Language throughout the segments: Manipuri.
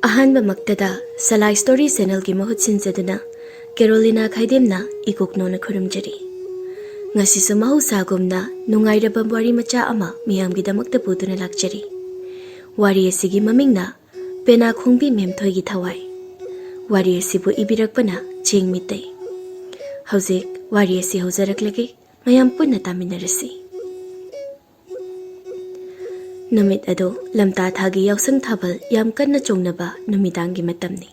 अहानबा मक्तदा सलाई स्टोरी चैनल की महूत सिंजदुना Carolina खाइदेमना इकोकनोना खुरुमजरी ngasisu mahusagumna nungairaba wari macha ama miyamgidamukta puduna lakjari wari asigi mamingna Pena khongbi Memthoi gi Thawai wari asibu ibirakpana Cheng Meetei hauzik wari asi hauzaraklagi mayam punna taminarasi numit ado lamta thagi yausang thabal yam kanna chongnaba numidangi matamni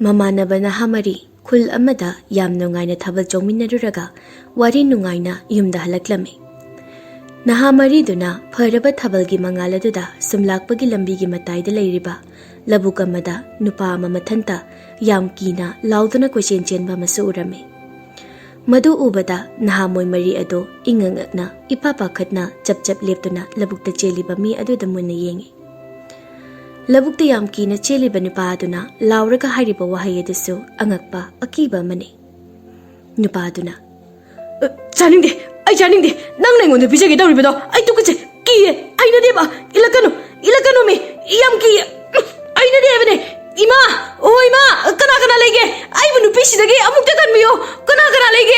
mamanaba na hamari khul amada yam nungaina thabal chongminaruraga wari nungaina yumda halaklame nahamari duna pharaba thabal gi mangaladada sumlakpagi lambi gi mataida leiriba labuk amada nupa ama mathanta yam kina lauduna question chenba masu urame madu ubada nahamoy mari ado ingangakna ipapa khatna chap leptuna labukta cheliba mi aduda munna yengi labukta yam kina cheliba nupa aduna lauraga hariba wahai adusu angakpa akiba mane nupa aduna 자닝데 아이 자닝데 낭랭원데 비자게 다우리베도 아이 똑같이 끼에 아이나데바 일라카노미 이암기 아이나데베네 이마 오 이마 까나까나 레게 아이부 누피시다게 아묵다 간비요 까나까나 레게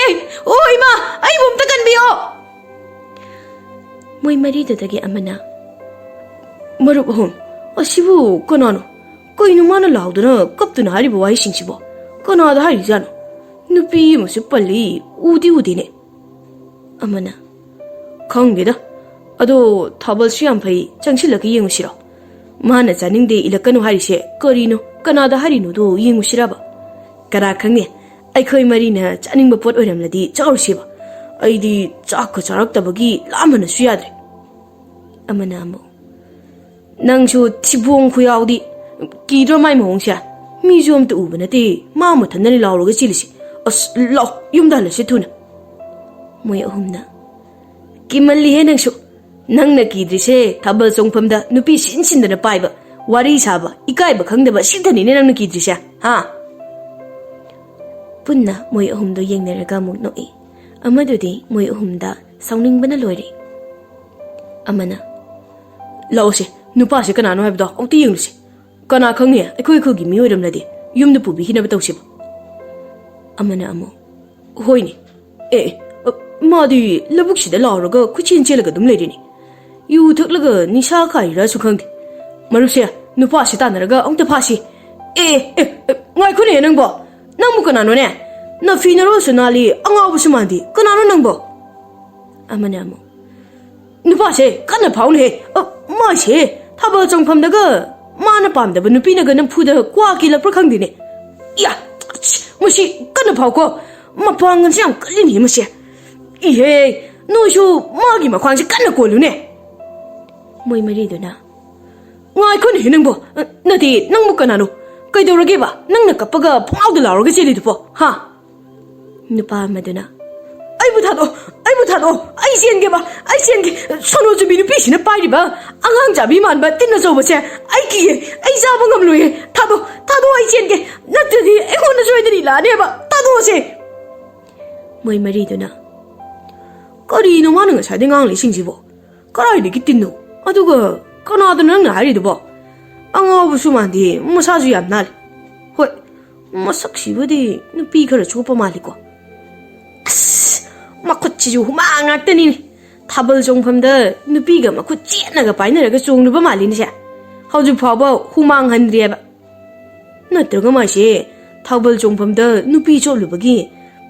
오 이마 아이부 묵다 간비요 moy maridudagi amana 머르보홈 아시부 까나노 거이누 마나 라우드나 깝드나 하리보 와이싱시보 까나다 하리잖아 누피 무슨 빨리 우디네 amana khongdeda ado thabal siam phai changsilaki yengusiro mana janing de ilakanu harise korino kanada harinu do yengusira ba kara khangne ai khoi marina chaning ba pot oramladi chawrsiba aidi chak charak tabagi lamana suyadre amana amo nangsu thibong khuyawdi kidro mai mohongsia mi jom tu ubanate ma muthanani lawroga chilisi as law yumda lasi thuna moy ahumna kimalli he nangsu nangna kidrise thabal chongphamda nupi sinsindana paiba wari saba ikaiba khangdaba sithani ne nangna kidrise ha punna moy ahumdo yengnaraga muk noi amadudi moy ahumda saunningbana loire amana lawse nupa se kana no habda auti yengse kana khangye akhoi khogi mi oiramladi yumda pubi hinaba tawsiba amana amo hoini मादी लबुक्सिदा लाउरगा खुचिन चेलगा दुम लेरिनि यु थक्लगा निसा खाइरा सुखंदि मरुसे नुपासि तानरगा अंगता फासि ngai khune nangbo nangbu kanano ne na finaro sunali angabu sumandi kanano nangbo amana amo nupase kana phaun he ma se thaba chongphamdaga mana pamdaba nupinaga nam phuda kwa kila prakhangdi ne ya musi kana phauko mapangan siam kalini musi ihe noishu magi makhwangsi kanna kolune moy mariduna ngai khone hinangbo nati nangmu kanano kaidorage ba nangna kapaga pungawda lawraga cheli dupo ha nupa maduna aibu thado ai sienge ba ai sienge sono jubi nu pisina pairi ba angang jabi man ba tinna so ba se ai ki ai sa ba ngam loye thado ai sienge natri e khona joidri la ne ba thado se moy mariduna kari no manang sa dingang li singjibo karai de kitinno aduga kanada nang na hari de bo angabu sumandi masaju yamnal hoi masaksi budi nu pi khara chopa maliko makuchi ju humanga tani thabal jongphamda nupiga makut chenaga painaraga chongnuba malini se hauju phaba humang handrieba natraga ma se thabal jongphamda nupi cholubagi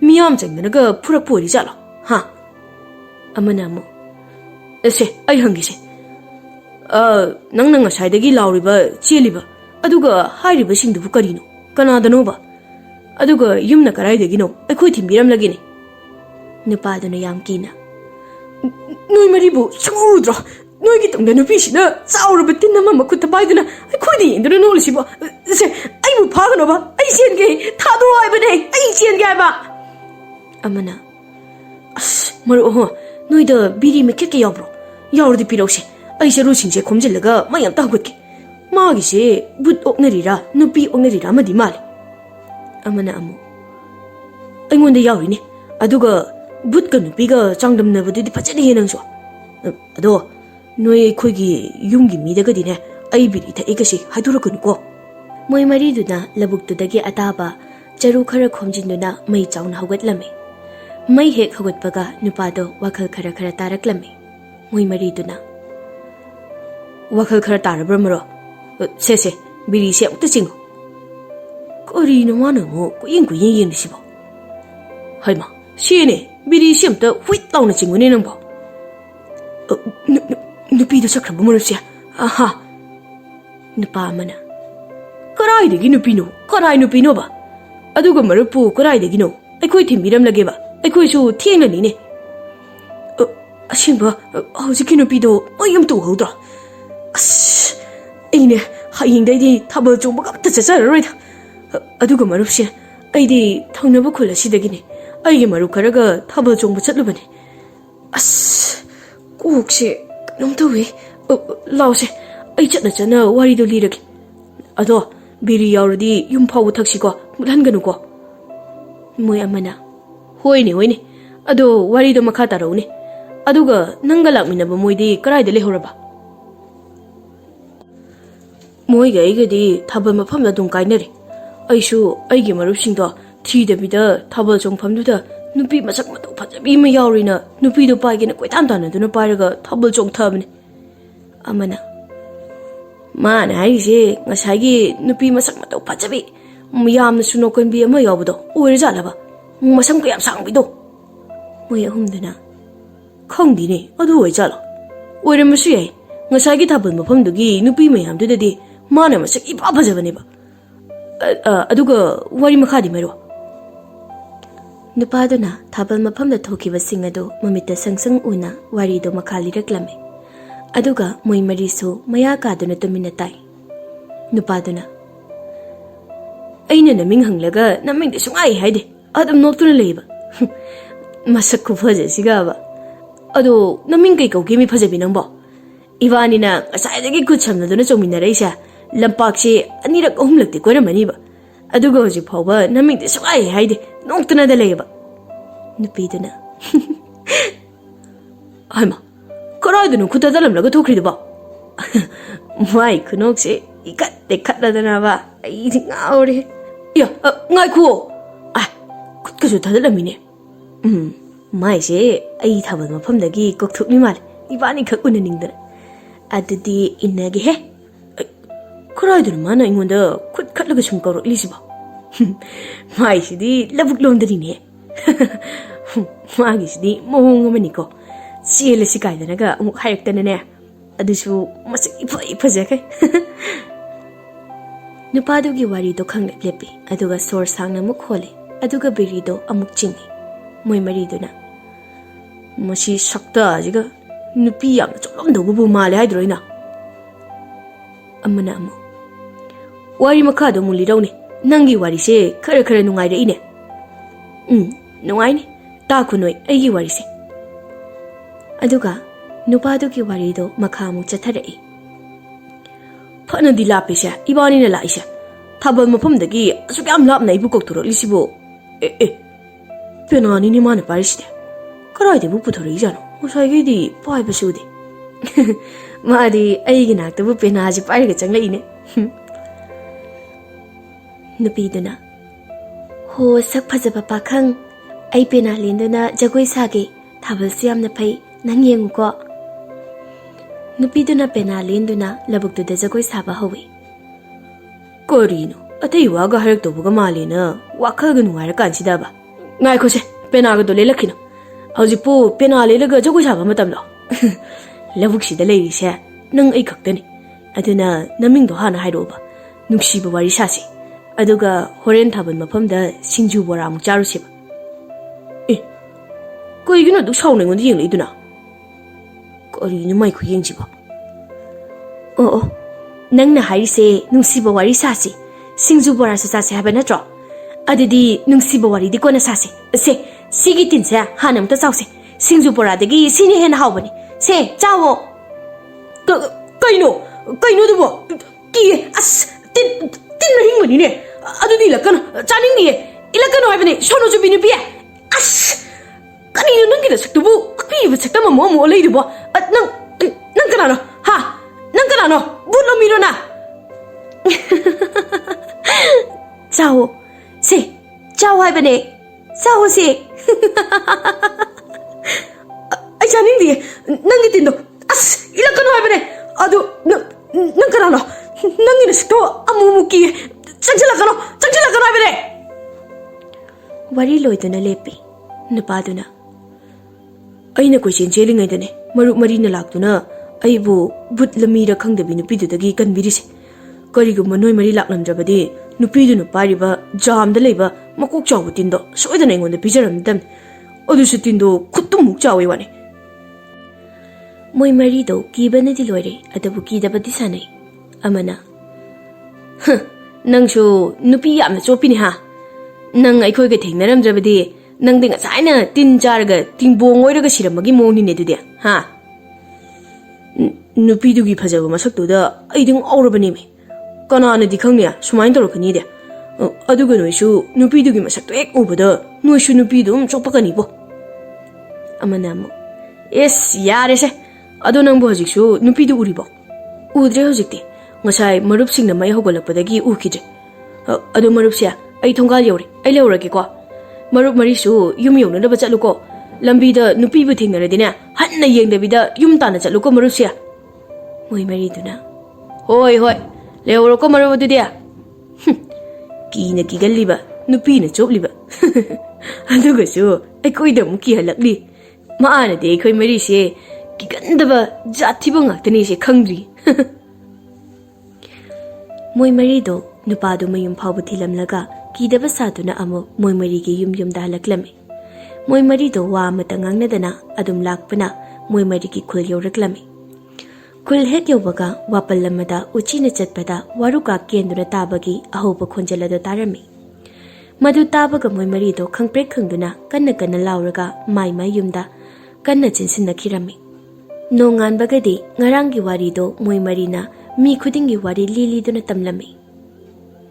miyam changnaga phurak pori jalo ha amana amo ese ai hangise nangna ngasai lauriba cheliba aduga hairiba singdubu karino kanadano ba aduga yumna karai degino akhoi thimbiram lagini nupaduna yam kina noi maribu chudro noi gi tongda nupi sina chaurba tinna mama khutta baiduna akhoi di indra nolisibo se ai bu phagano ba ai sienge thado ai bane ai sienge ba amana maru ho noi da biri me keke yabro yaurdi pirose ai se ru singje khomjillaga mayam ta hugke magi se but oknerira nupi oknerira madi mal amana amo ai ngonda yaurine aduga but ka nupiga changdamnabudi phajani he nangso ado noi khoi gi yum gi mi daga dine ai biri tha ekasi hadura kun ko Moi mariduna labuktudagi ataba charu khara khomjinduna mai chauna haugatlami. Mai hek haugatpaga nupado wakhal khara khara taraklami. Moi mariduna wakhal khara tarabra maro se biri se amta chingo kori no mana mo kuyin yin sibo haima shine biri se amta huit tauna chingo ne nang ba nupi do sakra bu maro se aha nupa mana karai de gi nupi no ba aduga maro pu karai de gi no aikoi thimbiram lage ba aikoi su thiengna ni ne asingba hauji nupi do oyam tu hodra ꯑꯩꯅꯦ ꯍꯌꯦꯡꯗꯩꯗꯤ ꯊꯥꯕꯜ ꯆꯣꯡꯕꯒ ꯑꯝꯇ ꯆꯠꯆꯔꯔꯣꯏꯗ ꯑꯗꯨꯒ ꯃꯔꯨꯞꯁꯦ ꯑꯩꯗꯤ ꯊꯪꯅꯕ ꯈꯨꯜ ꯑꯁꯤꯗꯒꯤꯅꯦ ꯑꯩꯒꯤ ꯃꯔꯨꯞ ꯈꯔꯒ ꯊꯥꯕꯜ ꯆꯣꯡꯕ ꯆꯠꯂꯨꯕꯅꯦ ꯑꯁ ꯀꯣꯛꯁꯦ ꯀꯩꯅꯣꯝ ꯇꯧꯋꯦ ꯂꯥꯎꯁꯦ ꯑꯩ ꯆꯠꯅ ꯋꯥꯔꯤꯗꯣ ꯂꯤꯔꯒꯦ ꯑꯗꯣ ꯕꯤꯔꯤ ꯌꯥꯎꯔꯗꯤ ꯌꯨꯝ ꯐꯥꯎꯕ ꯊꯛꯁꯤꯀꯣ ꯃꯨꯠꯍꯟꯒꯅꯨꯀꯣ ꯃꯣꯏ ꯑꯃꯅ ꯍꯣꯏꯅꯦ ꯑꯗꯣ ꯋꯥꯔꯤꯗꯣ ꯃꯈꯥ ꯇꯥꯔꯛꯎꯅꯦ ꯑꯗꯨꯒ ꯅꯪꯒ ꯂꯥꯛꯃꯤꯟꯅꯕ ꯃꯣꯏꯗꯤ ꯀꯔꯥꯏꯗ ꯂꯩꯍꯧꯔꯕ ꯃꯣꯏꯒ ꯑꯩꯒꯗꯤ ꯊꯥꯕꯜ ꯃꯐꯝꯗ ꯑꯗꯨꯝ ꯀꯥꯏꯅꯔꯦ ꯑꯩꯁꯨ ꯑꯩꯒꯤ ꯃꯔꯨꯞꯁꯤꯡꯗꯣ ꯊꯤꯗꯕꯤꯗ ꯊꯥꯕꯜ ꯆꯣꯡꯐꯝꯗꯨꯗ ꯅꯨꯄꯤ ꯃꯁꯛ ꯃꯇꯧ ꯐꯖꯕꯤ ꯑꯃ ꯌꯥꯎꯔꯤꯅ ꯅꯨꯄꯤꯗꯣ ꯄꯥꯏꯒꯦꯅ ꯀꯣꯏꯇꯥꯟ ꯇꯥꯟꯅꯗꯨꯅ ꯄꯥꯏꯔꯒ ꯊꯥꯕꯜ ꯆꯣꯡꯊꯕꯅꯦ ꯑꯃꯅ ꯃꯥꯅ ꯍꯥꯏꯔꯤꯁꯦ ꯉꯁꯥꯏꯒꯤ ꯅꯨꯄꯤ ꯃꯁꯛ ꯃꯇꯧ ꯐꯖꯕꯤ ꯌꯥꯝꯅꯁꯨ ꯅꯣꯛꯀꯟꯕꯤ ꯑꯃ ꯌꯥꯎꯕꯗꯣ ꯑꯣꯏꯔꯖꯥꯠꯂꯕ ꯃꯁꯝ ꯀꯌꯥꯝ ꯁꯥꯡꯕꯤꯗꯣ ꯃꯣꯏ ꯑꯍꯨꯝꯗꯨꯅ ꯈꯪꯗꯤꯅꯦ ꯑꯗꯨ ꯑꯣꯏꯖꯥꯠꯂꯣ ꯑꯣꯏꯔꯝꯕꯁꯨ ꯌꯥꯏ ꯉꯁꯥꯏꯒꯤ ꯊꯥꯕꯜ ꯃꯐꯝꯗꯨꯒꯤ ꯅꯨꯄꯤ ꯃꯌꯥꯝꯗꯨꯗꯗꯤ ꯃꯥꯅ ꯃꯁꯛ ꯏꯐ ꯐꯖꯕꯅꯦꯕ ꯑꯗꯨꯒ ꯋꯥꯔꯤ ꯃꯈꯥꯗꯤ ꯃꯔꯣ ꯅꯨꯄꯥꯗꯨꯅ ꯊꯥꯕꯜ ꯃꯐꯝꯗ ꯊꯣꯛꯈꯤꯕꯁꯤꯡ ꯑꯗꯨ ꯃꯃꯤꯠꯇ ꯁꯪꯁꯪ ꯎꯅ ꯋꯥꯔꯤꯗꯣ ꯃꯈꯥ ꯂꯤꯔꯛꯂꯝꯃꯤ ꯑꯗꯨꯒ ꯃꯣꯏ ꯃꯔꯤꯁꯨ ꯃꯌꯥ ꯀꯥꯗꯨꯅ ꯇꯨꯃꯤꯟꯅ ꯇꯥꯏ ꯅꯨꯄꯥꯗꯨꯅ ꯑꯩꯅ ꯅꯃꯤꯡ ꯍꯪꯂꯒ ꯅꯃꯤꯡꯗꯤ ꯁꯨꯡꯍꯥꯏ ꯍꯥꯏꯗꯦ ꯑꯗꯨꯝ ꯅꯣꯛꯇꯨꯅ ꯂꯩꯕ ꯃꯁꯛ ꯈꯨꯐꯖꯁꯤꯒꯕ ꯑꯗꯣ ꯅꯃꯤꯡ ꯀꯩ ꯀꯧꯒꯦ ꯃꯤ ꯐꯖꯕꯤ ꯅꯪꯕꯣ 이바니나 ꯉꯁꯥꯏꯗꯒꯤ ꯈꯨꯠ ꯁꯝꯅꯗꯨꯅ ꯆꯣꯡꯃꯤꯟꯅꯔꯛꯏꯁꯦ ꯂꯝꯄꯥꯛꯁꯦ ꯑꯅꯤꯔꯛ ꯑꯍꯨꯝꯂꯛꯇꯤ ꯀꯣꯏꯔꯝꯃꯅꯤꯕ ꯑꯗꯨꯒ ꯍꯧꯖꯤꯛ ꯐꯥꯎꯕ ꯅꯃꯤꯡꯗꯤ ꯁꯨꯡꯍꯥꯏ ꯍꯥꯏꯗꯦ ꯅꯣꯛꯇꯅꯗ ꯂꯩꯌꯦꯕ ꯅꯨꯄꯤꯗꯨꯅ ꯍꯩꯃꯥ ꯀꯔꯥꯏꯗꯅꯣ ꯈꯨꯠꯇ ꯇꯂꯝꯂꯒ ꯊꯣꯛꯈ꯭ꯔꯤꯗꯨꯕꯣ ꯃꯥꯏ ꯈꯨꯅꯣꯛꯁꯦ ꯏꯈꯠꯇꯦ ꯈꯠꯂꯗꯅꯕ ꯑꯩꯗꯤ ꯉꯥꯎꯔꯦ ꯌꯥ ꯉꯥꯏꯈꯣ ꯈꯨꯠꯀꯁꯨ ꯊꯥꯗꯠꯂꯝꯃꯤꯅꯦ ꯃꯥꯏꯁꯦ ꯑꯩ ꯊꯥꯕꯜ ꯃꯐꯝꯗꯒꯤ ꯀꯧꯊꯣꯛꯅꯤ ꯃꯥꯜꯂꯦ 이바니 ꯈꯛ ꯎꯅꯅꯤꯡꯗꯅ ꯑꯗꯨꯗꯤ ꯏꯟꯅꯒꯦꯍꯦ ꯀꯔꯥꯏꯗꯅꯣ ꯃꯥꯅ ꯑꯩꯉꯣꯟꯗ ꯈꯨꯠ ꯈꯠꯂꯒ ꯁꯨꯝ ꯀꯧꯔꯛꯂꯤꯁꯤꯕꯣ ꯃꯥꯏꯁꯤꯗꯤ ꯂꯕꯨꯛ ꯂꯣꯝꯗꯅꯤꯅꯦ ꯃꯥꯒꯤꯁꯤꯗꯤ ꯃꯑꯣꯡ ꯑꯃꯅꯤꯀꯣ ꯆꯦꯜꯂꯁꯤ ꯀꯥꯏꯗꯅꯒ ꯑꯃꯨꯛ ꯍꯥꯏꯔꯛꯇꯅꯅꯦ ꯑꯗꯨꯁꯨ ꯃꯁꯛ ꯏꯐ ꯐꯖꯈꯩ ꯅꯨꯄꯥꯗꯨꯒꯤ ꯋꯥꯔꯤꯗꯣ ꯈꯪꯂꯦꯞ ꯂꯦꯞꯄꯤ ꯑꯗꯨꯒ ꯁꯣꯔ ꯁꯥꯡꯅ ꯑꯃꯨꯛ ꯍꯣꯜꯂꯤ ꯑꯗꯨꯒ ꯕꯤꯔꯤꯗꯣ ꯑꯃꯨꯛ ꯆꯤꯡꯉꯤ ꯃꯣꯏ ꯃꯔꯤꯗꯨꯅ ꯃꯁꯤ ꯁꯛꯇꯥꯁꯤꯒ ꯅꯨꯄꯤ ꯌꯥꯝꯅ ꯆꯣꯠꯂꯝꯗꯧꯕꯕꯨ ꯃꯥꯜꯂꯦ ꯍꯥꯏꯗ꯭ꯔꯣ ꯑꯩꯅ ꯑꯃꯅ ꯑꯃꯨꯛ ꯋꯥꯔꯤ ꯃꯈꯥꯗ ꯑꯃꯨꯛ ꯂꯤꯔꯧꯅꯦ ꯅꯪꯒꯤ ꯋꯥꯔꯤꯁꯦ ꯈꯔ ꯅꯨꯡꯉꯥꯏꯔꯛꯏꯅꯦ ꯅꯨꯡꯉꯥꯏꯅꯤ ꯇꯥꯈꯣ ꯅꯣꯏ ꯑꯩꯒꯤ ꯋꯥꯔꯤꯁꯦ ꯑꯗꯨꯒ ꯅꯨꯄꯥꯗꯨꯒꯤ ꯋꯥꯔꯤꯗꯣ ꯃꯈꯥ ꯑꯃꯨꯛ ꯆꯠꯊꯔꯛꯏ ꯐꯅꯗꯤ ꯂꯥꯞꯄꯤꯁꯦ ꯏꯕꯥꯅꯤꯅ ꯂꯥꯛꯏꯁꯦ ꯊꯥꯕꯜ ꯃꯐꯝꯗꯒꯤ ꯑꯁꯨꯛ ꯌꯥꯝ ꯂꯥꯞꯅ ꯑꯩꯕꯨ ꯀꯧꯊꯣꯔꯛꯂꯤꯁꯤꯕꯨ ꯄꯦꯅꯥꯅꯤꯅꯦ ꯃꯥꯅ ꯄꯥꯏꯔꯤꯁꯤꯗꯤ ꯀꯔꯥꯏꯗꯕꯨ ꯄꯨꯊꯣꯔꯛꯏꯖꯥꯠꯅꯣ ꯉꯁꯥꯏꯒꯩꯗꯤ ꯄꯥꯏꯕꯁꯨ ꯎꯗꯦ ꯃꯥꯗꯤ ꯑꯩꯒꯤ ꯅꯥꯛꯇꯕꯨ ꯄꯦꯅꯥꯁꯤ ꯄꯥꯏꯔꯒ ꯆꯪꯂꯛꯏꯅꯦ ꯅꯨꯄꯤꯗꯨꯅ ꯍꯣ ꯁꯛ ꯐꯖꯕ ꯄꯥꯈꯪ ꯑꯩ ꯄꯦꯅꯥ ꯂꯦꯟꯗꯨꯅ ꯖꯒꯣꯏ ꯁꯥꯒꯦ ꯊꯥꯕꯜꯁꯨ ꯌꯥꯝꯅ ꯐꯩ ꯅꯪ ꯌꯦꯡꯉꯨꯀꯣ ꯅꯨꯄꯤꯗꯨꯅ ꯄꯦꯅꯥ ꯂꯦꯟꯗꯨꯅ ꯂꯕꯨꯛꯇꯨꯗ ꯖꯒꯣꯏ ꯁꯥꯕ ꯍꯧꯏ ꯀꯔꯤꯅꯣ ꯑꯇꯩ ꯋꯥꯒ ꯍꯥꯏꯔꯛꯇꯧꯕꯒ ꯃꯥꯜꯂꯦꯅ ꯋꯥꯈꯜꯒ ꯅꯨꯡꯉꯥꯏꯔꯀꯥꯟꯁꯤꯗꯕ ꯉꯥꯏꯈꯣꯁꯦ ꯄꯦꯅꯥꯒꯗꯣ ꯂꯦꯜꯂꯛꯈꯤꯅꯣ ꯍꯧꯖꯤꯛꯄꯨ ꯄꯦꯅꯥ ꯂꯦꯜꯂꯒ ꯖꯒꯣꯏ ꯁꯥꯕ ꯃꯇꯝꯂꯣ ꯂꯕꯨꯛꯁꯤꯗ ꯂꯩꯔꯤꯁꯦ ꯅꯪ ꯑꯩ ꯈꯛꯇꯅꯤ ꯑꯗꯨꯅ ꯅꯃꯤꯡꯗꯣ ꯍꯥꯟꯅ ꯍꯥꯏꯔꯛꯑꯣꯕ ꯅꯨꯡꯁꯤꯕ ꯋꯥꯔꯤ ꯁꯥꯁꯤ ꯑꯗꯨꯒ ꯍꯣꯔꯦꯟ ꯊꯥꯕꯜ ꯃꯐꯝꯗ ꯁꯤꯡꯖꯨ ꯕꯣꯔꯥ ꯑꯃꯨꯛ ꯆꯥꯔꯨꯁꯦꯕ ꯀꯩꯒꯤꯅꯣ ꯑꯗꯨꯛ ꯁꯥꯎꯅ ꯑꯩꯉꯣꯟꯗ ꯌꯦꯡꯂꯛꯏꯗꯨꯅ ꯀꯔꯤꯅꯣ ꯃꯥꯏ ꯈꯨꯌꯦꯡꯁꯤꯕꯣ ꯑꯣ ꯅꯪꯅ ꯍꯥꯏꯔꯤꯁꯦ ꯅꯨꯡꯁꯤꯕ ꯋꯥꯔꯤ ꯁꯥꯁꯤ ꯁꯤꯡꯖꯨ ꯕꯣꯔꯥꯁꯨ ꯆꯥꯁꯤ ꯍꯥꯏꯕ ꯅꯠꯇ꯭ꯔꯣ ꯑꯗꯨꯗꯤ ꯅꯨꯡꯁꯤꯕ ꯋꯥꯔꯤꯗꯤ ꯀꯣꯟꯅ ꯁꯥꯁꯤ ꯁꯦ ꯁꯤꯒꯤ ꯇꯤꯟꯁꯦ ꯍꯥꯟꯅ ꯑꯃꯨꯛꯇ ꯆꯥꯎꯁꯦ ꯁꯤꯡꯖꯨ ꯕꯣꯔꯥꯗꯒꯤ ꯁꯤꯅ ꯍꯦꯟꯅ ꯍꯥꯎꯕꯅꯤ ꯁꯦ ꯆꯥꯋꯣ ꯀꯩꯅꯣꯗꯨꯕꯣ ꯀꯤꯌꯦ ꯑꯁ ꯇꯤꯟꯅ ꯍꯤꯡꯕꯅꯤꯅꯦ ꯑꯗꯨꯗꯤ ꯏꯜꯂꯛꯀꯅꯨ ꯆꯥꯅꯤꯡꯗꯤꯌꯦ ꯏꯜꯂꯛꯀꯅꯨ ꯍꯥꯏꯕꯅꯤ ꯁꯣꯅꯣ ꯆꯨꯕꯤ ꯅꯨꯄꯤ ꯑꯁ ꯀꯔꯤꯅꯣ ꯅꯪꯒꯤ ꯅꯁꯛꯇꯨꯕꯨ ꯑꯀꯤꯕ ꯁꯛꯇꯝ ꯑꯃꯨꯛ ꯂꯩꯗꯨꯕꯣ ꯅꯪ ꯀꯅꯥꯅꯣ ꯍꯥ ꯅꯪ ꯀꯅꯥꯅꯣ ꯕꯨꯠꯂꯣ ꯃꯤꯔꯣ ꯅꯪ Chao. Se. Chao hai bane. Chao se. Ai chaning di. Nang itindo. As ilakano hai bane. Adu nang karano. Nang inasto amumuki. Changchalakano hai bane. Wari loiduna lepi. Nupaduna. Aina question chelingai dane. Marup marina laktuna aibu but lamira khangdabi nupidudagi kanbirise. Karigumma noi mari laknamdrabadi nupidunu pariba jamda leiba makok chawu tindo soidana ingonda pijaramdam. Adusu tindo khuttumuk chawe wani. Moi marido kibanadi loire adabu kidabadi sanai. Amana. Nangshu nupi yamna chopini ha. Nang aikhoiga thengnaramdrabadi nangde ngasaina tin charga tingbong oiraga siramagi moni ne dude ha. Nupidugi phajaba masaktuda aiding aurabani me. Kanana di khangnya sumain torokani de. Aduga noisu nupidugi masaktu ek ubada noisu nupidum chopakani bo. Amanamo. Yes yare se. Ado nangbo hajiksu nupidu uribo. Udre hajikti. Ngasai marup singna mai hogolappadagi ukidre. Ado marup sia ai thongal yore. Ai leurage ko. Marup marisu yum yonadaba chatluko. Lambida nupibu thengnaradine hanna yengdabida yum tana chatluko marup sia. Moi mariduna. Hoi hoi. Leuro ko marup adudia. Kina kigalliba nupina chopliba. Adugasu aikoida muki halakli. Maana de khoi mari se kigandaba jathiba ngaktani se khangri. Moi marido nupadu mayum phawbu thilamlaga kidaba saduna amo moi marigi yum da halaklame. Moi marido wa amata ngangnadana adum lakpana moi marigi khul yoraklame. Khul hek yobaga wapalamada uchina chatpada waruka kenduna tabagi ahoba khonjalada tarami. Madu tabaga moi marido khangprek khangduna kanna lauraga mai yumda kanna chinsinnakhirami. Nongan bagadi ngarangi warido moi marina mi khudingi wari liliduna tamlami.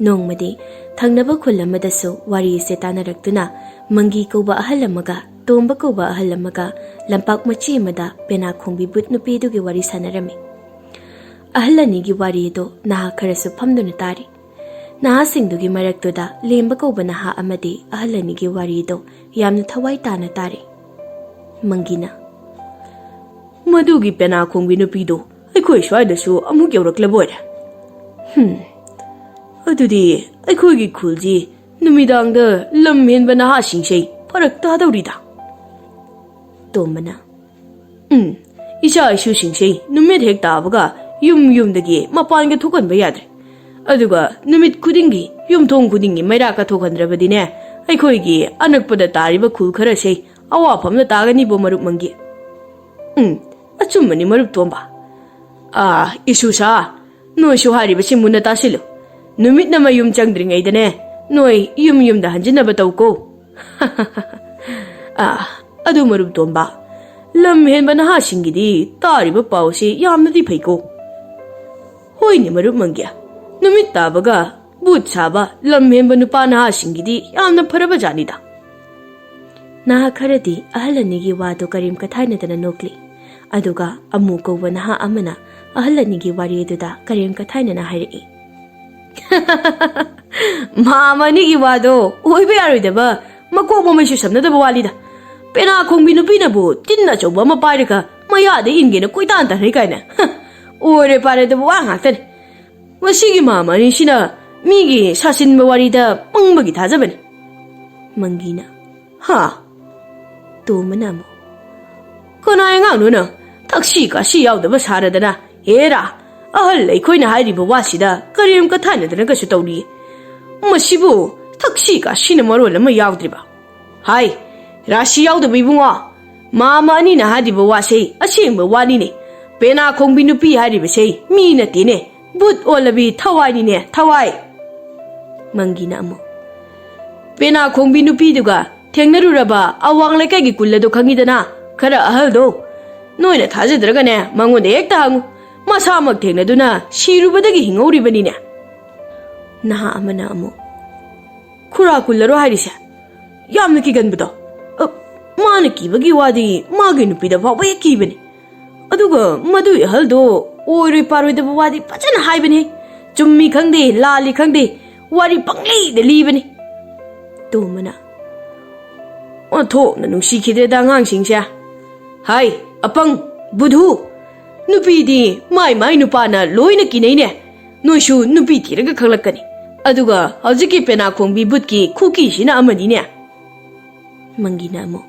Nongmadi thangnaba khulamadasu wari se tanaraktuna mangi koba ahalamaga tomba koba ahalamaga lampak machi mada pena khongbi nupidugi wari sanarami. Ahalanigi wari do naha kharasu phamduna tari. Naha singdugi maraktuda lemba koba naha amadi ahalanigi wari do yamna thawai tana tari. Mangina. Madugi pena khongbi nupido aikhoi shwaidasu amuk yoraklabora. Adudi aikhoigi khulji numidangda lamhenba naha singsei parak tadawrida. Tomana. Isha isu singsei numit hek tabaga yumdagi mapanga thokanba yadre. Aduga numit khudingi yumthong khudingi mairaka thokhandrabadine aikhoigi anakpada tariba khul khara sei awafamna tagani bo marup mangi. Achumani marup tomba. Isu sa noisu haribasi munna tasilu. Numit na mayum changdringaidane noi yumda hanjinaba tawko. Adu marup tomba. Lamhenba naha singidi tariba pawsi yamnadi phaiko. Hoini marup mangya. Numit tabaga but saba lamhenba nupa naha singidi yamna pharaba janida. Naha kharadi ahalanigi wado karim kathainadana nokli. Aduga amu kowa naha amana ahalanigi wari eduda karim kathainana hairi. Mama ni iwado oibe yaroidaba makok mamaisu samnadaba walida. Pena khongbi nupinabu tinna chawba ma pairika mayada ingena koitan tanai kaina. Ore paredaba wa ngaktani. Masigi mama ni sina migi sasinba warida pangbagi thajabani. Mangina. Ha. Tomanamo. Kanai ngangnuna taksi ka si yaudaba saradana era. Ahal aikhoina hairiba wasida karim kathainadana kasu tawri. Masibu taksi ka sina marol ama yaudriba. Hai rashi yaudaba ibunga. Mama ani na hadiba wasei asengba wani ne. Pena khongbi nupi hariba sei mi na tine. But olabi thawai ni ne thawai. Mangina amo. Pena khongbi nupi duga thengnaruraba awang lekai gi kullado khangidana khara ahal do. Noina thajadraga ne mangonde ekta hangu. Masamak thengnaduna sirubadagi hingoribani. Naha amana amo. Khura kullaro hairisa. Yamna kiganbado. Mana kibagi wadi magi nupida phawba kibani. Aduga madu haldo oiroi paroi da wadi pachana haibani. Chummi khangde lali khangde wari pangli de libani. Tomana. Onthokna nungsikide da ngang singsia. Hai, apang budhu. Nupi di mai nupa na loina kinai ne. Noishu nupi tiraga khalakani. Aduga hojiki pena khongbi butki khuki sina amani ne. Mangina mo.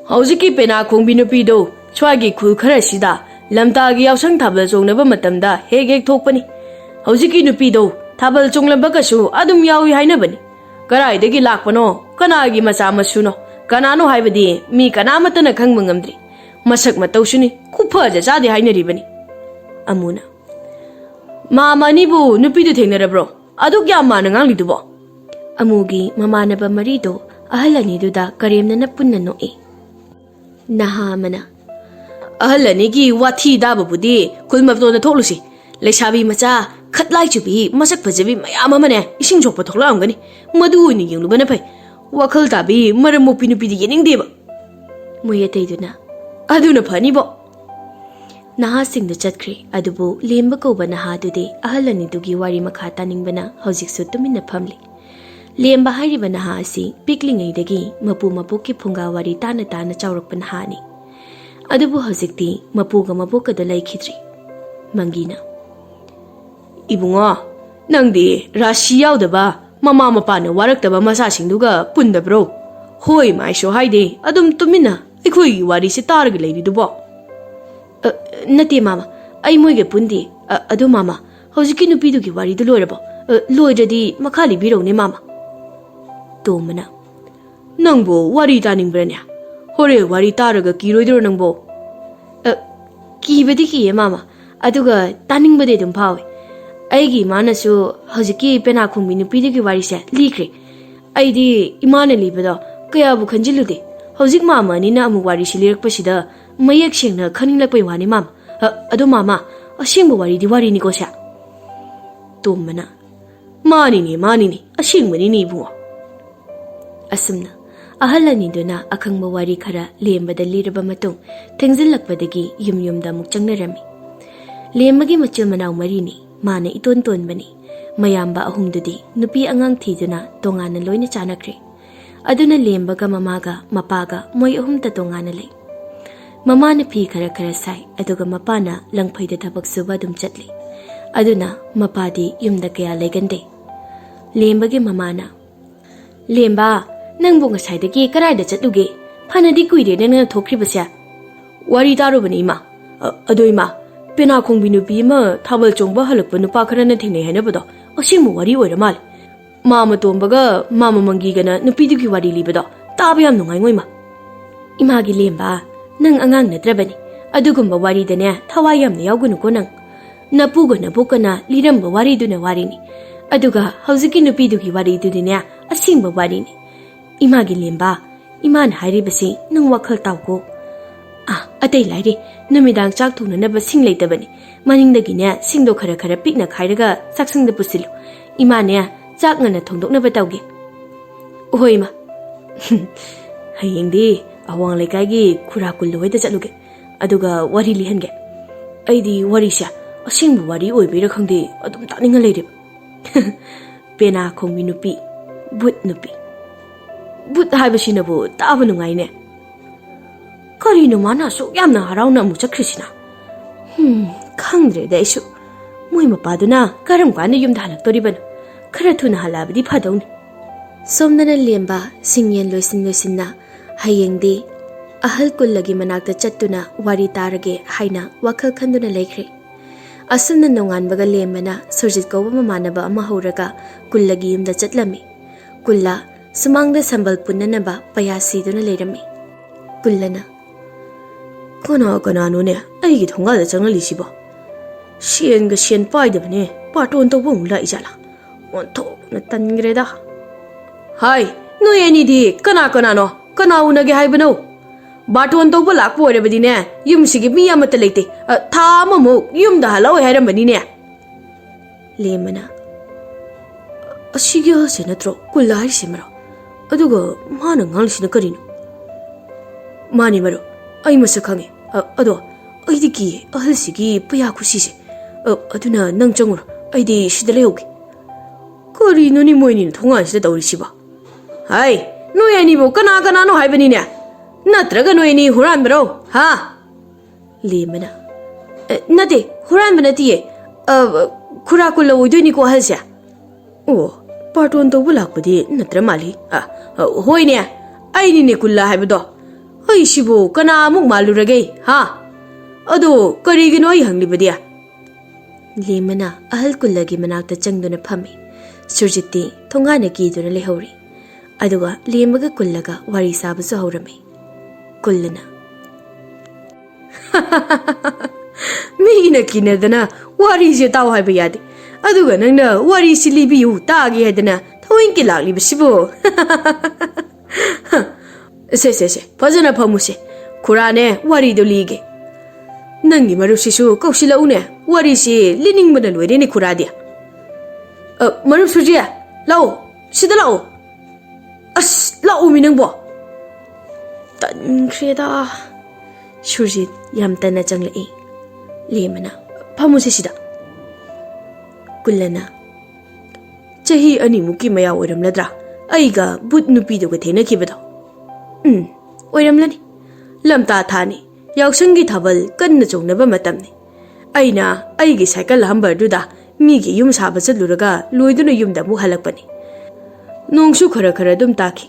Hojiki pena khongbi nupi do swagi khul khara sida lamta gi yausang thabal jongnaba matamda heg thokpani. Hojiki nupi do thabal jonglamba kasu adum yawi hainabani. Karai dagi lakpano kanagi macha masuno kanano haibadi mi kanamatana khangba ngamdri. Masak matawsuni khuphaja chade hainaribani. Amuna. Mama nibu nupi du thengnarabro. Adu kya mana nganglidubo. Amugi mamanaba marido ahalani duda karemna na punna noe. Naha mana. Ahalani gi wathi daba budi kulmabdo na thoklusi. Lesabi macha khatlai chubi masak phajabi mayam amane ising jokpa thokla amgani. Madu ni yinglubana phai. Wakhal tabi maram mopi nupi di yeningdeba. Moya taiduna. Aduna phani bo. Naha singda chatkri adubu lemba koba naha dude ahalani dugi wari makha taningbana hojiksu tuminna phamli. Lemba hairiba naha asi piklingaidagi mapu ki phunga wari tana chawrakpa nahani. Adubu hojikti mapuga mapuka da laikhidri. Mangina. Ibunga, nangdi rashi yaudaba mama mapana waraktaba masasingduga pundabro. Hoi maisho haide adum tumina ikhoi wari se targa leiridubo. Nate mama, ai moige pundi. Adu mama, hojiki nupi dugi wari du loirabo. Loiradi makhali biro ne mama. Tomana. Nangbo wari taningbranya. Hore wari taraga kiroidro nangbo. Kibadi kiye mama. Aduga taningbade dum phawe. Aigi manasu hojiki pena khongbi nupi dugi wari se likre. Aidi imana libado kaya bu khanjilude. Hojik mama ni na amu wari silirakpasida mayak sengna khaninglapai wani mama. Adu mama asingba wari di wari ni ko sya. Tomana. Mani ni asingmani ni bungo. Asumna ahalani duna akhangba wari khara lembada liraba matung thengzilakpadagi yumda muk changnarami. Lembagi machil manaw marini mana iton bani mayamba ahumdudi nupi angang thiduna tongana loina chanakre. Aduna lembaga mamaga mapaga moy ahumta tongana lay. Mama na pi kara sai aduga mapana langphaida thabak suba dum chatli. Aduna mapadi yumda kaya legande. Lembagi mamana. Lemba nangbu ngasaidagi karaida chatluge. Phanadi kuire nangna thokribasya. Wari tarubani ima. Adu ima. Pena khongbi nupi ma thabal chongba halakpa nupa kharana thingnei hainabado. Asingmu wari oiramal. Mama tombaga mama mangigana nupi dugi wari libado. Taba yam nungai ngoima. Imagi lemba. Nang angang nadrabani. Adugumba wari dane Thawai yamna yaugunu ko nang. Napuga napukana liramba wari duna warini. Aduga hojiki nupi dugi wari dudine asingba warini. Imagi lemba. Iman hairibasi nang wakhal tawko. Atay lairi numidang chak thunanaba sing leitabani. Maningdagine singdo khara pikna khairaga saksangda pusilu. Imane chak ngana thongdoknaba tawge. Ohoima. Hayengdi awang lekagi khurakul loida chatluge. Aduga wari lihange. Aidi wari sya asingbu wari oibira khangde adum taninga leirib. Pena khongbi nupi but nupi. But haibasinabu taba nungaine. Karino mana so yamna harauna mu chakrisina. Khangdre daisu. Moi mapaduna karam kwana yumda halaktoribano. Khara thuna halabadi phadawni. Somnana lemba singyen loisinna hayengdi ahal kullagi manakta chattuna wari tarage haina wakhal khanduna leikre. Asumna nonganbaga lembana surjit koba mamanaba ama horaga kullagi yumda chatlami. Kulla sumangda sambal punnanaba payasiduna leirami. Kullana Kana ne aigi thonga changalisibo. Sienga sien paidabane paton to bung la ijala. Onto na tangreda. Hai, no eni di kana no. Kana unage haibano. Baton to bulak po rebadine. Yum sige mi amata leite. Tha mo yum da halaw hairambani ne. Lemana. Asige senatro kulai simaro. Aduga mana ngalsina karino. Mani maro. Ay masakhange. Ado aidiki ahalsigi paya khusise. Aduna nang changura. Aidi sidale hogi. ꯀꯔꯤꯅꯣꯅꯤ ꯃꯣꯏꯅꯤꯅ ꯊꯣꯡꯒꯥꯟꯁꯤꯗ ꯇꯧꯔꯤꯁꯤꯕꯣ ꯍꯥꯏ ꯅꯣꯏ ꯑꯅꯤꯕꯨ ꯀꯅꯥ ꯀꯅꯥꯅꯣ ꯍꯥꯏꯕꯅꯤꯅꯦ ꯅꯠꯇ꯭ꯔꯒ ꯅꯣꯏ ꯑꯅꯤ ꯍꯨꯔꯥꯟꯕꯔꯣ ꯍꯥ ꯂꯦꯝꯕꯅ ꯅꯠꯇꯦ ꯍꯨꯔꯥꯟꯕ ꯅꯠꯇꯤꯌꯦ ꯈꯨꯔꯥ ꯀꯨꯜꯂ ꯑꯣꯏꯗꯣꯏꯅꯤꯀꯣ ꯑꯍꯜꯁꯦ ꯑꯣ ꯄꯥꯔꯇꯣꯟ ꯇꯧꯕ ꯂꯥꯛꯄꯗꯤ ꯅꯠꯇ꯭ꯔ ꯃꯥꯜꯂꯤ ꯍꯣꯏꯅꯦ ꯑꯩꯅꯤꯅꯦ ꯀꯨꯜꯂ ꯍꯥꯏꯕꯗꯣ ꯑꯩꯁꯤꯕꯨ ꯀꯅꯥꯃꯨꯛ ꯃꯥꯜꯂꯨꯔꯒꯦ ꯍꯥ ꯑꯗꯣ ꯀꯔꯤꯒꯤꯅꯣ ꯑꯩ ꯍꯪꯂꯤꯕꯗꯤ ꯂꯦꯝꯕꯅ ꯑꯍꯜ ꯀꯨꯜꯂꯒꯤ ꯃꯅꯥꯛꯇ ꯆꯪꯗꯨꯅ ꯐꯝꯃꯤ ꯁꯨꯔꯖꯤꯠꯇꯤ ꯊꯣꯡꯒꯥꯟꯗ ꯀꯤꯗꯨꯅ ꯂꯩꯍꯧꯔꯤ ꯑꯗꯨꯒ ꯂꯦꯝꯕꯒ ꯀꯨꯜꯂꯒ ꯋꯥꯔꯤ ꯁꯥꯕꯁꯨ ꯍꯧꯔꯝꯃꯤ ꯀꯨꯜꯂꯅ ꯃꯤꯅ ꯀꯤꯅꯗꯅ ꯋꯥꯔꯤꯁꯦ ꯇꯥꯎ ꯍꯥꯏꯕ ꯌꯥꯗꯦ ꯑꯗꯨꯒ ꯅꯪꯅ ꯋꯥꯔꯤꯁꯤ ꯂꯤꯕꯤꯌꯨ ꯇꯥꯒꯦ ꯍꯥꯏꯗꯅ ꯊꯧꯋꯤꯡꯀꯤ ꯂꯥꯛꯂꯤꯕꯁꯤꯕꯨ ꯁꯦ ꯐꯖꯅ ꯐꯝꯃꯨꯁꯦ ꯈꯨꯔꯥꯅꯦ ꯋꯥꯔꯤꯗꯣ ꯂꯤꯒꯦ ꯅꯪꯒꯤ ꯃꯔꯨꯞꯁꯤꯁꯨ ꯀꯧꯁꯤꯜꯂꯛꯎꯅꯦ ꯋꯥꯔꯤꯁꯤ ꯂꯤꯅꯤꯡꯕꯅ ꯂꯣꯏꯔꯦꯅꯦ ꯈꯨꯔꯥꯗꯤ ꯃꯔꯨꯞ ꯁꯨꯔꯖꯤ ꯂꯥꯛꯑꯣ ꯁꯤꯗ ꯂꯥꯛꯑꯣ ꯑꯁ ꯂꯥꯛꯑꯣꯃꯤ ꯅꯪꯕꯣ ꯇꯟꯈ꯭ꯔꯦꯗ ꯁꯨꯔꯖꯤꯠ ꯌꯥꯝ ꯇꯟꯅ ꯆꯪꯂꯛꯏ ꯂꯦꯝꯕꯅ ꯐꯝꯃꯨꯁꯦ ꯁꯤꯗ ꯀꯨꯜꯂꯅ ꯆꯍꯤ ꯑꯅꯤꯃꯨꯛꯀꯤ ꯃꯌꯥ ꯑꯣꯏꯔꯝꯂꯗ꯭ꯔꯥ ꯑꯩꯒ ꯕꯨꯠ ꯅꯨꯄꯤꯗꯨꯒ ꯊꯦꯡꯅꯈꯤꯕꯗꯣ ꯑꯣꯏꯔꯝꯂꯅꯤ ꯂꯝꯇꯥ ꯊꯥꯅꯤ ꯌꯥꯎꯁꯪꯒꯤ ꯊꯥꯕꯜ ꯀꯟꯅ ꯆꯣꯡꯅꯕ ꯃꯇꯝꯅꯤ ꯑꯩꯅ ꯑꯩꯒꯤ ꯁꯥꯏꯀꯜ ꯍꯝꯕꯔꯗꯨꯗ ꯃꯤꯒꯤ ꯌꯨꯝ ꯁꯥꯕ ꯆꯠꯂꯨꯔꯒ ꯂꯣꯏꯗꯨꯅ ꯌꯨꯝꯗ ꯑꯃꯨꯛ ꯍꯜꯂꯛꯄꯅꯤ ꯅꯣꯡꯁꯨ ꯈꯔ ꯑꯗꯨꯝ ꯇꯥꯈꯤ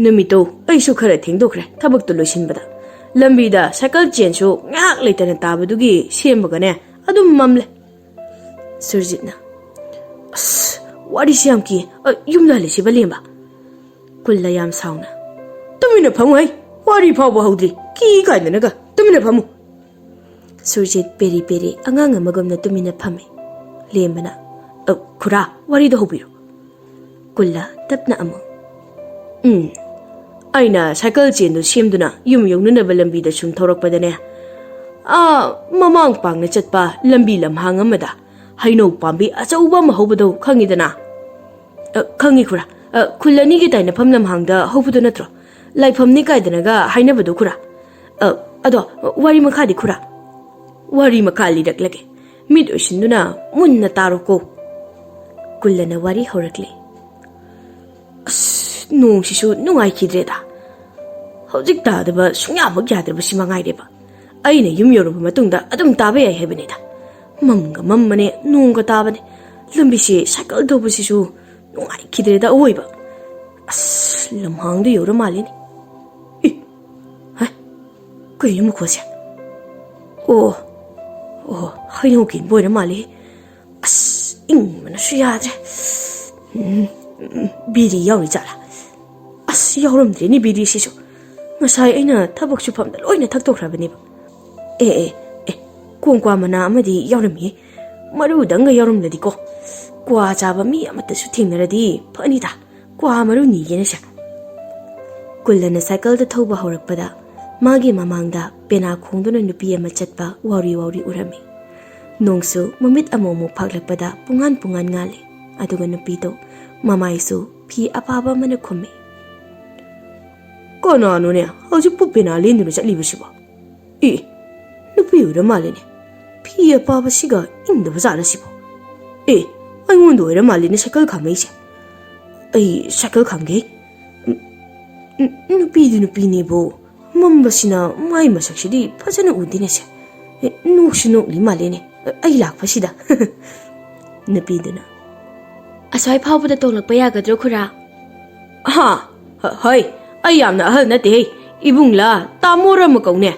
ꯅꯨꯃꯤꯠꯇꯣ ꯑꯩꯁꯨ ꯈꯔ ꯊꯦꯡꯗꯣꯛꯈ꯭ꯔꯦ ꯊꯕꯛꯇꯣ ꯂꯣꯏꯁꯤꯟꯕꯗ ꯂꯝꯕꯤꯗ ꯁꯥꯏꯀꯜ ꯆꯦꯟꯁꯨ ꯉꯥꯏꯍꯥꯛ ꯂꯩꯇꯅ ꯇꯥꯕꯗꯨꯒꯤ ꯁꯦꯝꯕꯒꯅꯦ ꯑꯗꯨꯝ ꯃꯝꯂꯦ ꯁꯨꯔꯖꯤꯠꯅ ꯑꯁ ꯋꯥꯔꯤꯁꯤ ꯌꯥꯝ ꯀꯤ ꯌꯨꯝꯗ ꯍꯜꯂꯤꯁꯤꯕ ꯂꯦꯝꯕ ꯀꯨꯜꯂ ꯌꯥꯝ ꯁꯥꯎꯅ ꯇꯨꯃꯤꯟꯅ ꯐꯝꯃꯨ ꯍꯩ ꯋꯥꯔꯤ ꯐꯥꯎꯕ ꯍꯧꯗ꯭ꯔꯤ ꯀꯤ ꯀꯥꯏꯗꯅꯒ ꯇꯨꯃꯤꯟꯅ ꯐꯝꯃꯨ ꯁꯨꯔꯖꯤꯠ ꯄꯦꯔꯤ ꯄꯦꯔꯤ ꯑꯉꯥꯡ ꯑꯃꯒꯨꯝꯅ ꯇꯨꯃꯤꯟꯅ ꯐꯝꯃꯤ ꯂꯦꯝꯕꯅ ꯈꯨꯔꯥ ꯋꯥꯔꯤꯗꯣ ꯍꯧꯕꯤꯔꯣ ꯀꯨꯜꯂ ꯇꯞꯅ ꯑꯃꯨꯛ ꯑꯩꯅ ꯁꯥꯏꯀꯜ ꯆꯦꯟꯗꯨ ꯁꯦꯝꯗꯨꯅ ꯌꯨꯝ ꯌꯧꯅꯅꯕ ꯂꯝꯕꯤꯗ ꯁꯨꯝ ꯊꯧꯔꯛꯄꯗꯅꯦ ꯃꯃꯥꯡ ꯄꯥꯡꯅ ꯆꯠꯄ ꯂꯝꯕꯤ ꯂꯝꯍꯥꯡ ꯑꯃꯗ ꯍꯩꯅꯧ ꯄꯥꯝꯕꯤ ꯑꯆꯧꯕ ꯑꯃ ꯍꯧꯕꯗꯣ ꯈꯪꯉꯤꯗꯅ ꯈꯪꯉꯤ ꯈꯨꯔꯥ ꯈꯨꯜ ꯑꯅꯤꯒꯤ ꯇꯥꯏꯅꯐꯝ ꯂꯝꯍꯥꯡꯗ ꯍꯧꯕꯗो ꯅꯠꯇ꯭ꯔꯣ ꯂꯥꯏꯐꯝꯅꯤ ꯀꯥꯏꯗꯅꯒ ꯍꯥꯏꯅꯕꯗꯣ ꯈꯨꯔꯥ ꯑꯗꯣ ꯋꯥꯔꯤ ꯃꯈꯥꯗꯤ ꯈꯨꯔꯥ ꯋꯥꯔꯤ ꯃꯈꯥ ꯂꯤꯔꯛꯂꯒꯦ ꯃꯤꯠ ꯑꯣꯏꯁꯤꯟꯗꯨꯅ ꯃꯨꯟꯅ ꯇꯥꯔꯣꯀꯣ ꯀꯨꯜꯂꯅ ꯋꯥꯔꯤ ꯍꯧꯔꯛꯂꯤ ꯑꯁ ꯅꯣꯡꯁꯤꯁꯨ ꯅꯨꯡꯉꯥꯏꯈꯤꯗ꯭ꯔꯦꯗ ꯍꯧꯖꯤꯛ ꯇꯥꯗꯕ ꯁꯨꯡꯌꯥꯃꯛ ꯌꯥꯗ꯭ꯔꯕꯁꯤ ꯃꯉꯥꯏꯔꯦꯕ ꯑꯩꯅ ꯌꯨꯝ ꯌꯧꯔꯕ ꯃꯇꯨꯡꯗ ꯑꯗꯨꯝ ꯇꯥꯕ ꯌꯥꯏ ꯍꯥꯏꯕꯅꯤꯗ ꯃꯝꯒ ꯃꯝꯕꯅꯦ ꯅꯣꯡꯒ ꯇꯥꯕꯅꯦ ꯂꯝꯕꯤꯁꯦ ꯁꯥꯏꯀꯜ ꯊꯧꯕꯁꯤꯁꯨ ꯅꯨꯡꯉꯥꯏꯈꯤꯗ꯭ꯔꯦꯗ ꯑꯋꯣꯏꯕ ꯑꯁ ꯂꯝꯍꯥꯡꯗ ꯌꯧꯔ ꯃꯥꯜꯂꯤꯅꯤ ꯀꯩꯅꯣ ꯃꯈꯣꯟꯁꯦ ꯑꯣ ꯍꯩꯅꯧ ꯀꯦꯟꯕ ꯑꯣꯏꯔ ꯃꯥꯜꯂꯤ ꯑꯁ ꯏꯪꯕꯅꯁꯨ ꯌꯥꯗ꯭ꯔꯦ ꯕꯤꯔꯤ ꯌꯥꯎꯔꯤ ꯖꯥꯠꯂꯥ ꯑꯁ ꯌꯥꯎꯔꯝꯗ꯭ꯔꯦꯅꯤ ꯕꯤꯔꯤꯁꯤꯁꯨ ꯉꯁꯥꯏ ꯑꯩꯅ ꯊꯕꯛ ꯁꯨꯐꯝꯗ ꯂꯣꯏꯅ ꯊꯛꯇꯣꯛꯈ꯭ꯔꯕꯅꯦꯕ ꯀꯣꯡꯀ꯭ꯋꯥ ꯃꯅꯥ ꯑꯃꯗꯤ ꯌꯥꯎꯔꯝꯃꯤ ꯃꯔꯨꯗꯪꯒ ꯌꯥꯎꯔꯝꯂꯗꯤꯀꯣ ꯀ꯭ꯋꯥ ꯆꯥꯕ ꯃꯤ ꯑꯃꯠꯇꯁꯨ ꯊꯦꯡꯅꯔꯗꯤ ꯐꯅꯤꯗ ꯀ꯭ꯋꯥ ꯃꯔꯨ ꯅꯤꯒꯦꯅꯁꯦ ꯀꯨꯜꯂꯅ ꯁꯥꯏꯀꯜꯗ ꯊꯧꯕ ꯍꯧꯔꯛꯄꯗ ꯃꯥꯒꯤ ꯃꯃꯥꯡꯗ ꯄꯦꯅꯥ ꯈꯣꯡꯗꯨꯅ ꯅꯨꯄꯤ ꯑꯃ ꯆꯠꯄ ꯋꯥꯎꯔꯤ ꯎꯔꯝꯃꯤ ꯅꯣꯡꯁꯨ ꯃꯃꯤꯠ ꯑꯃꯨꯛ ꯐꯥꯛꯂꯛꯄꯗ ꯄꯨꯡꯉꯥꯟ ꯉꯥꯜꯂꯤ ꯑꯗꯨꯒ ꯅꯨꯄꯤꯗꯣ ꯃꯃꯥꯏꯁꯨ ꯐꯤ ꯑꯄꯥꯕ ꯑꯃꯅ ꯈꯨꯝꯃꯤ ꯀꯅꯥꯅꯣꯅꯦ ꯍꯧꯖꯤꯛꯄꯨ ꯄꯦꯅꯥ ꯂꯦꯟꯗꯨꯅ ꯆꯠꯂꯤꯕꯁꯤꯕꯣ ꯅꯨꯄꯤ ꯑꯣꯏꯔ ꯃꯥꯜꯂꯦꯅꯦ ꯐꯤ ꯑꯄꯥꯕꯁꯤꯒ ꯏꯪꯗꯕ ꯖꯥꯠꯂꯁꯤꯕꯣ ꯑꯩꯉꯣꯟꯗ ꯑꯣꯏꯔ ꯃꯥꯜꯂꯦꯅꯦ ꯁꯥꯏꯀꯜ ꯈꯥꯝꯃꯩꯁꯦ ꯑꯩ ꯁꯥꯏꯀꯜ ꯈꯥꯝꯒꯦ ꯅꯨꯄꯤꯅꯦꯕꯨ ꯃꯝꯕꯁꯤꯅ ꯃꯥꯏ ꯃꯁꯛꯁꯤꯗꯤ ꯐꯖꯅ ꯎꯗꯦꯅꯦꯁꯦ ꯅꯣꯛꯁꯨ ꯅꯣꯛꯂꯤ ꯃꯥꯜꯂꯦꯅꯦ ꯑꯩ ꯂꯥꯛꯄꯁꯤꯗ ꯅꯨꯄꯤꯗꯨꯅ ꯑꯁ꯭ꯋꯥꯏ ꯐꯥꯎꯕꯗ ꯇꯣꯡꯂꯛꯄ ꯌꯥꯒꯗ꯭ꯔꯣ ꯈꯨꯔꯥ ꯍꯣꯏ ꯑꯩ ꯌꯥꯝꯅ ꯑꯍꯜ ꯅꯠꯇꯦꯍꯦ ꯏꯕꯨꯡꯂꯥ ꯇꯥꯃꯣꯔ ꯑꯃ ꯀꯧꯅꯦ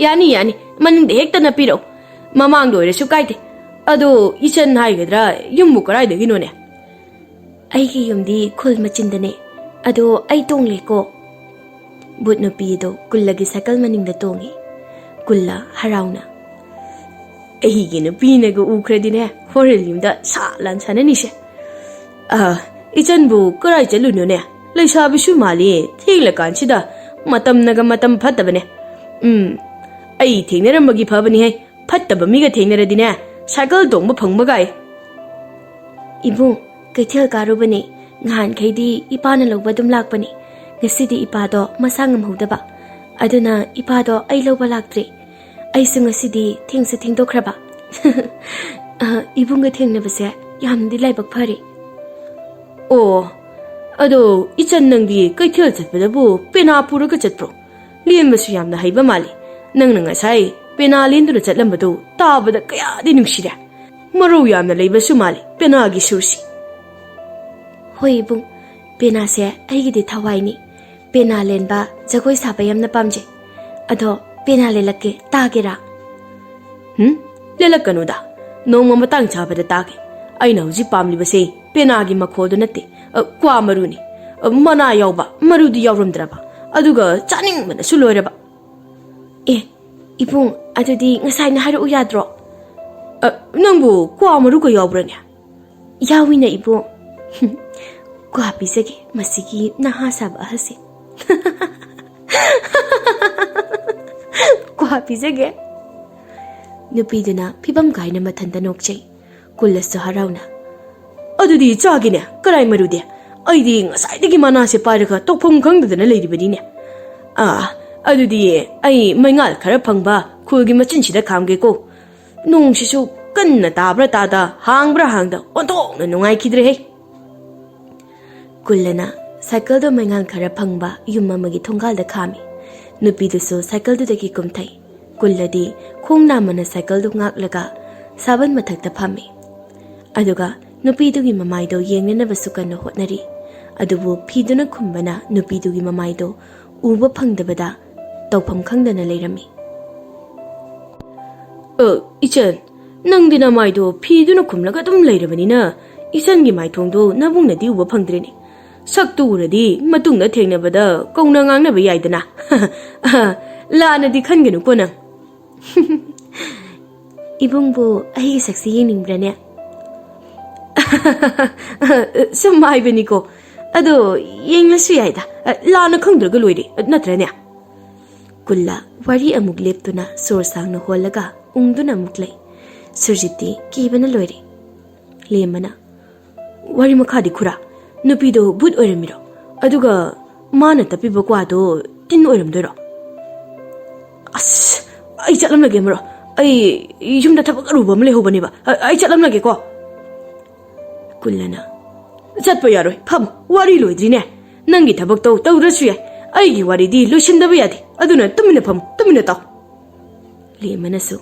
ꯌꯥꯅꯤ ꯃꯅꯤꯡꯗ ꯍꯦꯛꯇ ꯅꯞꯄꯤꯔꯛꯎ ꯃꯃꯥꯡꯗ ꯑꯣꯏꯔꯁꯨ ꯀꯥꯏꯗꯦ ꯑꯗꯣ ꯏꯆꯟ ꯍꯥꯏꯒꯗ꯭ꯔꯥ ꯌꯨꯝꯕꯨ ꯀꯔꯥꯏꯗꯒꯤꯅꯣꯅꯦ ꯑꯩꯒꯤ ꯌꯨꯝꯗꯤ ꯈꯨꯜ ꯃꯆꯤꯟꯗꯅꯦ ꯑꯗꯣ ꯑꯩ ꯇꯣꯡꯂꯦꯀꯣ ꯕꯨꯠ ꯅꯨꯄꯤꯗꯣ ꯀꯨꯜꯂꯒꯤ ꯁꯥꯏꯀꯜ ꯃꯅꯤꯡꯗ ꯇꯣꯡꯉꯤ ꯀꯨꯜꯂ ꯍꯔꯥꯎꯅ ꯑꯩꯒꯤ ꯅꯨꯄꯤꯅꯒ ꯎꯈ꯭ꯔꯗꯤꯅꯦ ꯍꯣꯔꯦꯟ ꯌꯨꯝꯗ ꯁꯥ ꯁꯥꯅꯅꯤꯁꯦ ꯏꯆꯟꯕꯨ ꯀꯔꯥꯏ ꯆꯠꯂꯨꯅꯣꯅꯦ ꯂꯩꯁꯥꯕꯤꯁꯨ ꯃꯥꯜꯂꯤ ꯊꯦꯡꯂꯀꯥꯟꯁꯤꯗ ꯃꯇꯝꯅꯒ ꯃꯇꯝ ꯐꯠꯇꯕꯅꯦ ꯑꯩ ꯊꯦꯡꯅꯔꯝꯕꯒꯤ ꯐꯕꯅꯤꯍꯦ ꯐꯠꯇꯕ ꯃꯤꯒ ꯊꯦꯡꯅꯔꯗꯤꯅꯦ ꯁꯥꯏꯀꯜ ꯇꯣꯡꯕ ꯐꯪꯕꯒꯥꯏ ꯏꯕꯨꯡ ꯀꯩꯊꯦꯜ ꯀꯥꯔꯨꯕꯅꯤ ꯅꯍꯥꯟꯈꯩꯗꯤ ꯏꯄꯥꯅ ꯂꯧꯕ ꯑꯗꯨꯝ ꯂꯥꯛꯄꯅꯤ ꯉꯁꯤꯗꯤ ꯏꯄꯥꯗꯣ ꯃꯁꯥ ꯉꯝꯍꯧꯗꯕ ꯑꯗꯨꯅ ꯏꯄꯥꯗꯣ ꯑꯩ ꯂꯧꯕ ꯂꯥꯛꯇ꯭ꯔꯤ ꯑꯩꯁꯨ ꯉꯁꯤꯗꯤ ꯊꯦꯡꯗꯣꯛꯈ꯭ꯔꯕ ꯏꯕꯨꯡꯒ ꯊꯦꯡꯅꯕꯁꯦ ꯌꯥꯝꯅꯗꯤ ꯂꯥꯏꯕꯛ ꯐꯔꯦ Oh, ado ichan nangdi kaithel chatpadabu pena puraga chatpro. Lienbasu yamna haiba mali. Nang nangasai pena lenduna chatlambadu tabada kayadi nungsira. Maru yamna leibasu mali pena gi sursi. Hoi ibung, pena se aigidi thawai ni. Pena lenba jagoi saba yamna pamje. Ado pena lelake tagera. Lelakanuda. Nong mamatang chabada tage. Aina huji pamlibase pena gi makhodu natte. Kwa maruni. Mana yauba marudi yaurumdraba. Aduga chaning mana suloiraba. Ibung, adudi ngasai na haru yadro. Nangbu kwa maruga yaubranya. Yawina ibung. Kwa pisage masigi nahasaba hase. Kwa pisage. Nupiduna pibam gaina mathanda nokchai. Kullasu harauna. Adudi chagine karai marude. Aidi ngasai mana se pairaga tokphom khangdana leiribadine. Adudi ai maingal khara phangba khulgi machinsida khamge ko. Nong sisu kanna tabra tada hangbra hangda onthokna nungai khidre he. Kullana cycle do maingal khara phangba yum amagi thongal da khami. Nupidusu cycle do dagi kumthai. Kulladi khongna mana cycle do ngaklaga saban mathakta phami. Aduga nupidugi mamaido yengnena basukanna hotnari. Adubu phiduna khumbana nupidugi mamaido uba phangdabada tawpham khangdana leirami. Ichan, nang dina maido phiduna khumlaga dum leirabanina ichan gi maithongdo nabungna di uba phangdreni. Saktu uradi matungna thengnabada kauna ngangnaba yaidana. Lana di khangenu ko nang. Ibungbu ai saksi yengningrane. Samai beniko. Ado yenglasu yaida. Lana khangdraga loire natrane. Kulla wari amuk leptuna sor sangna holaga ungduna muklai. Surjiti kibana loire. Lemana. Wari makhadi khura. Nupido bud oiramiro. Aduga mana tapiba kwado tin oiramdoro. As, ai chatlamlage maro. Ai yumda thabak aruba am lehobaniba. Ai chatlamlage ko. Kullana. Chatpa yaroi. Pham wari loidrine. Nangi thabak tawdrasu yai. Aigi wari di loisindaba yade. Aduna tumina pham tumina taw. Lemanasu.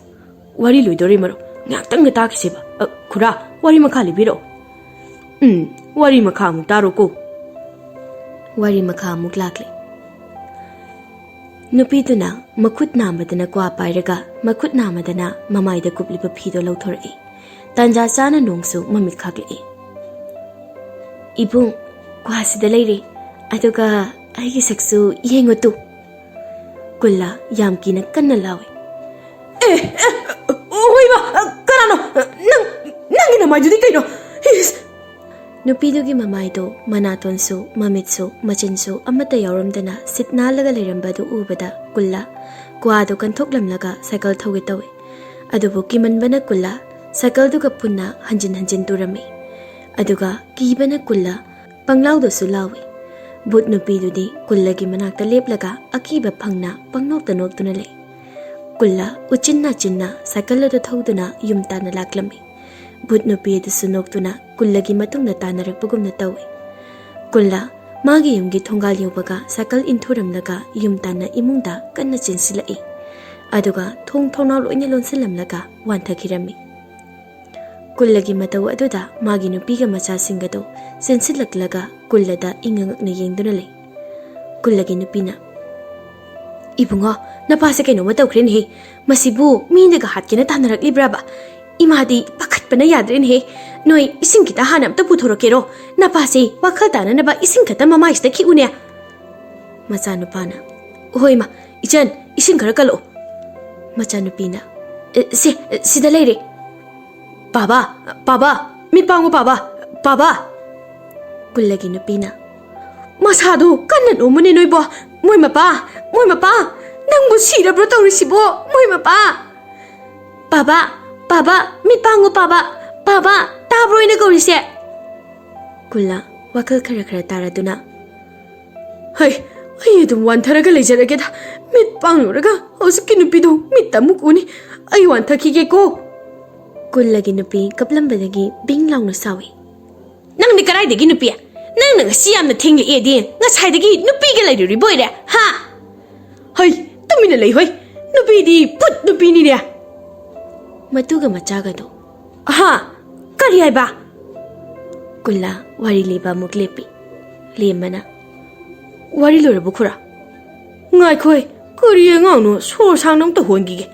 Wari loidori maro. Ngaktanga takisiba. Khura wari makha libiro. Wari makha amuk taro ko. Wari makha amuk lakle. Nupiduna makut namadana kwa pairaga makut namadana mamaida kupliba phido lauthorei. Tanja chana nongsu mamit khaklei. Ibung kwa sida leire aduga aigi saksu yengotu. Kulla yamkina kanna lawe. Oiba kanano nangina majudi kaino. Nupidugi mamaido manatonsu mamitsu machinsu amata yauramdana sitnalaga leirambadu ubada kulla kwado kanthoklamlaga cycle thogi tawe. Adubu kimanbana kulla cycle duga punna hanjin turami. Aduga kibana kulla panglaudo su lawe. But nupidudi kullagi manakta leplaga akiba phangna pangnokta noktuna le. Kulla uchinna chinna cycle do thoduna yumtana laklami. But nupidu sunoktuna kullagi matungna tanarakpagumna tawe. Kulla magi yumgi thongal yobaga cycle inthuramlaga yumtana imungda kanna chinsilai. Aduga thong thonal loina lonsilamlaga wanthakirami. Kullagi mataw aduda magi nupiga macha singado sinsilaklaga kullada ingangakna yengduna le. Kullagi nupina. Ibungo napase kaino matawkren he masibu minaga hatkina tanaraklibra Imadi pakatpana yadrin he noi ising kita hanam ta puthorokero napase wakhal tanana ba ising khata mama ista ki unya macanu pana hoima ichan ising khara kalo macanu pina se sida leire baba mi pangu baba kullagi nu pina masadu kanna no mune noi bo moi mapa nang bu sira bro tawrisibo moi mapa Baba, mi pangu baba, tabro ina gaurise. Kulla wakal kara taraduna. Hai adum wantharaga lejarage da. Mit panguraga hausikki nupido mitta mukuni. Ai wanthakige ko. Kullagi nupi kaplambadagi bing launa sawi. Nang ni karai degi nupi. Nang siam na ting li edin. Nga sai dagi nupi ga lai ri boy de. Ha. Hai, tamina lai hoi. Nupi di put nupi ni de. Matuga machaga do. Ha. Kari hai ba. Kulla wari liba muklepi. Lemana. Wari lo rabu khura. Ngai khoi. Kari ngau no sor sang nam to hon gi ge.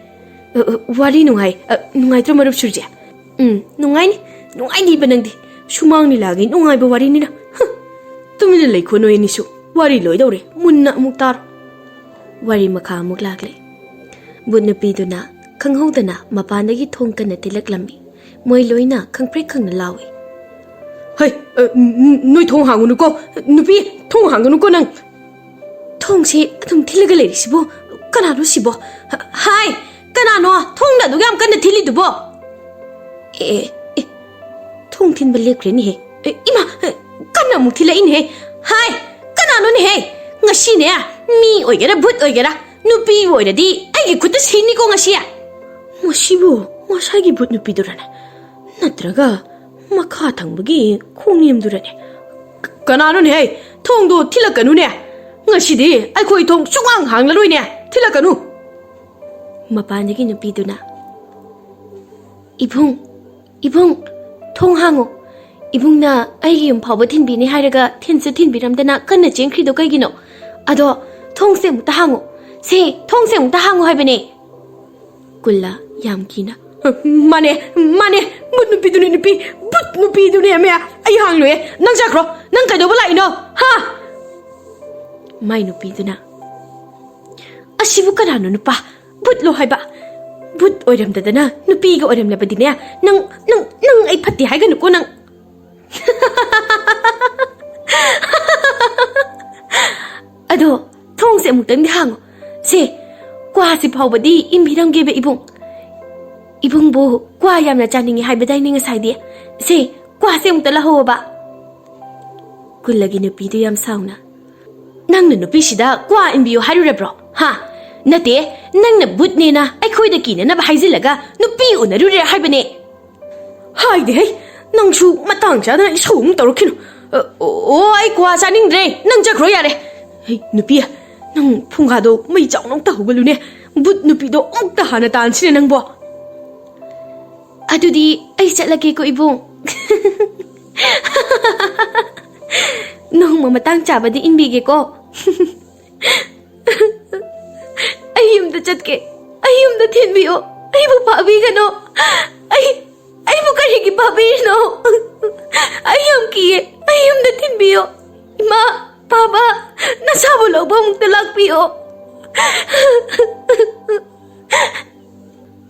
Wari nungai tro marup surje. Nungai ni banang di. Sumang ni lagi nungai ba wari ni na. Tumina lai kho no ni su. Wari loi dore. Munna muktar. Wari makha muk lagle. But nupi du na khanghodana mapandagi thong kana tilak lammi. Moi loina khangprek khangna lawi. Hai, noi thong hangunu ko. Nupi thong hangunu ko nang. Thong si atum thilaga lai sibo. Kana no sibo. Hai, kana no thong da du gam kana thili du bo. Thong thin ba lekre ni he. Ima kana mu thila in he. Hai, kana no ni he. Ngasi ne mi oigera but oigera. Nupi oiradi ai gi khutta sini ko ngasi ya. Masibo, masagi but nupi durana. Natraga makha thangbugi khongniem durane. Kana no ni he. Thong do thilakanu ne. Ngasi di ai khoi thong sungang hang la loi ne. Thilakanu. Mapandagi nupi duna. Ibung, thong hango. Ibung na ai gi phawba thinbi ni hairaga thinsu thinbiramdana kanna chengkhri do kai gino. Ado thong se mukta hango. Se thong se mukta hango haibane. Kulla yam kina. Mane, but nupi du ni me ai hang loe. Nang jakro, nang kai do ba lai no. Ha. Mai nupi duna. Asibu kana no nupa. But lo haiba. But oiramdadana nupi ga oiram labadi ne. Nang ai phatti hai ga nu ko nang. Ado thong se muk tang hang se kwa si phawbadi imbiram ge be ibung bo kwa yamna chaningi haibadai ni ngasai de se kwa se muk la ho ba kullagi nupi du yam sauna nang na nupi sida kwa imbiyo haru rebro ha nate nang na but ne na ai khoi da ki na ba haizilaga nupi unaru re haibane hai de nang chu matang cha da isung torkino ai kwa chaning dre nang jakro yare hey nupi nang phungha do mai chaw nong ta hogalu ne but nupi do okta hana tan sine nang bo adudi ai chatlake ko ibung nong mamatang chabadi inbige ko ayum da chatke ayum da thinbiyo ai bu pabi gano ai bu kari ki pabi no ayum da thinbiyo ima Papa, nasabu lo ba mong talakpiyo?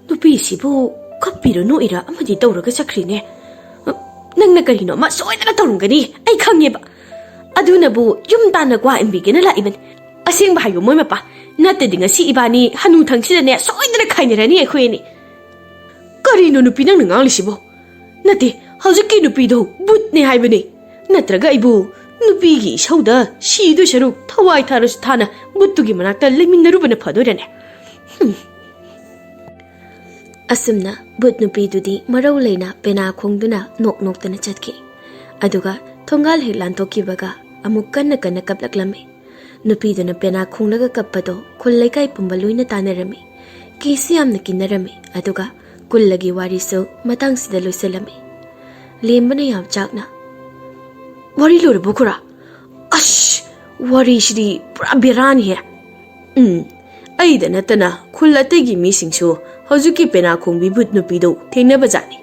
Nupi sibu, kapiro no ira amadi tawraga sakrine. Nang nakarino masoy na natawrong gani, ay kangye ba? Aduna bu, yung tana kwa imbigin na laiban. Asing bahayo mo mapa, natadi nga si ibani hanutang sila niya soy na nakainira niya kweni. Karino nupi nang nangang sibo. Nati, hawzaki nupi do, but ni haibani. Natraga ibu, nupi gi shauda shi do sharu thawai tharus thana buttu gi manakta leminaru bana phadorane asumna but nupi dudi marau leina pena khongduna nok tana chatki aduga thongal he lantoki baga amuk kanna kaplaklame nupi duna pena khonglaga kappado khullai kai pumbaluina tanarami kisiam na kinarami aduga kullagi warisu matang sida loisalame lembana yam chakna Wari lo bukura. Ash, wari shiri prabiran he. Ai da natana khulate gi mi singsu hojuki pena khongbi but nupi do thena bajani.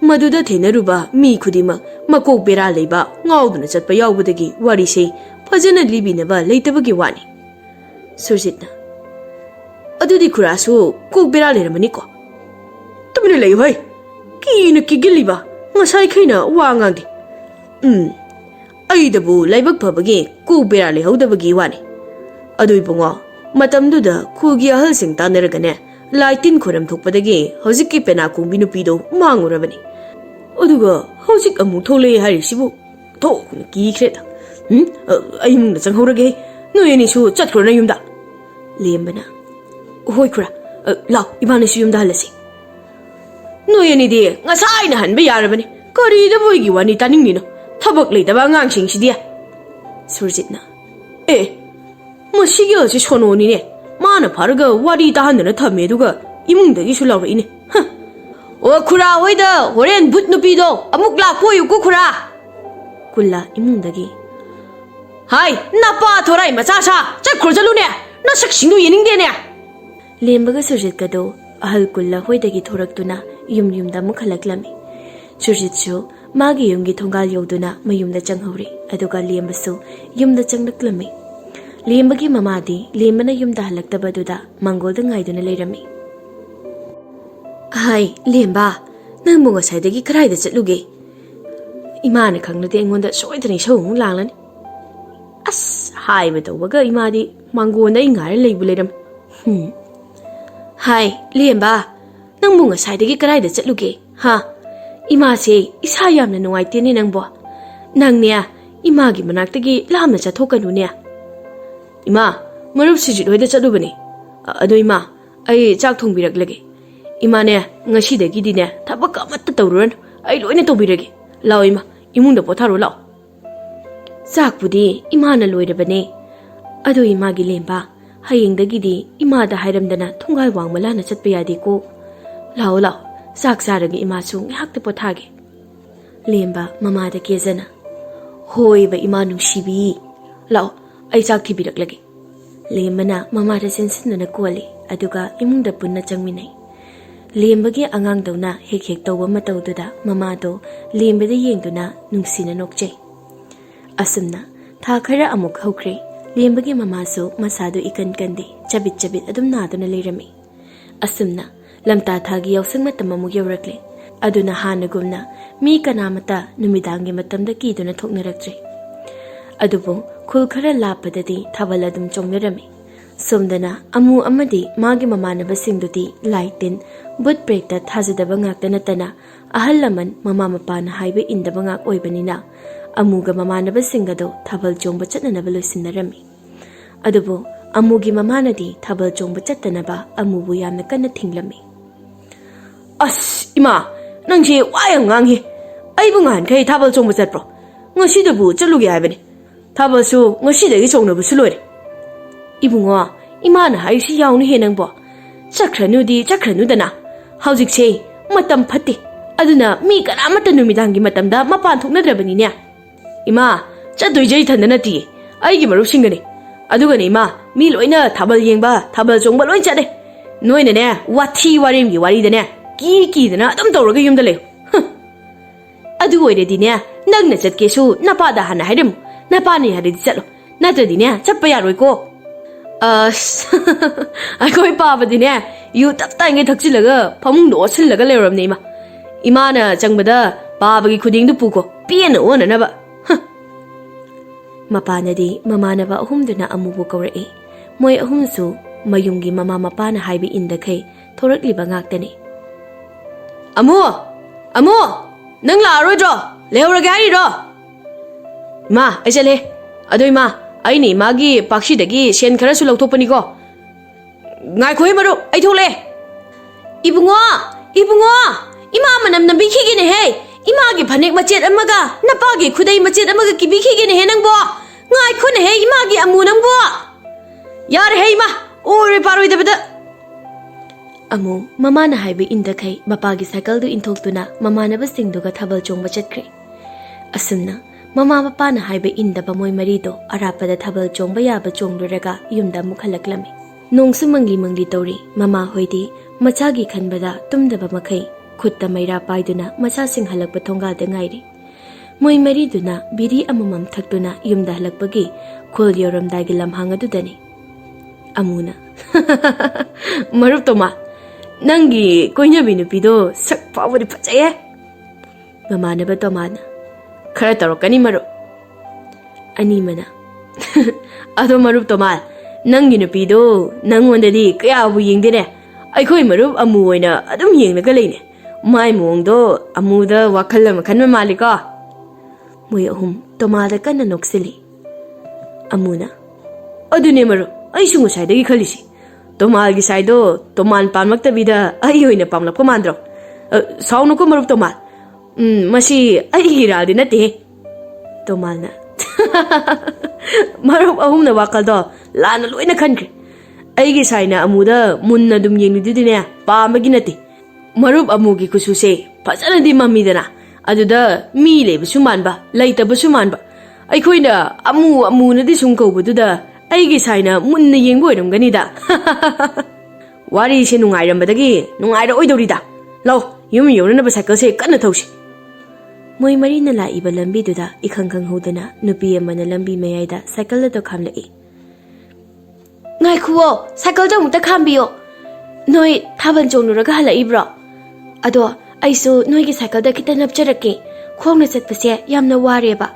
Maduda thena ruba mi khudima makok bera leiba ngauduna chatpa yawbudagi wari se phajana libina ba leitaba gi wani. Surjitna. Adudi khurasu kok bera leramani ko. Tumine lei hoi. Ki giliba ngasai khaina wa ngangdi. Ai dabu laibak phabagi ku bera le hodabagi wani adui bungo matamduda khugi ahal sing tanaragane laitin khoram thokpadagi hojikki pena khongbi nupi do mangurabani aduga hojik amu thole hari sibu tho ki khreda ai mung na changhorage noyeni su chatkhro na yumda lembana hoi khra la ibani su yumda halasi noyeni de ngasai na hanbe yarabani kari da boigi wani taning ni no ꯊꯕꯛ ꯂꯩꯇꯕ ꯑꯉꯥꯡꯁꯤꯡꯁꯤꯗꯤ ꯁꯨꯔꯖꯤꯠꯅ ꯃꯁꯤꯒꯤ ꯑꯁꯤ ꯁꯣꯅꯣꯅꯤꯅꯦ ꯃꯥꯅ ꯐꯔꯒ ꯋꯥꯔꯤ ꯇꯥꯍꯟꯗꯅ ꯊꯝꯃꯦ ꯑꯗꯨꯒ ꯏꯃꯨꯡꯗꯒꯤꯁꯨ ꯂꯥꯎꯔꯛꯏꯅꯦ ꯑꯣ ꯈꯨꯔꯥ ꯍꯣꯏꯗ ꯍꯣꯔꯦꯟ ꯕꯨꯠ ꯅꯨꯄꯤꯗꯣ ꯑꯃꯨꯛ ꯂꯥꯛꯄꯣꯌꯨꯀꯣ ꯈꯨꯔꯥ ꯀꯨꯜꯂꯥ ꯏꯃꯨꯡꯗꯒꯤ ꯍꯥꯏ ꯅꯄꯥ ꯊꯣꯔꯥꯏ ꯃꯆꯥ ꯁꯥ ꯆꯠꯈ꯭ꯔꯣ ꯆꯠꯂꯨꯅꯦ ꯅꯁꯛꯁꯤꯡꯗꯨ ꯌꯦꯡꯅꯤꯡꯗꯦꯅꯦ ꯂꯦꯝꯕꯒ ꯁꯨꯔꯖꯤꯠꯀꯗꯣ ꯑꯍꯜ ꯀꯨꯜꯂꯥ ꯍꯣꯏꯗꯒꯤ ꯊꯣꯔꯛꯇꯨꯅ ꯌꯨꯝꯗ ꯑꯃꯨꯛ ꯍꯜꯂꯛꯂꯝꯃꯤ ꯁꯨꯔꯖꯤꯠꯁꯨ ꯃꯥꯒꯤ ꯌꯨꯝꯒꯤ ꯊꯣꯡꯒꯥꯜ ꯌꯧꯗꯨꯅ ꯃꯌꯨꯝꯗ ꯆꯪꯍꯧꯔꯤ ꯑꯗꯨꯒ ꯂꯦꯝꯕꯁꯨ ꯌꯨꯝꯗ ꯆꯪꯂꯛꯂꯝꯃꯤ ꯂꯦꯝꯕꯒꯤ ꯃꯃꯥꯗꯤ ꯂꯦꯝꯕꯅ ꯌꯨꯝꯗ ꯍꯜꯂꯛꯇꯕꯗꯨꯗ ꯃꯥꯡꯒꯣꯜꯗ ꯉꯥꯏꯗꯨꯅ ꯂꯩꯔꯝꯃꯤ ꯍꯥꯏ ꯂꯦꯝꯕ ꯅꯪꯕꯨ ꯉꯁꯥꯏꯗꯒꯤ ꯀꯔꯥꯏꯗ ꯆꯠꯂꯨꯒꯦ ꯏꯃꯥꯅ ꯈꯪꯂꯗꯤ ꯑꯩꯉꯣꯟꯗ ꯁꯣꯏꯗꯅ ꯏꯁꯧ ꯑꯃꯨꯛ ꯂꯥꯡꯂꯅꯤ ꯑꯁ ꯍꯥꯏꯕ ꯇꯧꯕꯒ ꯏꯃꯥꯗꯤ ꯃꯥꯡꯒꯣꯜꯗ ꯑꯩ ꯉꯥꯏꯔ ꯂꯩꯕꯨ ꯂꯩꯔꯝꯃꯤ ꯍꯥꯏ ꯂꯦꯝꯕ ꯅꯪꯕꯨ ꯉꯁꯥꯏꯗꯒꯤ ꯀꯔꯥꯏꯗ ꯆꯠꯂꯨꯒꯦ ꯍꯥ ꯏꯃꯥꯁꯦ ꯏꯁꯥ ꯌꯥꯝꯅ ꯅꯨꯡꯉꯥꯏꯇꯦꯅꯦ ꯅꯪꯕꯣ ꯅꯪꯅꯦ ꯏꯃꯥꯒꯤ ꯃꯅꯥꯛꯇꯒꯤ ꯂꯥꯞꯅ ꯆꯠꯊꯣꯛꯀꯅꯨꯅꯦ ꯏꯃꯥ ꯃꯔꯨꯞ ꯁꯨꯖꯤꯠ ꯍꯣꯏꯗ ꯆꯠꯂꯨꯕꯅꯤ ꯑꯗꯣ ꯏꯃꯥ ꯑꯩ ꯆꯥꯛ ꯊꯣꯡꯕꯤꯔꯛꯂꯒꯦ ꯏꯃꯥꯅꯦ ꯉꯁꯤꯗꯒꯤꯗꯤꯅꯦ ꯊꯕꯛ ꯑꯃꯠꯇ ꯇꯧꯔꯨꯔꯅꯨ ꯑꯩ ꯂꯣꯏꯅ ꯇꯧꯕꯤꯔꯒꯦ ꯂꯥꯛꯑꯣ ꯏꯃꯥ ꯏꯃꯨꯡꯗ ꯄꯣꯊꯥꯔꯣ ꯂꯥꯛꯑꯣ ꯆꯥꯛꯄꯨꯗꯤ ꯏꯃꯥꯅ ꯂꯣꯏꯔꯕꯅꯦ ꯑꯗꯣ ꯏꯃꯥꯒꯤ ꯂꯦꯝꯕ ꯍꯌꯦꯡꯗꯒꯤꯗꯤ ꯏꯃꯥꯗ ꯍꯥꯏꯔꯝꯗꯅ ꯊꯣꯡꯒꯥꯜ ꯋꯥꯡꯃ ꯂꯥꯟꯅ ꯆꯠꯄ ꯌꯥꯗꯦꯀꯣ ꯂꯥꯛꯑꯣ ꯂꯥꯛꯑꯣ ꯆꯥꯛ ꯆꯥꯔꯒ ꯏꯃꯥꯁꯨ ꯉꯥꯏꯍꯥꯛꯇ ꯄꯣꯊꯥꯒꯦ ꯂꯦꯝꯕ ꯃꯃꯥꯗ ꯀꯦꯖꯅ ꯍꯣꯏꯕ ꯏꯃꯥ ꯅꯨꯡꯁꯤꯕꯤ ꯂꯥꯛꯑꯣ ꯑꯩ ꯆꯥꯛ ꯊꯤꯕꯤꯔꯛꯂꯒꯦ ꯂꯦꯝꯕꯅ ꯃꯃꯥꯗ ꯆꯦꯟꯁꯤꯟꯗꯨꯅ ꯀꯣꯜꯂꯤ ꯑꯗꯨꯒ ꯏꯃꯨꯡꯗ ꯄꯨꯟꯅ ꯆꯪꯃꯤꯟꯅꯩ ꯂꯦꯝꯕꯒꯤ ꯑꯉꯥꯡꯗꯧꯅ ꯍꯦꯛ ꯍꯦꯛ ꯇꯧꯕ ꯃꯇꯧꯗꯨꯗ ꯃꯃꯥꯗꯣ ꯂꯦꯝꯕꯗ ꯌꯦꯡꯗꯨꯅ ꯅꯨꯡꯁꯤꯅ ꯅꯣꯛꯆꯩ ꯑꯁꯨꯝꯅ ꯊꯥ ꯈꯔ ꯑꯃꯨꯛ ꯍꯧꯈ꯭ꯔꯦ ꯂꯦꯝꯕꯒꯤ ꯃꯃꯥꯁꯨ ꯃꯁꯥꯗꯨ ꯏꯀꯟ ꯀꯟꯗꯦ ꯆꯕꯤꯠ ꯆꯕꯤꯠ ꯑꯗꯨꯝ ꯅꯥꯗꯨꯅ ꯂꯩꯔꯝꯃꯤ ꯑꯁꯨꯝꯅ ꯂꯝꯇꯥ ꯊꯥꯒꯤ ꯌꯥꯎꯁꯪ ꯃꯇꯝ ꯑꯃꯨꯛ ꯌꯧꯔꯛꯂꯦ ꯑꯗꯨꯅ ꯍꯥꯟꯅꯒꯨꯝꯅ ꯃꯤ ꯀꯅꯥꯃꯠꯇ ꯅꯨꯃꯤꯗꯥꯡꯒꯤ ꯃꯇꯝꯗ ꯀꯤꯗꯨꯅ ꯊꯣꯛꯅꯔꯛꯇ꯭ꯔꯦ ꯑꯗꯨꯕꯨ ꯈꯨꯜ ꯈꯔ ꯂꯥꯞꯄꯗꯗꯤ ꯊꯥꯕꯜ ꯑꯗꯨꯝ ꯆꯣꯡꯅꯔꯝꯃꯤ ꯁꯣꯝꯗꯅ ꯑꯃꯨ ꯑꯃꯗꯤ ꯃꯥꯒꯤ ꯃꯃꯥꯟꯅꯕꯁꯤꯡꯗꯨꯗꯤ ꯂꯥꯏ ꯇꯤꯟ ꯕꯨꯠ ꯕ꯭ꯔꯦꯛꯇ ꯊꯥꯖꯗꯕ ꯉꯥꯛꯇ ꯅꯠꯇꯅ ꯑꯍꯜ ꯂꯃꯟ ꯃꯃꯥ ꯃꯄꯥꯅ ꯍꯥꯏꯕ ꯏꯟꯗꯕ ꯉꯥꯛ ꯑꯣꯏꯕꯅꯤꯅ ꯑꯃꯨꯒ ꯃꯃꯥꯟꯅꯕꯁꯤꯡꯒꯗꯣ ꯊꯥꯕꯜ ꯆꯣꯡꯕ ꯆꯠꯅꯅꯕ ꯂꯣꯏꯁꯤꯟꯅꯔꯝꯃꯤ ꯑꯗꯨꯕꯨ ꯑꯃꯨꯒꯤ ꯃꯃꯥꯅꯗꯤ ꯊꯥꯕꯜ ꯆꯣꯡꯕ ꯆꯠꯇꯅꯕ ꯑꯃꯨꯕꯨ ꯌꯥꯝꯅ ꯀꯟꯅ ꯊꯤꯡꯂꯝꯃꯤ ꯑꯁ ꯏꯃꯥ ꯅꯪꯁꯦ ꯋꯥ ꯌꯥꯝ ꯉꯥꯡꯉꯤ ꯑꯩꯕꯨ ꯉꯍꯥꯟꯈꯩ ꯊꯥꯕꯜ ꯆꯣꯡꯕ ꯆꯠꯄ꯭ꯔꯣ ꯉꯁꯤꯗꯕꯨ ꯆꯠꯂꯨꯒꯦ ꯍꯥꯏꯕꯅꯤ ꯊꯥꯕꯜꯁꯨ ꯉꯁꯤꯗꯒꯤ ꯆꯣꯡꯅꯕꯁꯨ ꯂꯣꯏꯔꯦ ꯏꯕꯨꯡꯉꯣ ꯏꯃꯥꯅ ꯍꯥꯏꯔꯤꯁꯤ ꯌꯥꯎꯅꯨꯍꯦ ꯅꯪꯕꯣ ꯆꯠꯈ꯭ꯔꯅꯨꯗꯤ ꯆꯠꯈ꯭ꯔꯅꯨꯗꯅ ꯍꯧꯖꯤꯛꯁꯦ ꯃꯇꯝ ꯐꯠꯇꯦ ꯑꯗꯨꯅ ꯃꯤ ꯀꯅꯥꯃꯠꯇ ꯅꯨꯃꯤꯗꯥꯡꯒꯤ ꯃꯇꯝꯗ ꯃꯄꯥꯟ ꯊꯣꯛꯅꯗ꯭ꯔꯕꯅꯤꯅꯦ ꯏꯃꯥ ꯆꯠꯇꯣꯏꯁꯦ ꯏꯊꯟꯗ ꯅꯠꯇꯤꯌꯦ ꯑꯩꯒꯤ ꯃꯔꯨꯞꯁꯤꯡꯒꯅꯤ ꯑꯗꯨꯒꯅꯦ ꯏꯃꯥ ꯃꯤ ꯂꯣꯏꯅ ꯊꯥꯕꯜ ꯌꯦꯡꯕ ꯊꯥꯕꯜ ꯆꯣꯡꯕ ꯂꯣꯏ ꯆꯠꯂꯦ ꯅꯣꯏꯅꯅꯦ ꯋꯥꯊꯤ ꯋꯥꯔꯦꯝꯒꯤ ꯋꯥꯔꯤꯗꯅꯦ ꯀꯤꯗꯅ ꯑꯗꯨꯝ ꯇꯧꯔꯒ ꯌꯨꯝꯗ ꯂꯩꯌꯨ ꯑꯗꯨ ꯑꯣꯏꯔꯗꯤꯅꯦ ꯅꯪꯅ ꯆꯠꯀꯦꯁꯨ ꯅꯄꯥꯗ ꯍꯥꯟꯅ ꯍꯥꯏꯔꯝꯃꯨ ꯅꯄꯥꯅ ꯌꯥꯔꯗꯤ ꯆꯠꯂꯣ ꯅꯠꯇ꯭ꯔꯗꯤꯅꯦ ꯆꯠꯄ ꯌꯥꯔꯣꯏꯀꯣ ꯑꯁ ꯑꯩꯈꯣꯏ ꯄꯥꯕꯗꯤꯅꯦ ꯌꯨ ꯇꯞ ꯇꯥꯏꯉꯩ ꯊꯛꯆꯤꯜꯂꯒ ꯐꯃꯨꯡꯗ ꯑꯣꯠꯁꯤꯜꯂꯒ ꯂꯩꯔꯝꯅꯦ ꯏꯃꯥꯅ ꯆꯪꯕꯗ ꯄꯥꯕꯒꯤ ꯈꯨꯗꯤꯡꯗꯨ ꯄꯨꯀꯣ ꯄꯦꯟꯅ ꯑꯣꯟꯅꯅꯕ ꯃꯄꯥꯅꯗꯤ ꯃꯃꯥꯟꯅꯕ ꯑꯍꯨꯝꯗꯨꯅ ꯑꯃꯨꯕꯨ ꯀꯧꯔꯛꯏ ꯃꯣꯏ ꯑꯍꯨꯝꯁꯨ ꯃꯌꯨꯝꯒꯤ ꯃꯃꯥ ꯃꯄꯥꯅ ꯍꯥꯏꯕ ꯏꯟꯗꯈꯩ ꯊꯣꯔꯛꯂꯤꯕ ꯉꯥꯛꯇꯅꯤ ꯑꯃꯨ ꯅꯪ ꯂꯥꯛꯑꯔꯣꯏꯗ꯭ꯔꯣ ꯂꯩꯍꯧꯔꯒꯦ ꯍꯥꯏꯔꯤꯔꯣ ꯏꯃꯥ ꯑꯩ ꯆꯠꯂꯦ ꯑꯗꯣ ꯏꯃꯥ ꯑꯩꯅ ꯏꯃꯥꯒꯤ ꯄꯥꯛꯁꯤꯗꯒꯤ ꯁꯦꯟ ꯈꯔꯁꯨ ꯂꯧꯊꯣꯛꯄꯅꯤꯀꯣ ꯉꯥꯏꯈꯣꯍꯦ ꯃꯔꯨꯞ ꯑꯩ ꯊꯣꯛꯂꯛꯑꯦ ꯏꯕꯨꯡꯉꯣ ꯏꯃꯥ ꯃꯅꯝ ꯅꯝꯕꯤꯈꯤꯒꯦꯅꯦꯍꯦ ꯏꯃꯥꯒꯤ ꯐꯅꯦꯛ ꯃꯆꯦꯠ ꯑꯃꯒ ꯅꯄꯥꯒꯤ ꯈꯨꯗꯩ ꯃꯆꯦꯠ ꯑꯃꯒ ꯀꯤꯕꯤꯈꯤꯒꯦꯅꯦꯍꯦ ꯅꯪꯕꯣ ꯉꯥꯏꯈꯣꯅꯦꯍꯦ ꯏꯃꯥꯒꯤ ꯑꯃꯨ ꯅꯪꯕꯣ ꯌꯥꯔꯦꯍꯦ ꯏꯃꯥ ꯑꯣꯏꯔꯣꯏ ꯄꯥꯔꯣꯏꯗꯕꯗ ꯑꯃꯨ ꯃꯃꯥꯅ ꯍꯥꯏꯕ ꯏꯟꯗꯈꯩ ꯃꯄꯥꯒꯤ ꯁꯥꯏꯀꯜꯗꯨ ꯏꯟꯊꯣꯛꯇꯨꯅ ꯃꯃꯥꯟꯅꯕꯁꯤꯡꯗꯨꯒ ꯊꯥꯕꯜ ꯆꯣꯡꯕ ꯆꯠꯈ꯭ꯔꯦ ꯑꯁꯨꯝꯅ ꯃꯃꯥ ꯃꯄꯥꯅ ꯍꯥꯏꯕ ꯏꯟꯗꯕ ꯃꯣꯏ ꯃꯔꯤꯗꯣ ꯑꯔꯥꯞꯄꯗ ꯊꯥꯕꯜ ꯆꯣꯡꯕ ꯌꯥꯕ ꯆꯣꯡꯂꯨꯔꯒ ꯌꯨꯝꯗ ꯑꯃꯨꯛ ꯍꯜꯂꯛꯂꯝꯃꯤ ꯅꯣꯡꯁꯨ ꯃꯪꯂꯤ ꯇꯧꯔꯤ ꯃꯃꯥ ꯍꯣꯏꯗꯤ ꯃꯆꯥꯒꯤ ꯈꯟꯕꯗ ꯇꯨꯝꯗꯕ ꯃꯈꯩ ꯈꯨꯠꯇ ꯃꯩꯔꯥ ꯄꯥꯏꯗꯨꯅ ꯃꯆꯥꯁꯤꯡ ꯍꯜꯂꯛꯄ ꯊꯣꯡꯒꯥꯜꯗ ꯉꯥꯏꯔꯤ ꯃꯣꯏ ꯃꯔꯤꯗꯨꯅ ꯕꯤꯔꯤ ꯑꯃꯃꯝ ꯊꯛꯇꯨꯅ ꯌꯨꯝꯗ ꯍꯜꯂꯛꯄꯒꯤ ꯈꯨꯜ ꯌꯧꯔꯝꯗꯥꯏꯒꯤ ꯂꯝꯍꯥꯡ ꯑꯗꯨꯗꯅꯤ ꯑꯃꯨꯅ ꯃꯔꯨꯞ ꯇꯣꯃꯥ ꯅꯪꯒꯤ ꯀꯣꯏꯅꯕꯤ ꯅꯨꯄꯤꯗꯣ ꯁꯛ ꯐꯥꯎꯕꯗꯤ ꯐꯖꯩꯌꯦ ꯃꯃꯥꯟꯅꯕ ꯇꯣꯃꯥꯅ ꯈꯔ ꯇꯧꯔꯛꯀꯅꯤ ꯃꯔꯨꯞ ꯑꯅꯤꯃꯅ ꯑꯗꯣ ꯃꯔꯨꯞ ꯇꯣꯃꯥ ꯅꯪꯒꯤ ꯅꯨꯄꯤꯗꯣ ꯅꯪꯉꯣꯟꯗꯗꯤ ꯀꯌꯥꯕꯨ ꯌꯦꯡꯗꯦꯅꯦ ꯑꯩꯈꯣꯏ ꯃꯔꯨꯞ ꯑꯃꯨ ꯑꯣꯏꯅ ꯑꯗꯨꯝ ꯌꯦꯡꯂꯒ ꯂꯩꯅꯦ ꯃꯥꯏ ꯃꯑꯣꯡꯗꯣ ꯑꯃꯨꯗ ꯋꯥꯈꯜ ꯑꯃ ꯈꯟꯕ ꯃꯥꯜꯂꯤꯀꯣ ꯃꯣꯏ ꯑꯍꯨꯝ ꯇꯣꯃꯥꯗ ꯀꯟꯅ ꯅꯣꯛꯁꯤꯜꯂꯤ ꯑꯃꯨꯅ ꯑꯗꯨꯅꯦ ꯃꯔꯨꯞ ꯑꯩꯁꯨ ꯉꯁꯥꯏꯗꯒꯤ ꯈꯜꯂꯤꯁꯤ ꯇꯣꯃꯥꯜꯒꯤ ꯁꯥꯏꯗꯣ ꯇꯣꯃꯥꯟ ꯄꯥꯝꯂꯛꯇꯕꯤꯗ ꯑꯩ ꯑꯣꯏꯅ ꯄꯥꯝꯂꯛꯄ ꯃꯥꯟꯗ꯭ꯔꯣ ꯁꯥꯎꯅꯨꯀꯣ ꯃꯔꯨꯞ ꯇꯣꯃꯥꯜ ꯃꯁꯤ ꯑꯩꯒꯤ ꯏꯔꯥꯜꯗꯤ ꯅꯠꯇꯦꯍꯦ Tomalna. Marup ahumna wakaldo lana loina khankre. Aigi saina amuda munna dum yengidudine paamagi nati. Marup amugi kususe fajana di mamidana. Aduda mi lebusu manba laitabusu manba. Aikoina amuna di sum kaubududa aigi saina munna yengbo oiramganida. Wari se nungairambadagi nungaira oidorida. Law yum yonanaba cycle se kanna thausi. Moi marina laiba lambi duda ikhang khang hodana nupi amana lambi mayaida cycle da khamlai. Ngai khuo cycle da mukta khambiyo. Noi thaban jonuraga halaibra. Ado aisu noi gi cycle da kita napcharake khongna chatpase yamna wareba.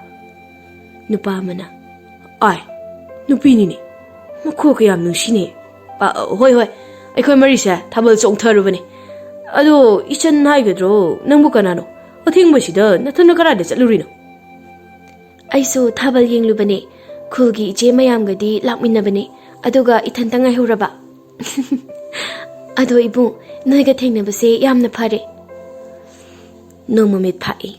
Nupa amana. Ai nupi ni makho ka yam nushine. Hoi hoi aikhoi marisa thabal chongtharubani. Ado ichan haigadro nangbu kanano. Athingmasida nathana karade chatlurino. Aisu thabal yenglubane khulgi ije mayamgadi lakminnabane aduga ithanta ngai huraba. Ado ibu noiga thengnabase yamna phare. Nomamit phai.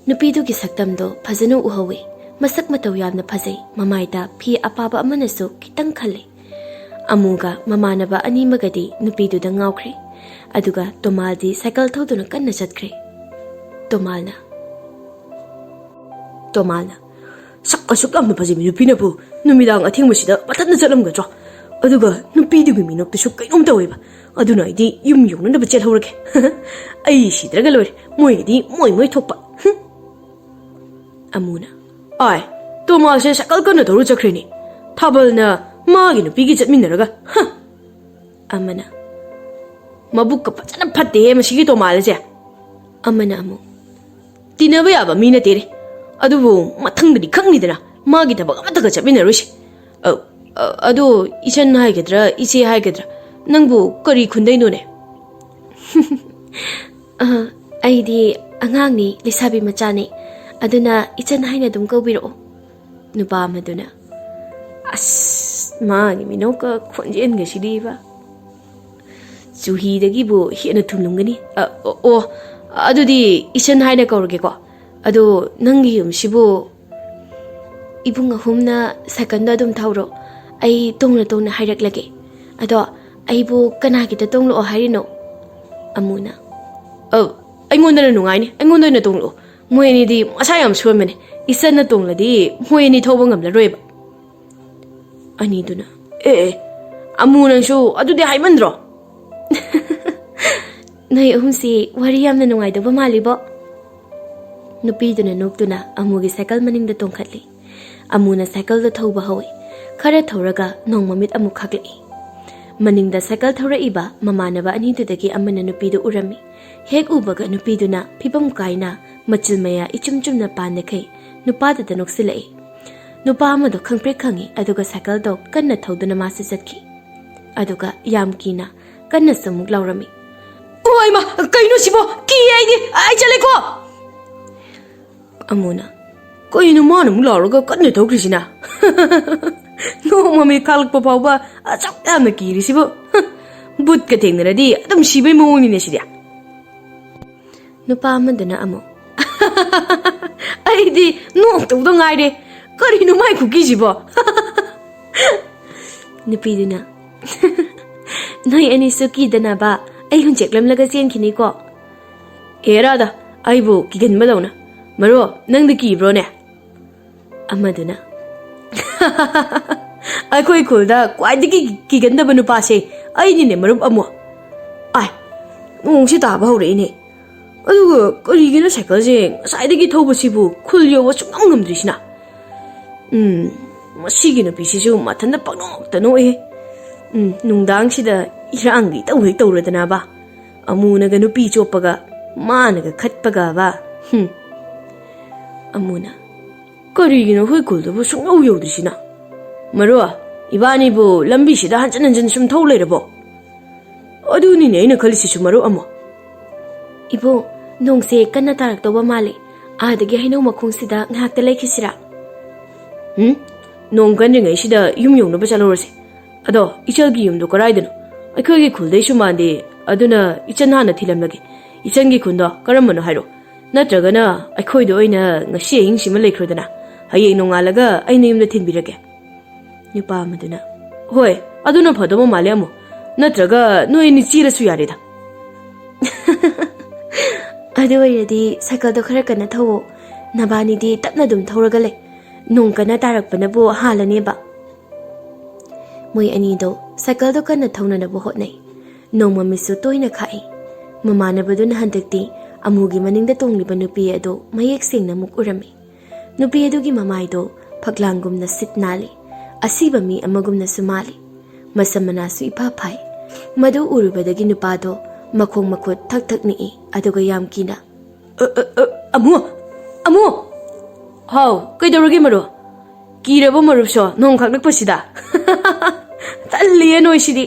Nupidu gi saktamdo phajanu uhawe. Masak mataw yamna phajai mamaida phi apaba amanasu kitang khale. Amuga mamanaba animagadi nupidu da ngawkhre. Aduga Tomaldi cycle thoduna kanna chatkre. Tomalna. Sakasuk amna phajimi nupina bu numidang athingmasida pathatna chalamgadro. Aduga nupidugi minoktasu kainom taweba. Aduna idi yum yonanaba chelhorage. Ai sidraga lore moigidi moi thokpa. Amuna. Ai Tomal se cycle kanna thoru chakreni. Thabalna magi nupigi chatminaraga. Amana. Mabukka fajana phatte masigi Tomal se. Amana amu. Tinaba yaba mina tere. Adubu mathangdadi khangnidana magi thabak amataga chapminaroisi. Ado ichan haigadra iche haigadra nangbu kari khundainone. Aidi angangni lisabi machane aduna ichan haina dum kaubiro. Nupa maduna. As magi minoka khonjen ga sidiba. Juhi dagi bu hena thumlungani. Adudi ichan haina kaurge ko. Ado nangi sibu ibunga humna sakanda dum thauro. Ai tongna hairak ado aibu kanagi ta tonglo harino. Amuna. Aingondana nungaini aingondana tonglo. Moini di masayam suamene. Isana tongladi moini thoba ngamlaroiba. Aniduna. Amuna shu adudi haimandro. Nai ahumsi wari yamna nungaidaba malibo. Nupiduna noktuna amugi cycle maningda tongkhatli. Amuna cycle da thauba hawi. Khara thauraga nongmamit amuk khaklai. Maningda cycle thaura iba mamanaba anidudagi amana nupidu urami. Hek ubaga nupiduna phibam kaina machilmaya ichumchumna pandekai nupada da noksilai. Nupa amado khangpre khangi aduga cycle do kanna thauduna masu chatki. Aduga yam kina kanna samuk laurami. Oi ma kaino sibo ki ai chale ko. Amuna. Kaino mana mularoga kanna thokrisina. No mami kalak papauba achak yamna kiri sibo. But ka thengnaradi adum sibai mawni ne sidia. Nupa amaduna amo. Aidi nok tawda ngaire. Karino mai kuki sibo. Nupiduna. Noi ani suki dana ba ai hunjeklam laga chen khini ko. Erada aibu kigen madawna. Maro nangda kibro ne. Amaduna. Akhoi khulda kwaidagi kigandaba nupase aini marup amo. Ai nongsi taba hore ne. Aduga karigina cycle je saidagi thobasibu khulyo wa sungam ngamdrisina. Masigi nupisisu mathanda paknokta noe. Nungdang sida irangi tawradana ba. Amunaga nupi chopaga managa khatpaga ba. Amuna. Karigina hoi khuldabu sungau yodrisina. Maro ibani bu lambi sida hanjan sum thawlerabo. Aduni ne ina khalisisu maro amo. Ibo nongse kanna tarak toba male. Adagi haino makhong sida ngakta laikhisira. Nong kanringai sida yum yongnaba chalorase. Ado ichalgi yumdo karaidano. Aikhoigi khuldesu mande aduna ichan hana thilamlagi. Ichangi khunda karamano hairo. Natragana aikhoido oina ngasi hingsima leikrodana. hayeng nongalaga aina yumda thinbirage. Nupa amaduna hoi aduna phadoma male amu natraga noi ni chirasu yareda. adu oiradi cycle do khara kana thawo nabani di tapna dum thoraga le nong kana tarakpana bu halane ba. Moi ani do cycle do kana thawna na bu hotnai nong mamisu toina khai mamana baduna handakti amugi maningda tongliba nupi ado mayek singna muk urami. Nupi adu gi mamai do phaklangum na sitnali asiba mi amagum na sumali masamana su ipa phai madu urubadagi nupa do makhong makhut thak thak ni aduga yam kina amu hau kaidoragi maro kiraba marup so nong khak pasida talliye noi sidi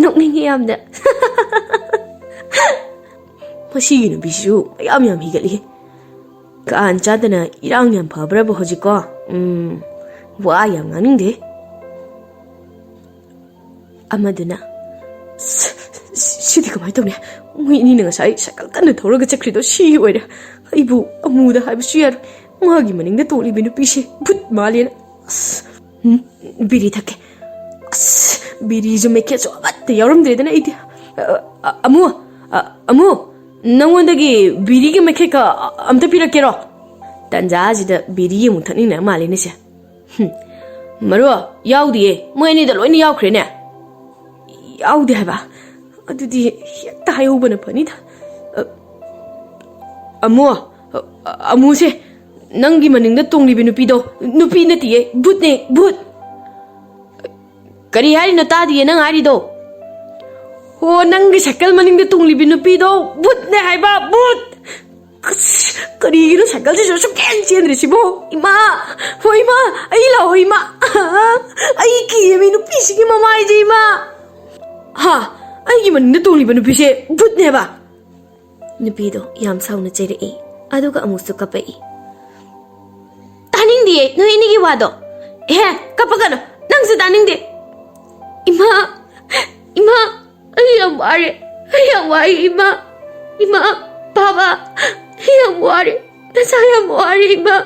nokningi yamda masigi no bisu yam higali kan chadana irang yam phabra bo hojiko wa yam nganing de amaduna sidi kamai tawne mui ni nga sai cycle kan thoraga chakrido si oira aibu amuda haibu yar magi maning da toli binu pise but malena biri thake biri jo meke so atte yaram de dana ide amu nangondagi biri ge meke ka amta pirakero tanja jida biri mu thani na malene se maro yaudi moi ni da loini yaukre ne yaudi haba adudi hekta hayubana panida amu se nangi maning da tongli binu pido nupi natiye but ne but kari hari na tadi nang hari do ho nangi cycle maning da tongli binu pido but ne haiba but kari gino cycle se so ken chen resibo ima hoi ma ai la hoi ma ai ki mi nupi sigi mama ai ji ma ha ai gi maning da tongli binu pise but ne ba nupi do yam sauna chere aduga amusu kapai taning di no ini gi wado kapagano nang se taning di ima ayam wari ima baba ayam wari nasayam wari ima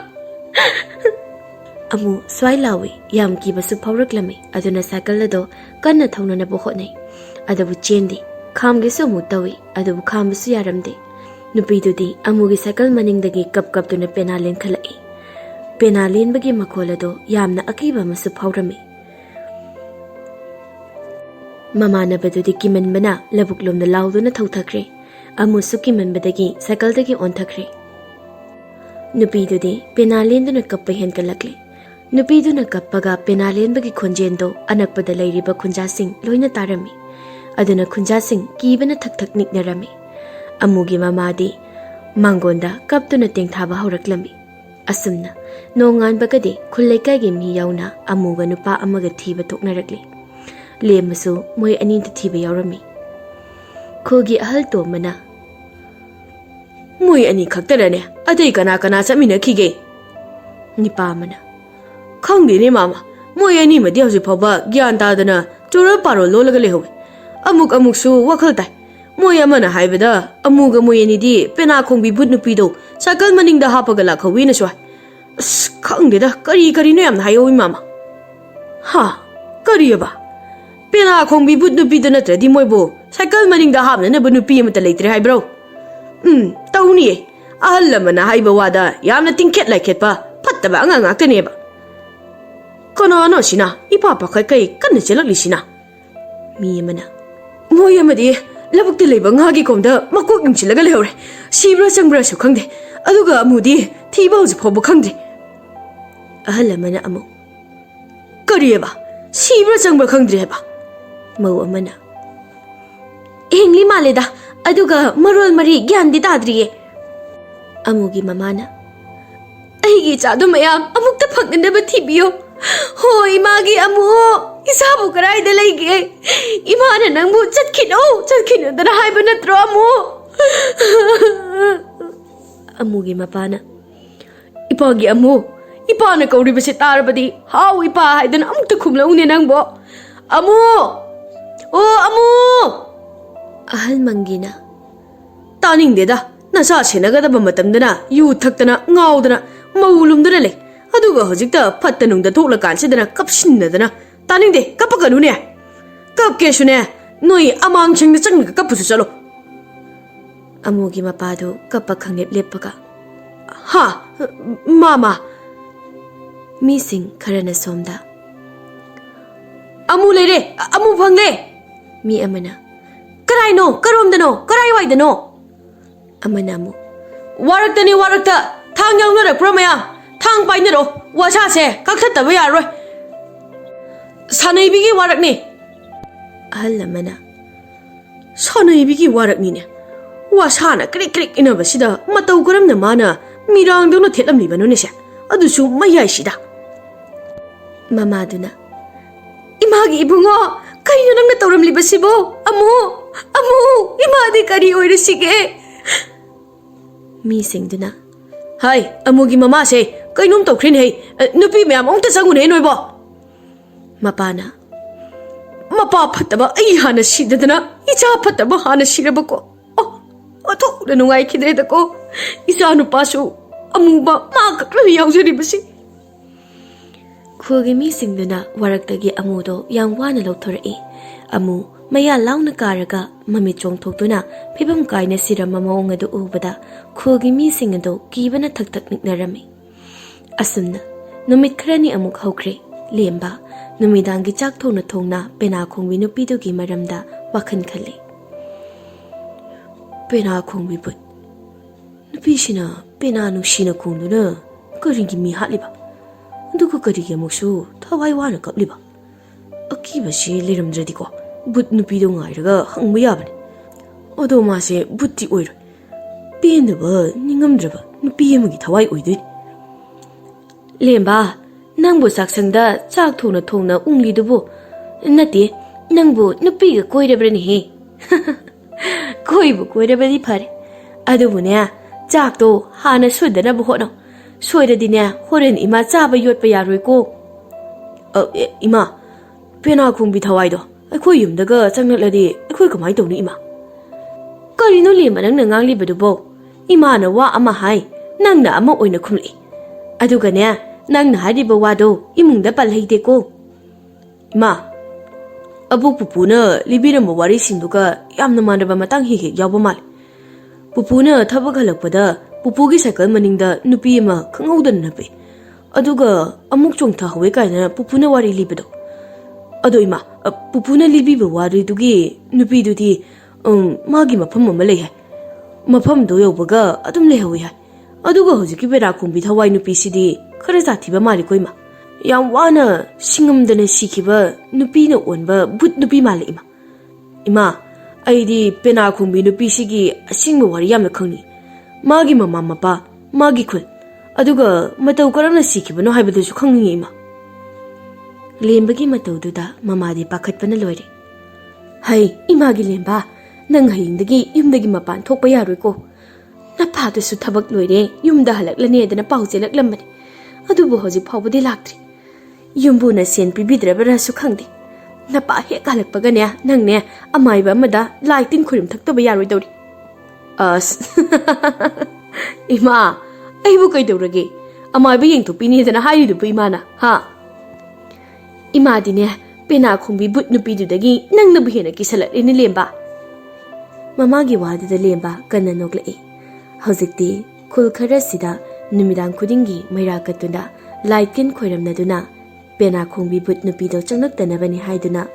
amu swai lawi yam ki basu phawraklami aduna cycle do kanna thawna na bo hotnai adabu chendi khamge so mu tawi adabu khamsu yaramde nupi dudi amu gi cycle maning dagi kap tuna penalen khalai penalen bagi makhola do yamna akiba masu phawrami mamana badudi kiman bana labuklom na lawduna thawthakre amu su kiman badagi cycle dagi on thakre nupi dudi penalen duna kappa hen kalakle nupi duna kappaga penalen bagi khonjendo anakpada lairiba khunja sing loina tarami aduna khunja sing kibana thak niknarami amugi mamadi mangonda kaptuna tengthaba hawraklami asumna nongan bagadi khullekai gi mi yauna amuga nupa amaga thiba toknarakli lemasu moi ani ta thiba yaurami khogi ahal to mana moi ani khaktarane adai kana chamina khige nipa mana khangde ne mama moi ani madi hausi phaba gyan ta dana chora paro lolaga lehowe amuk su wakhal tai moi amana haibada amuga moi ani di pena khongbi but nupi do cycle maning da hapaga la khawi na swa khangde da kari no yam hayo mama ha kari ba pena khongbi but nupi da natra di moi bo cycle maning da hapna na bu nupi amata leitre hai bro tawni ahal lamana haiba wada yamna tingkhet lai khet ba phatta ba anga ngak ne ba kono no sina ipa pa kai kan chelak li sina mi mana moi amadi labuk te leiba nga gi komda makok nim chilaga lehore sibra changbra su khangde aduga amudi thiba ju phobo khangde ahal mana amu karieba sibra changbra khangdre ba mau amana engli maleda aduga marol mari gyan di tadriye amugi mamana aigi chadu mayam amukta phangna thibiyo hoi magi amu isabu karai de leige imana nangbu chatkino dana haiba natro amu amugi mapana ipagi amu ipana kauri base tarbadi hau ipa haidan amukta khumla une nangbo amu ahal mangina taning deda Nasa senagada bamatamdana, yu taktana, ngaudana, maulumdana le. Aduga hojikta patanungda thokla kansidana kapsinnadana. Taningde kapakanune. Kapkeshune, noi amang chengda changna kapusu chalo. Amugi mapado kapakanglep lepaga. Ha, mama. Mising karana somda. Amu lere, amu phangle. Mi amana. Karai no, karomdano, karai waidano. Amana amu. Waraktani warakta, thang yaunara pramaya. Thang painero, wasa se, kakthata yaroi. Sanaibigi warakni. Ahal amana. Sanaibigi warakni ne. Wasana krik krik inabasida, matau karamna mana, mirang dono thelam libano ne se. Adusu mayai sida. Mamaduna. Imagi ibungo, kaino nang natauram libasibo. Amu, imadi kari oirasige. Mising duna. Hai, amugi mama se, kainom tawkrin hey, nupi mayam ongta sangune noibo. Mapana. Mapa phataba ai hana sidadana, icha phataba hana sirabako. Atho na nungai khidre dako. Isa nupasu amuba ma kakla yaujari basi. Khulgi mising duna waraktagi amudo yang wana lauthorei. Amu maya launa karaga mami chongthokduna phibam kaina sirama maong adu ubada khulgi mising ado kibana thaktak niknarami. Asumna numit khrani amuk hokre lemba numidangi chak thongna thongna pena khongbi nupidugi maramda wakhan khale. Pena khongbi but nupishina pena nushina khongduna karingi mi haliba. Duku karigi amuksu thawai wana kapliba. Akiba si liramdradi ko but nupido ngairaga hangba yabane. Odo mase butti oiro. Pendaba ningamdraba nupi amagi thawai oidoi. Lemba nangbu saksangda chak thongna thongna unglidubu nati nangbu nupiga koirabrani he. Koibu koirabadi phare. Adubune chak to hana sudanabu hono. Soiradine horen ima chaba yotpa yaroi ko. Ima pena khongbi thawai do. Akhoi yumdaga changngladi akhoi kamai tawni ima. Karino lema nangna nganglibadubo. Ima na wa ama hai nangna ama oina khumli. Adugane nangna hariba wado imungda palhaide ko. Ima abuk pupuna libiramba wari singduga yamna manaba matang hege yawba mal. Pupuna thabak halakpada pupugi cycle maningda nupi ama khangaudan nape. Aduga amuk chongtha hawe kaina pupuna wari libado. Ado ima pupuna libiba wari dugi nupi dudi magi mafam ama lei hai. Mafam do yawbaga adum lei hawe hai. Aduga hojiki pena khongbi thawai nupi sidi khara zathiba mali ko ima. Yam wana singamdana sikiba nupi na onba but nupi mali ima. Ima aidi pena khongbi nupi sigi asingba wari yamna khangni. Magi mama mapa, magi khul. Aduga matau karamna sikibano haibadasu khangni ima. Lembagi matau duda mamadi pakhatpana loire. Hai, imagi lemba. Nang hayingdagi yumdagi mapan thokpa yaroi ko. Napadasu thabak loire yumda halaklane dana paujelak lambani. Adubu hojik phawbadi laktri. Yumbu na sen pibidrabarasu khangdi. Napa hek halakpagane nangne amaiba amada lighting khurim thaktoba yaroi dori. Ima, aibu kai daurage. Amaiba yengthokpini dana haidubu imana, ha? Ima dine pena khongbi but nupidudagi nangnabu hena kisalatini lemba. Mamagi wadida lemba kanna noklai. Hojikti khul khara sida numidang khudingi mairakatuna lightin khoiramnaduna pena khongbi but nupido changnaktanabani haiduna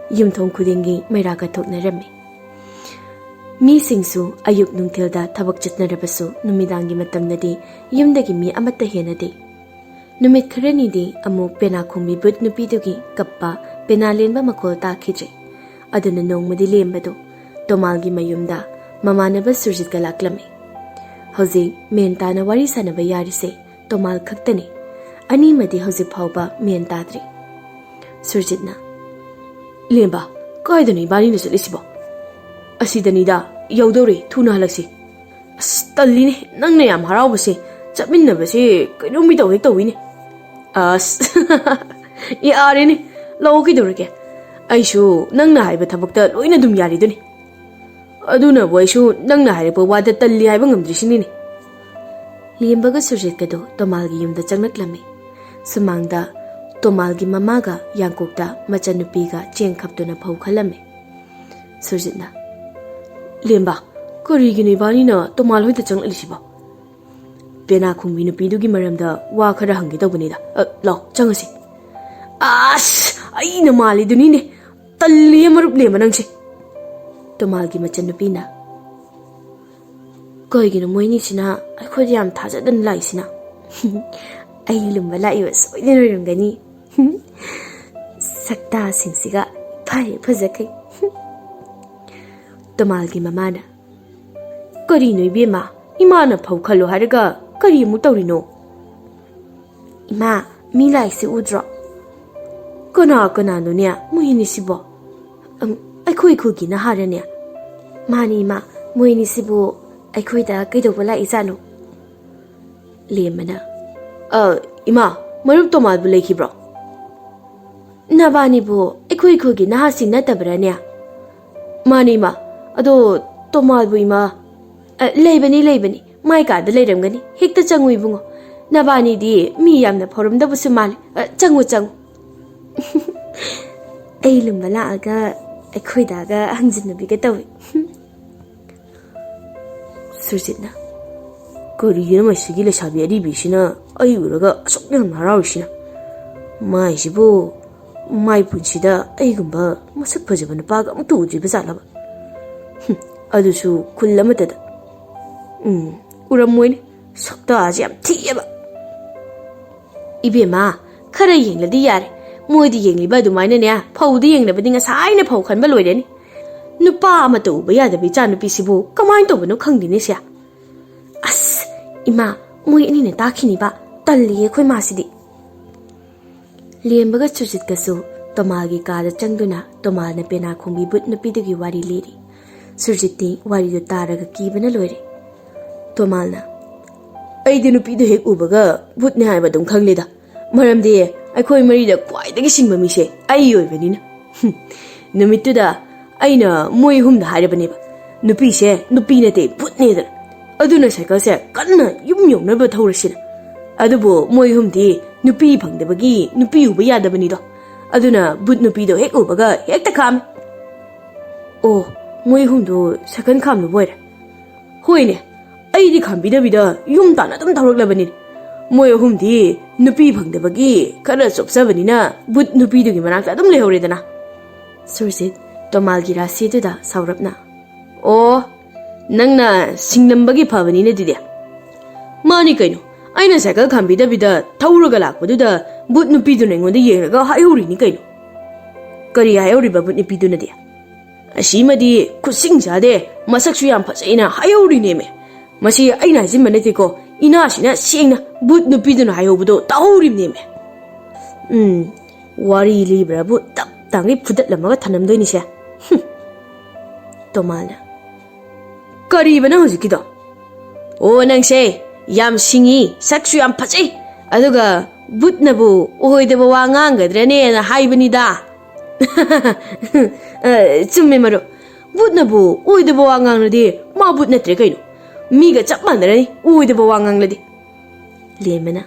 yumthong khudingi mairakathoknarami. Mi singsu ayuk nungtilda thabak chitnarabasu numidangi matamnadi yumdagi mi amata henade. Numit kharani di amuk pena khongbi but nupidugi kappa pena lenba makol takhidre. Aduna nongmadi lembado tomalgi mayumda mamanaba surjitka laklami. Hoji mentana wari sanaba yarise tomal khaktani. Ani madi hoji phawba men tadri. Surjitna lemba kaidani bani nasu lisibo. Asidanida yaudore thuna halaksi. Talline nangna yam harawbase chapminnabase kainomi tawhek tawine. Yarene lawki dorage. Aishu nangna haiba thabakta loina dum yariduni. aduna boisu nangna hairpa wada talli haiba ngamdrisini. Liembaga Surjit do Tomalgi yumda changnaklammi. Sumangda Tomalgi mamaga Yangkokda machanupiga cheng khaptuna phau khalamme. Surjitna Lemba karigini bani na Tomal hoida changlisiba. Pena khongbi nupidugi maramda wa khara hangi tawbanida. Law changasi. Aina mali dunine talli marup lema nangse. Tomalgi machanupina Koigino moini sina akhodi yam thajadan lai sina. Ai lumba lai was oidin rungani. Sakta singsiga phai phajakai. Tomalgi mamana Kari no ibema imana phau khalo haraga kari mu tawrino. Ima mi lai si udro. Kana no nya muhini sibo. Akhoi khugi na harania. Mani ma muhini sibo akhoi da kaidoba lai izanu. Lemana Ima marup Tomal bu lekhibro. Nabani bu akhoi khugi na hasi natabrania. Mani ma ado Tomal bu ima leibani mai ka da leiramgani hekta changui bungo. Nabani di mi yamna phorum da busu mal changu Ai lumba la aga akhoi da ga hangjin bi ga tawi. Surjitna karigina masigi le sabi adi bisina ai uraga asokna harawisina. Mai sibo mai punsida ai gumba masak phajaba nupaga amtu ujiba zalaba. Adusu kullamadada. Uramoine sakta aji am thiyaba. Ibema khara yengladi yare. Moidi yengliba adumaina ne phawdi yenglabadi ngasaina phau khanba loireni. Nupa ama tawba yadabi chanupi sibu kamain tawbano khangdine sia. Ima moi ani ne takhini ba talli khoi masidi. Liembaga Surjit kasu Tomalgi kada changduna Tomal na Pena khongbi but nupidugi wari liri. Surjit ni wari do taraga kibana loire. Tomalna aidi nupidu hek ubaga but ne haiba dum khangleda. Maramdi akhoi marida kwaidagi singba mise ai oibanina. Numittuda aina moi humda hairabaneba. Nupi se nupi nate but nedar. Aduna cycle se kanna yum yomnaba thawrasina. Adubo moi humdi nupi phangdabagi nupi uba yadabani do. Aduna but nupi do hek ubaga hekta kham. Oh moi humdo second kham no boy. Hoine aidi khambidabida yum tana dum thawraklabani. Moi humdi nupi phangdabagi khara chopsabanina but nupi dugi manakta dum lehauredana. Surjit Tomalgi rasi duda saurapna. Oh nangna singnambagi phabanina dide. Mani kaino aina cycle khambidabida thawraga lakpaduda but nupi du nengonda yengraga haihuri kaino. Kari haihuriba but nupi du nadi. Asimadi kusing jade masaksu yam phajaina haihuri neme. Masi aina jimba natiko ina sina singna but nupi du na haihubudo tahuri neme. Wari libra bu tap tangi phudat lamaga thanamdoini se. Tomalna Karibana hojikida. Oh nangse yam singi saksu yam phajai. Aduga butnabu ohoidaba wa ngangadrane na haibanida. Chumme maro. Butnabu oidaba wa ngangradi ma but natre kaino. Miga chap mandarani oidaba wa ngangladi. Lemana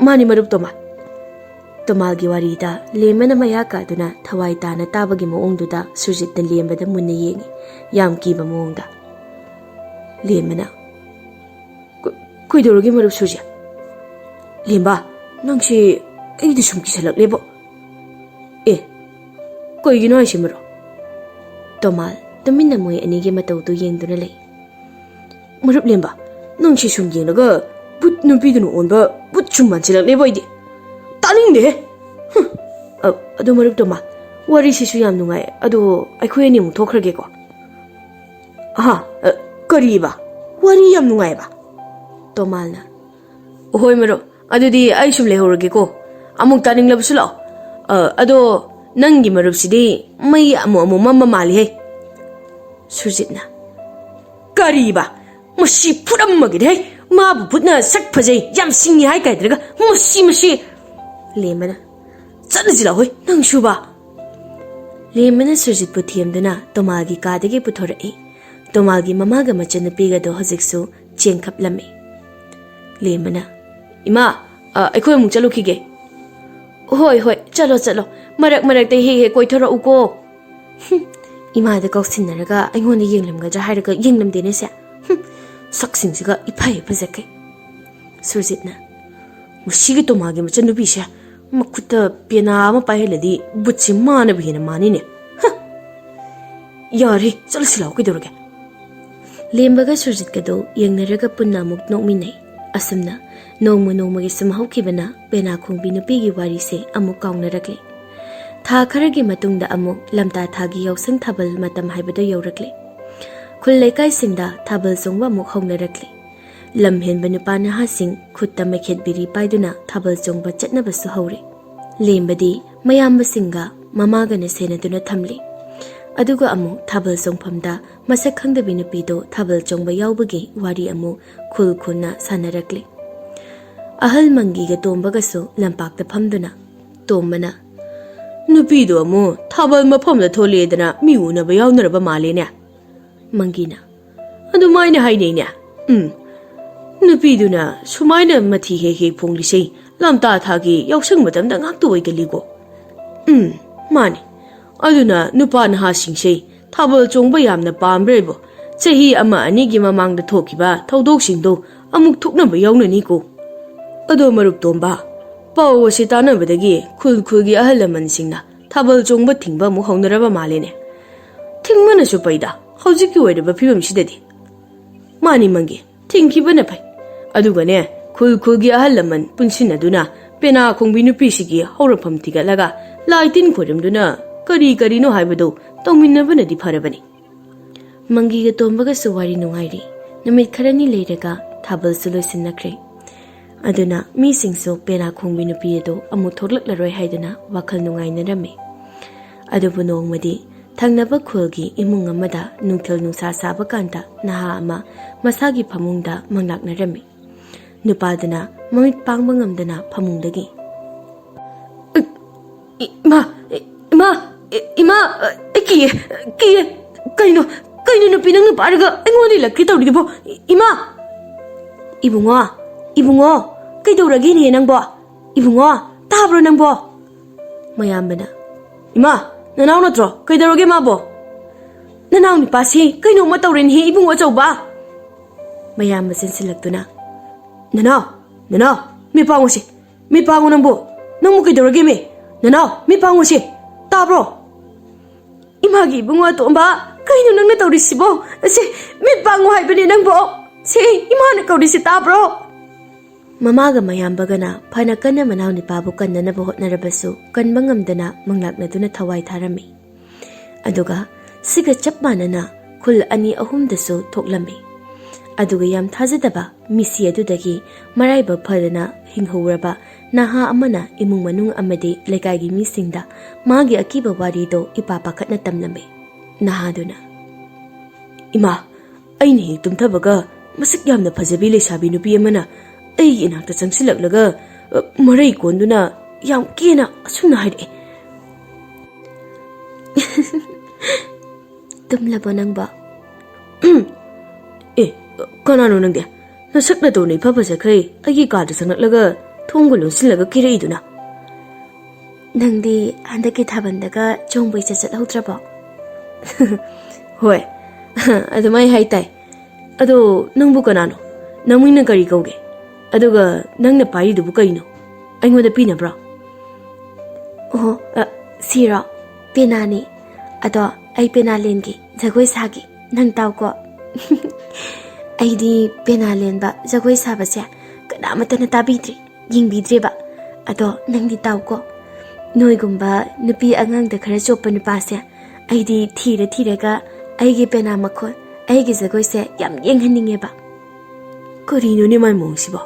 Mani marup Tomal. Tomalgi warida lemana mayaka duna Thawai tana tabagi moongduda Surjit na lembada munna yengi yam kiba moongda. Lemana kuidorogi marup Surjit. Lemba nangsi aidi sum kisalak lebo. Koigino ai simaro. Tomal tuminna moi anigi matau tu yengduna lei. Marup lemba nangsi sum yengnaga but nupidunu onba but sum manchilak lebo ide. Taning de. Ado marup Tomal wari sisu yam nungai ado akhoi ani mu thokrage ko. Kariba wari yam nungai ba. Tomalna Hoi maro adudi ai sum lehorage ko amuk taning labsu lao. Ado nangi marup sidi mai amu mamma mali hai. Surjitna Kariba masi puramage de ma bu putna sak phajai yam singi hai kai draga masi Lemana Chanajila hoi nang shuba. Lemana Surjit puthiamduna Tomalgi kadagi puthorai Tomalgi mamaga machanupigado hojiksu chengkhaplami. Lembana, Ima, akhoi amuk chalukige. Hoi hoi, chalo. Marak te he koithara uko. Imada kausinaraga aingonda yenglamgadra hairaga yenglamdene se. Saksingsiga iphai phajake. Surjitna, musigi tomagi machanupi se makuta pena ama paheladi butsi mana bhina manine. Yari, chalo silaw kidorage. Lembaga surjitkado yengnaraga punna amuk nokminai. Asumna nongmagi sumhaukibana pena khongbi nupigi wari se amuk kaungnarakle. Tha kharagi matungda amuk lamta thagi yausang thabal matam haibada yaurakle. Khul leikai singda thabal chongwa amuk hongnarakle. Lamhenba nupa nahasing khutta mekhet biri paiduna thabal chongba chatnabasu hore. Lembadi mayamba singa mamaga na senaduna thamli. Aduga amu thabal chongphamda masak khangdabi nupido thabal chongba yaubagi wari amu khul khunna sanarakle. Ahal mangiga tombagasu lampakta phamduna tombana Nupido amu thabal maphamda tholedana mi unaba yawnaraba malene. Mangina Adumaina hainene. Nupiduna sumaina mathi he phonglisei lamta thagi yausang matamda ngaktu oigaligo. Mani. Aduna nupa naha singsei thabal chongba yamna pambrebo chahi ama anigi mamangda thokiba thodok singdo amuk thuknaba yawnani ko. Ado marup tomba paw si tanabadagi khulgi ahalaman singna thabal chongba thingba mu haunaraba malene. Thingmana su paida hojiki oiraba phibam sidadi. Mani mangi thingkibana pai. Adugane khulgi ahalaman punsinaduna pena khongbi nupisi haurafam tigalaga laitin khorimduna kari no haibado tongminabana di pharabani. Mangiga tombaga suwari nungairi namit kharani leiraga thabal sulusinakre. Aduna mi singso pena khongbi nupiyedo amu thorlaklaroi haidana wakhal nungainarame. Adubu nongmadi thangnaba khulgi imung amada nungthal nungsa saba kanta naha ama masagi phamungda manglaknarame. Nupadana mamit pangba ngamdana phamungdagi. Ima, kiye, kaino nupi nang nuparaga aingoni lakri tawribo. Ima, ibungo, kaidoragi ni nangbo. Ibungo, tabro nangbo. Mayambana, Ima, nanaw natro, kaidoragi mabo. Nanaw ni pasi, kaino matawrin hi ibungo chawba. Mayamba sinsilaktuna. Nanaw, mi pango nangbo. Nangmo kaidoragi me. Nanaw, mi pango si. Tabro. Imagi bunga tomba kaino nangna tawrisibo se mi pango haibani nangbo se imana kawrisi tabro. Mamaga mayambagana phana kanna manaw ni pabu kannana hotnarabasu kanba ngamdana manglaknaduna thawai tharami. Aduga siga chap manana khul ani ahumdasu thoklammi. Aduga yam thajadaba misi adudagi maraiba phadana hinghuraba naha amana imung manung amadi lekai misingda magi akiba wari do ipapa khatna tamlame. Nahaduna Ima, aini tumthabaga masik yamna phajabi lesabi nupi amana ai inakta changsilaklaga marai konduna yam kena asuna haide. Tumlabo nangba. Kanano nangde nasakna tawni phaphajakrai agi kada sanglaklaga thonggo lonsilaga kireiduna. Nangdi handaki thabandaga chongboi chachat hautrabo. Hoi, adumai haitai. Ado nangbu kanano nangmina kari kauge. Aduga nangna paridubu kaino aingoda pinabra. Oh, siro penani ado ai pena lengi jagoi sagi nang tawko. Aidi pena lenba jagoi sabase kanamatana tabidri yingbidreba ado nangdi tawko. Noigumba nupi angang da khara chopa nupase aidi thiraga aigi pena makhol aigi jagoi se yam yenghaningeba. Karino ni mai mongsiba.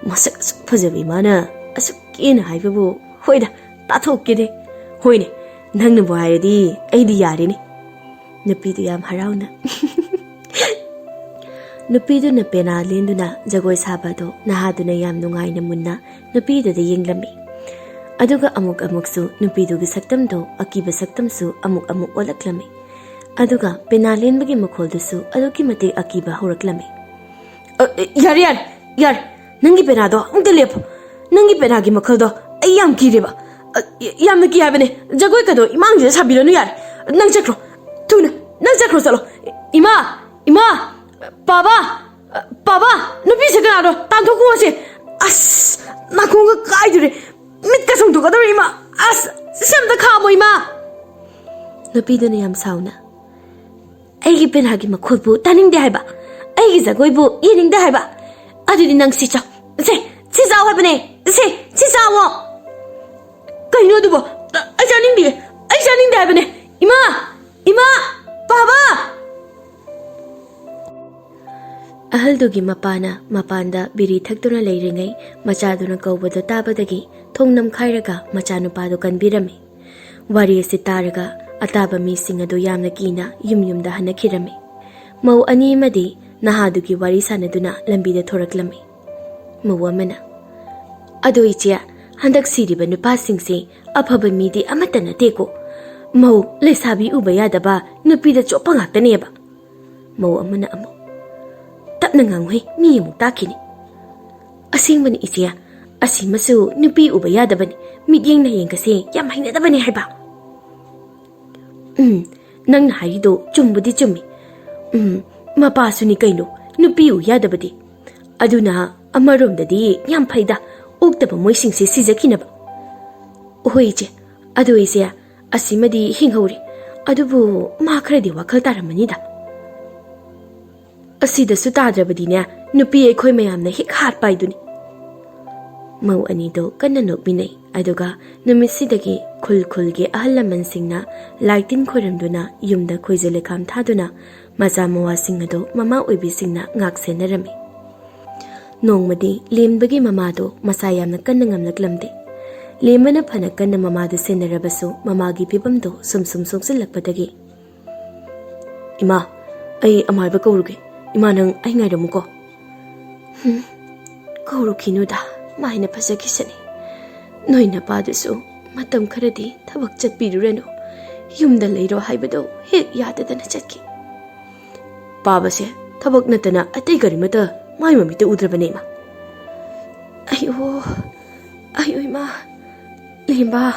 Masak asuk phajabi mana asuk kena haibabu hoida tathokede. Hoine nangna bo hairadi aidi yareni. Nupidu yam harauna. Nupidu na pena lenduna jagoi sabado nahaduna yam nungaina munna nupidu da yenglami. Aduga amuk amuksu nupidu gi saktamdo akiba saktamsu amuk olaklami. Aduga pena lenbagi makholdusu aduki mate akiba horaklame. Yar, nangi pena do, ungte lepo. Nangi pena gi makholdo, ayam kireba. Yam na kiya bane, jagoi kado imang je sabiro no yar. Nang chakro, tuna, nang chakro salo. Ima, Baba, nupi se kana do, tanto ko se. As, nakunga kaidure. Mit ka sung to kadore ima. As, sem da khamo ima. Nupi duna yam sauna. Aigi pena gi makholbu taning de haiba. Aigi jagoi bu yening de haiba. Adudi nang si chaw. Si chaw haibane. Si chawo. Kaino dubo, ai janing de haibane. Ima, Baba. Ahaldugi mapanda biri thakduna leiringai machaduna kaubado tabadagi thongnam khairaga machanupado kanbirame. Wari ase taraga ataba mising adu yamna kina yumda hanakhirame. Mau ani madi nahadugi wari sanaduna lambida thoraklame. Mau amana adu ichia handak siriba nupa singse afaba midi amata nateko. Mau lesabi uba yadaba nupida chopa ngaktaneba. Mau amana amo tapna nganghui mi mu takini. Asingmani ichia asimasu nupi uba yadabani midyeng na yengkase yam hainadabani haiba. Nang na haido chumbudi chummi. Mapasuni kaino nupi u yadabadi. Aduna amaromdadi yam phaida uktaba moisingse sijakinaba. Ohoiche adu isia asimadi hinghori adubu ma khradi wakhal taramanida. Asida su tadrabadine nupi ekhoi mayamna hik hat paiduni. Mau anido kanna nokminai aduga numitsidagi khulgi ahalaman singna laitin khoramduna yumda khoijele kham thaduna macha mawa singado mama oibi singna ngaksenarami. Nongmadi lembagi mamado masa yamna kanna ngamlaklamde. Lemana phana kanna mamado senarabasu mamagi pibamdo sum soksilakpadagi. Ima, ai amaiba kauruge. Ima nang ai ngairamuko. Kaurukinuda maina phasakisani. Noina padusu matam kharadi thabak chatpirurenu. Yumda leiro haibado hek yadadana chatki. Pabase thabak natana atei garimata mai mamita udrabane ma. Ayo ima. Limba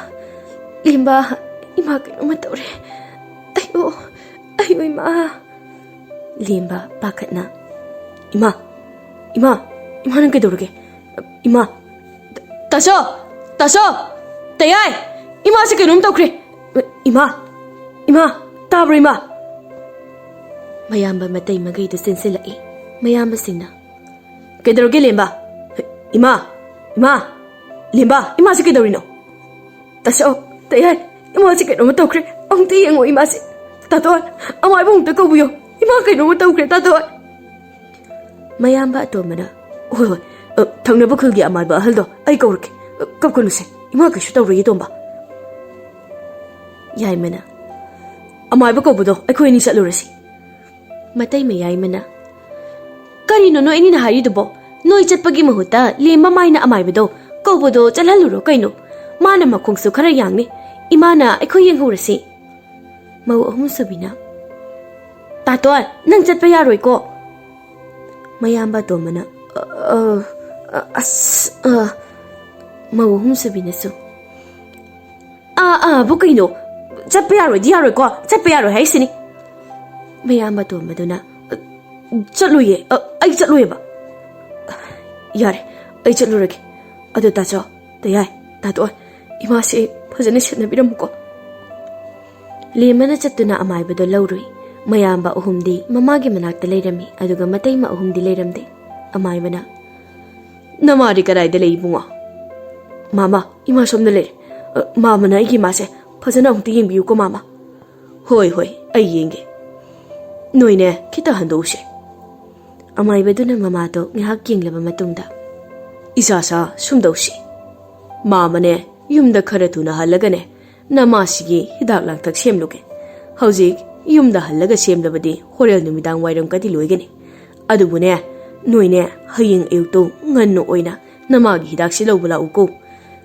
ima kainoma taure. Ayo ima. Limba pakatna. Ima nang kaidorge. Ima. Taso. Tayai. Ima se kainom taukre. Ima. Tabra ima. Mayamba matay magaydo sensilai. Mayamba singna. Kaidorge limba. Ima. Limba. Ima se kaidorino. Taso. Tayai. Ima se kainom taukre. Ang tiyango ima se. Tatoan. Amay bong takabuyo. Ima kainoma taukre tatoan. Mayamba atomana. Hoi. Thangnaba khulgi amaiba ahaldo ai kaurke. Kapkunuse. Ima kaishu taurye tomba. Yaimana. Amaiba kaubudo aikhoi ni chatlurasi. Matay mayaimana. Karino no enina haridubo. Noi chatpagi mahuta lemba maina amaibado kaubudo chalhaluro kaino. Mana makhongsu khara yangni. Imana aikhoi yenghurasi. Mau ahum subina. Tatoan nang chatpa yaroi ko. Mayamba domana. Mau ahum subina su. Bukaino. Chatpa yaroi ko. Chatpa yaroi haisini. Mayamba domaduna. Chatluye. Ai chatluye ba. Yare. Ai chatlurage. Adu tacho. Tayai. Tatoan. Imase phajana shatnabiramuko. Lemana chatuna amaibado laurui. Mayamba uhumdi mamagi manakta leirami aduga matayma uhumdi leiramde. Amaibana. Namari karaida leibunga. Mama, ima somna leir. Mama na iki mase. Phajana humti yengbiyu ko mama. Hoi, ai yenge. Noine kita handose. Amaibaduna mamado ngihak yenglaba matungda. Isasa sumdose. Mama ne yumda kharatuna halagane. Namasigi hidak langtak semluge. Hauzik yumda halaga semlabadi horel numidang wairam kadi loigani. Adubune noine hayeng ayukto nganno oina namagi hidak si lawbala uko.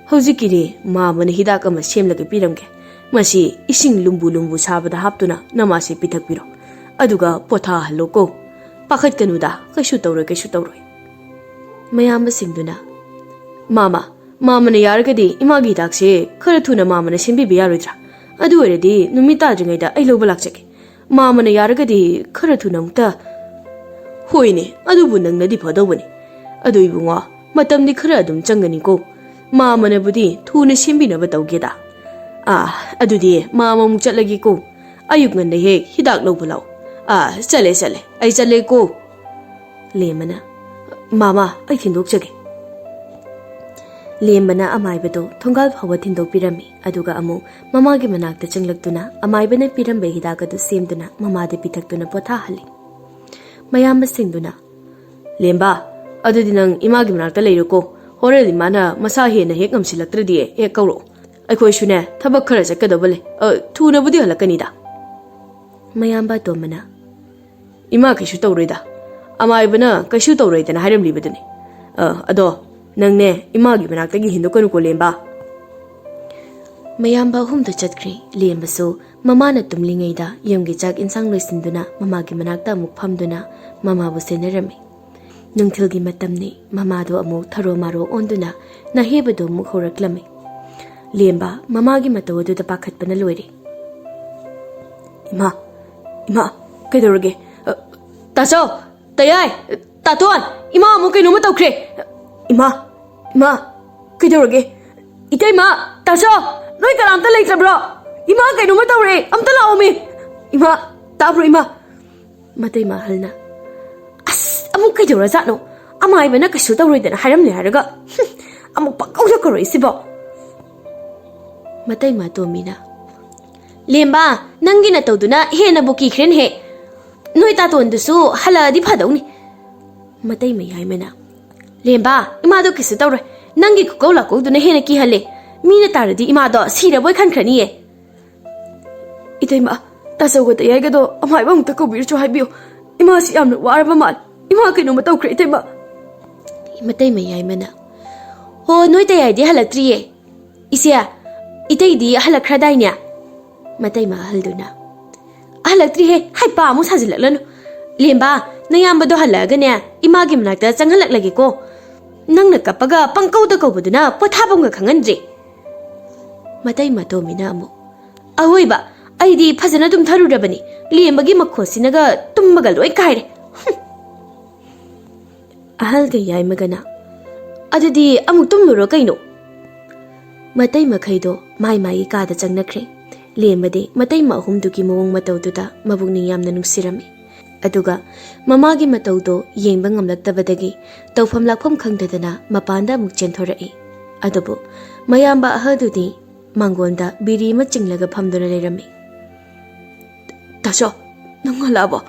Hauzikiri mamane hidak ama semlaga piramge. Masi ising lumbu sabada haptuna namasi pithakpiro. Aduga potha haloko. Pakhat kanuda kaishu tawroi. ꯃꯌꯥꯝꯕꯁꯤꯡꯗꯨꯅ Mama na yaragadi imagi dakse khara thuna mama na simbi yaroidra. Adu oredi numit tadringaida ai loba lakchake. Mama na yaragadi khara thuna mukta hoine adubu nangnadi phadobani. Adu ibunga matamdi khara adum changani ko. Mama na budi thuna simbi na batawgeda. Adudi mama muk chatlagi ko. Ayuk nganna he hidak loba law. Chale ai chale ko. ꯂꯦꯝꯕꯅ Mama ai thindok chage. ꯂꯦꯝꯕꯅ ꯑꯃꯥꯏꯕꯗꯣ ꯊꯣꯡꯒꯥꯜ ꯐꯥꯎꯕ ꯊꯤꯟꯗꯣꯛꯄꯤꯔꯝꯃꯤ ꯑꯗꯨꯒ ꯑꯃꯨꯛ ꯃꯃꯥꯒꯤ ꯃꯅꯥꯛꯇ ꯆꯪꯂꯛꯇꯨꯅ ꯑꯃꯥꯏꯕꯅ ꯄꯤꯔꯝꯕ ꯍꯤꯗꯥꯛ ꯑꯗꯨ ꯁꯦꯝꯗꯨꯅ ꯃꯃꯥꯗ ꯄꯤꯊꯛꯇꯨꯅ ꯄꯣꯊꯥꯍꯜꯂꯤ ꯃꯌꯥꯝꯕꯁꯤꯡꯗꯨꯅ ꯂꯦꯝꯕ ꯑꯗꯨꯗꯤ ꯅꯪ ꯏꯃꯥꯒꯤ ꯃꯅꯥꯛꯇ ꯂꯩꯔꯨꯀꯣ ꯍꯣꯔꯦꯟ ꯏꯃꯥꯅ ꯃꯁꯥ ꯍꯦꯟꯅ ꯍꯦꯛ ꯉꯝꯁꯤꯜꯂꯛꯇ꯭ꯔꯗꯤ ꯍꯦꯛ ꯀꯧꯔꯛꯑꯣ ꯑꯩꯈꯣꯏꯁꯨꯅꯦ ꯊꯕꯛ ꯈꯔ ꯆꯠꯀꯗꯧꯕ ꯂꯩ ꯊꯨꯅꯕꯨꯗꯤ ꯍꯜꯂꯛꯀꯅꯤꯗ ꯃꯌꯥꯝꯕ ꯑꯇꯣꯝꯕꯅ ꯏꯃꯥ ꯀꯩꯁꯨ ꯇꯧꯔꯣꯏꯗ ꯑꯃꯥꯏꯕꯅ ꯀꯩꯁꯨ ꯇꯧꯔꯣꯏꯗꯅ ꯍꯥꯏꯔꯝꯂꯤꯕꯗꯨꯅꯤ ꯑꯗꯣ ꯅꯪꯅꯦ ꯏꯃꯥꯒꯤ ꯃꯅꯥꯛꯇꯒꯤ ꯍꯤꯟꯗꯣꯛꯀꯅꯨꯀꯣ ꯂꯦꯝꯕ ꯃꯌꯥꯝꯕ ꯑꯍꯨꯝꯗꯨ ꯆꯠꯈ꯭ꯔꯦ ꯂꯦꯝꯕꯁꯨ ꯃꯃꯥꯅ ꯇꯨꯝꯂꯤꯉꯩꯗ ꯌꯨꯝꯒꯤ ꯆꯥꯛ ꯏꯟꯁꯥꯡ ꯂꯣꯏꯁꯤꯟꯗꯨꯅ ꯃꯃꯥꯒꯤ ꯃꯅꯥꯛꯇ ꯑꯃꯨꯛ ꯐꯝꯗꯨꯅ ꯃꯃꯥꯕꯨ ꯁꯦꯟꯅꯔꯝꯃꯤ ꯅꯨꯡꯊꯤꯜꯒꯤ ꯃꯇꯝꯅꯤ ꯃꯃꯥꯗꯣ ꯑꯃꯨꯛ ꯊꯔꯣ ꯃꯥꯔꯣ ꯑꯣꯟꯗꯨꯅ ꯅꯥꯍꯦꯕꯗꯣ ꯑꯃꯨꯛ ꯍꯧꯔꯛꯂꯝꯃꯤ ꯂꯦꯝꯕ ꯃꯃꯥꯒꯤ ꯃꯇꯧ ꯑꯗꯨꯗ ꯄꯥꯈꯠꯄꯅ ꯂꯣꯏꯔꯦ ꯏꯃꯥ ꯀꯩꯗꯧꯔꯒꯦ ꯇꯥꯆꯧ ꯇꯌꯥꯏ ꯇꯥꯇꯣꯟ ꯏꯃꯥ ꯑꯃꯨꯛ ꯀꯩꯅꯣꯝꯃ ꯇꯧꯈ꯭ꯔꯦ ꯏꯃꯥ ꯀꯩꯗꯧꯔꯒꯦ ꯏꯇꯩꯃ ꯇꯥꯆꯧ ꯅꯣꯏ ꯀꯅꯥꯝꯇ ꯂꯩꯇ꯭ꯔꯕ꯭ꯔꯣ ꯏꯃꯥ ꯀꯩꯅꯣꯝꯃ ꯇꯧꯔꯦ ꯑꯝꯇ ꯂꯥꯛꯑꯣꯃꯤ ꯏꯃꯥ ꯇꯥꯕ꯭ꯔꯣ ꯏꯃꯥ ꯃꯇꯩꯃ ꯑꯍꯜꯅ ꯑꯃꯨꯛ ꯀꯩꯗꯧꯔꯖꯥꯠꯅꯣ ꯑꯃꯥꯏꯕꯅ ꯀꯩꯁꯨ ꯇꯧꯔꯣꯏꯗꯅ ꯍꯥꯏꯔꯝꯂꯦ ꯍꯥꯏꯔꯒ ꯑꯃꯨꯛ ꯄꯪꯀꯧꯗ ꯀꯧꯔꯛꯏꯁꯤꯕꯣ ꯃꯇꯩꯃ ꯑꯇꯣꯝꯕꯤꯅ ꯂꯦꯝꯕ ꯅꯪꯒꯤ ꯅꯇꯧꯗꯨꯅ ꯍꯦꯟꯅꯕꯨ ꯀꯤꯈ꯭ꯔꯦꯅꯦꯍꯦ ꯅꯣꯏ ꯇꯥꯇꯣꯟꯗꯨꯁꯨ ꯍꯜꯂꯛꯑꯗꯤ ꯐꯗꯧꯅꯤ ꯃꯇꯩꯃ ꯌꯥꯏꯃꯅ ꯂꯦꯝꯕ ꯏꯃꯥꯗꯣ ꯀꯩꯁꯨ ꯇꯧꯔꯣꯏ ꯅꯪꯒꯤ ꯈꯨꯀꯧ ꯂꯥꯀꯧꯗꯨꯅ ꯍꯦꯟꯅ ꯀꯤꯍꯜꯂꯦ ꯃꯤꯅ ꯇꯥꯔꯗꯤ ꯏꯃꯥꯗꯣ ꯁꯤꯔꯕꯣꯏ ꯈꯟꯈ꯭ꯔꯅꯤꯌꯦ ꯏꯇꯩꯃ ꯇꯥꯆꯧꯒ ꯇꯌꯥꯏꯒꯗꯣ ꯑꯃꯥꯏꯕ ꯑꯃꯨꯛꯇ ꯀꯧꯕꯤꯔꯁꯨ ꯍꯥꯏꯕꯤꯌꯨ ꯏꯃꯥꯁꯤ ꯌꯥꯝꯅ ꯋꯥꯔꯕ ꯃꯥꯜꯂꯦ 이마 그놈의 또 그래 이때마 이때마 야이마나 너희 때야이디 할락트리에 이세야 이때이디 할락하다이냐 마테마 할두나 할락트리해 하이빠 아무 사질락라노 렘바 너야ම්바도 할락가냐 이마기 문학다 짱할락라기고 낭나 까빠가 빵까우다 거보드나 포타봉가 강한지 마테마 도미나 아무 아호이바 아이디 파자나 좀 다루라바니 렘바기 마코시나가 tummaga loi kaire ahal ga yai magana adudi amuk tumluro kaino matai makhaido mai mai ka da changnakre lembade matai ma hum duki mawong matawduda mabugni yamna nungsirami aduga mamagi matawdo yengba ngamlaktabadagi tawfam lakpham khangdadana mapanda muk chenthorei adubu mayamba ahadudi mangonda biri ma chinglaga phamduna lerami tasho nangalabo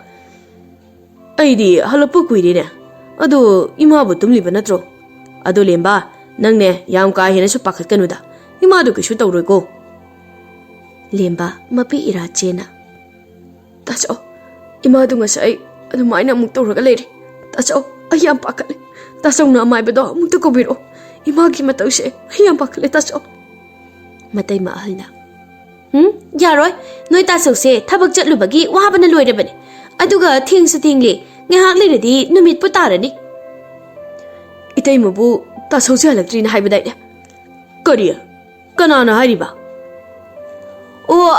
aidi halapu kuirine ado imabu tumliba natro ado lemba nangne yam ka hena su pakhat kanuda imadu kishu tawroi ko lemba mapi ira chena tasho imadu ngasai adu maina muk tawraga leire tasho ayam pakale tasho na mai bedo muk to kobiro imagi matause ayam pakale tasho matai ma halna yaroi noi tasho se thabak chatlubagi wabana loirebane aduga thingsu thingli ngahak leiradi numit pu tarani itaimabu tasho se halaktrina haibadai kariya kanana hariba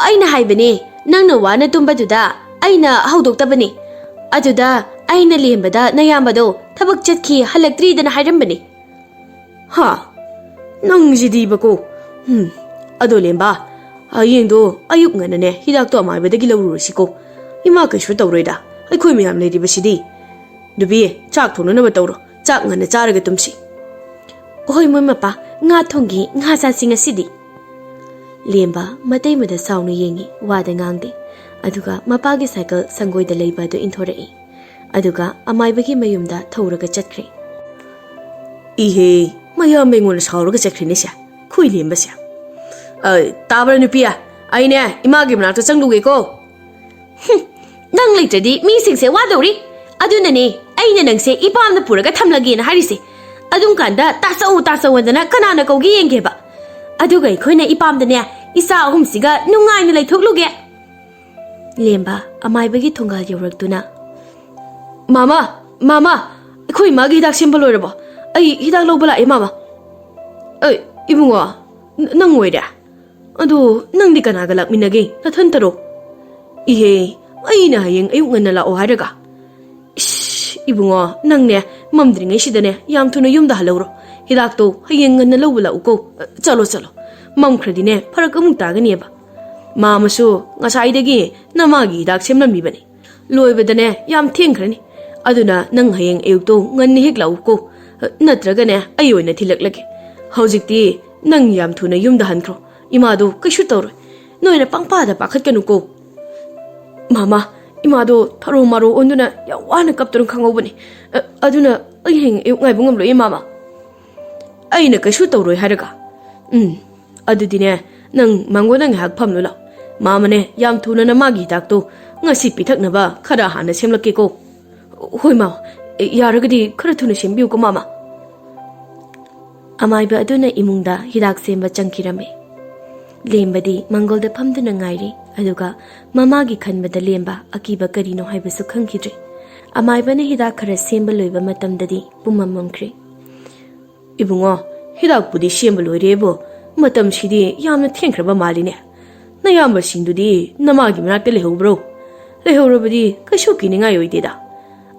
aina haibane nangna wana tumbaduda aina haudoktabani aduda aina lembada nayambado thabak chatki halaktri dana hairambani ha nangjidi bako ado lemba ayengdo ayuk nganane hidak to amaibadagi lawrusiko ima kaishu tawroida ꯑꯩꯈꯣꯏ ꯃꯌꯥꯝ ꯂꯩꯔꯤꯕꯁꯤꯗꯤ ꯅꯨꯄꯤ ꯆꯥꯛ ꯊꯣꯡꯅꯅꯕ ꯇꯧꯔꯣ ꯆꯥꯛ ꯉꯟꯅ ꯆꯥꯔꯒ ꯇꯨꯝꯁꯤ ꯍꯣꯏ ꯃꯣꯏ ꯃꯄꯥ ꯉꯥ ꯊꯣꯡꯒꯤ ꯉꯥ ꯆꯥꯁꯤ ꯉꯁꯤꯗꯤ ꯂꯦꯝꯕ ꯃꯇꯩꯃꯗ ꯁꯥꯎꯅ ꯌꯦꯡꯉꯤ ꯋꯥꯗ ꯉꯥꯡꯗꯦ ꯑꯗꯨꯒ ꯃꯄꯥꯒꯤ ꯁꯥꯏꯀꯜ ꯁꯪꯒꯣꯏꯗ ꯂꯩꯕ ꯑꯗꯨ ꯏꯟꯊꯣꯔꯛꯏ ꯑꯗꯨꯒ ꯑꯃꯥꯏꯕꯒꯤ ꯃꯌꯨꯝꯗ ꯊꯧꯔꯒ ꯆꯠꯈ꯭ꯔꯦ 이헤 ꯃꯌꯥꯝ ꯃꯩꯉꯣꯟꯗ ꯁꯥꯎꯔꯒ ꯆꯠꯈ꯭ꯔꯦꯅꯦ ꯁꯦ ꯈꯨꯏ ꯂꯦꯝꯕꯁꯦ ꯇꯥꯕ꯭ꯔꯥ ꯅꯨꯄꯤ야 ꯑꯩꯅꯦ ꯏꯃꯥꯒꯤ ꯃꯅꯥꯛꯇ ꯆꯪꯂꯨꯒꯦꯀꯣ ꯅꯪ ꯂꯩꯇ꯭ꯔꯗꯤ ꯃꯤꯁꯤꯡꯁꯦ ꯋꯥꯗꯧꯔꯤ ꯑꯗꯨꯅꯅꯦ ꯑꯩꯅ ꯅꯪꯁꯦ ꯏꯄꯥꯝꯗ ꯄꯨꯔꯒ ꯊꯝꯂꯒꯦꯅ ꯍꯥꯏꯔꯤꯁꯦ ꯑꯗꯨꯝ ꯀꯥꯟꯗ ꯇꯥꯆꯧ ꯇꯥꯆꯧ ꯍꯥꯏꯗꯅ ꯀꯅꯥꯅ ꯀꯧꯒꯦ ꯌꯦꯡꯒꯦꯕ ꯑꯗꯨꯒ ꯑꯩꯈꯣꯏꯅ ꯏꯄꯥꯝꯗꯅꯦ isa ahumsiga nungaina leithokluge lemba amaibagi thongal yauraktuna mama mama khoi magi hidak sembal loirabo ai hidak lobala ai mama ai ibungo nang oire adu nang di kana galak minage nathan taro ihe ai na hayeng ayu ngana la o haraga ibungo nang ne mamdringai sidane yam thuna yumda halawro hidak to hayeng ngana lobala uko chalo chalo mam khradine farak amuk tagani ba mama su ngasai dagi namagi hidak semlammi bani loibadane yam thengkhrani aduna nang hayeng ayukto nganni hek lauko natragane ai oina thilaklage hojikti nang yam thuna yumda hankhro imadu kashu tawro noina pangpada pakhatkanu ko mama imadu tharo maro onduna yawana kapturun khangobani aduna ai heng ayuk ngai bungam lo mama aina kashu tawro haraga adudine nang mango nang hak phamlo la mama ne yam thuna na magi dakto ngasi pithaknaba khara hana semlakke ko hoi ma yaragadi khara thuna sembiu ko mama amaiba aduna imungda hidak semba changkirame lembadi mangolda phamduna ngairi aduga mamagi khanbada lemba akiba karino haibasu khangkidre amaiba ne hidak khara semba loiba matamdadi pumamamkhre ibungo hidak pudi semba loirebo matam sidi yamna thengkraba maline na yamba sindudi namagi manakte lehobro lehorobadi kashu kiningai oideda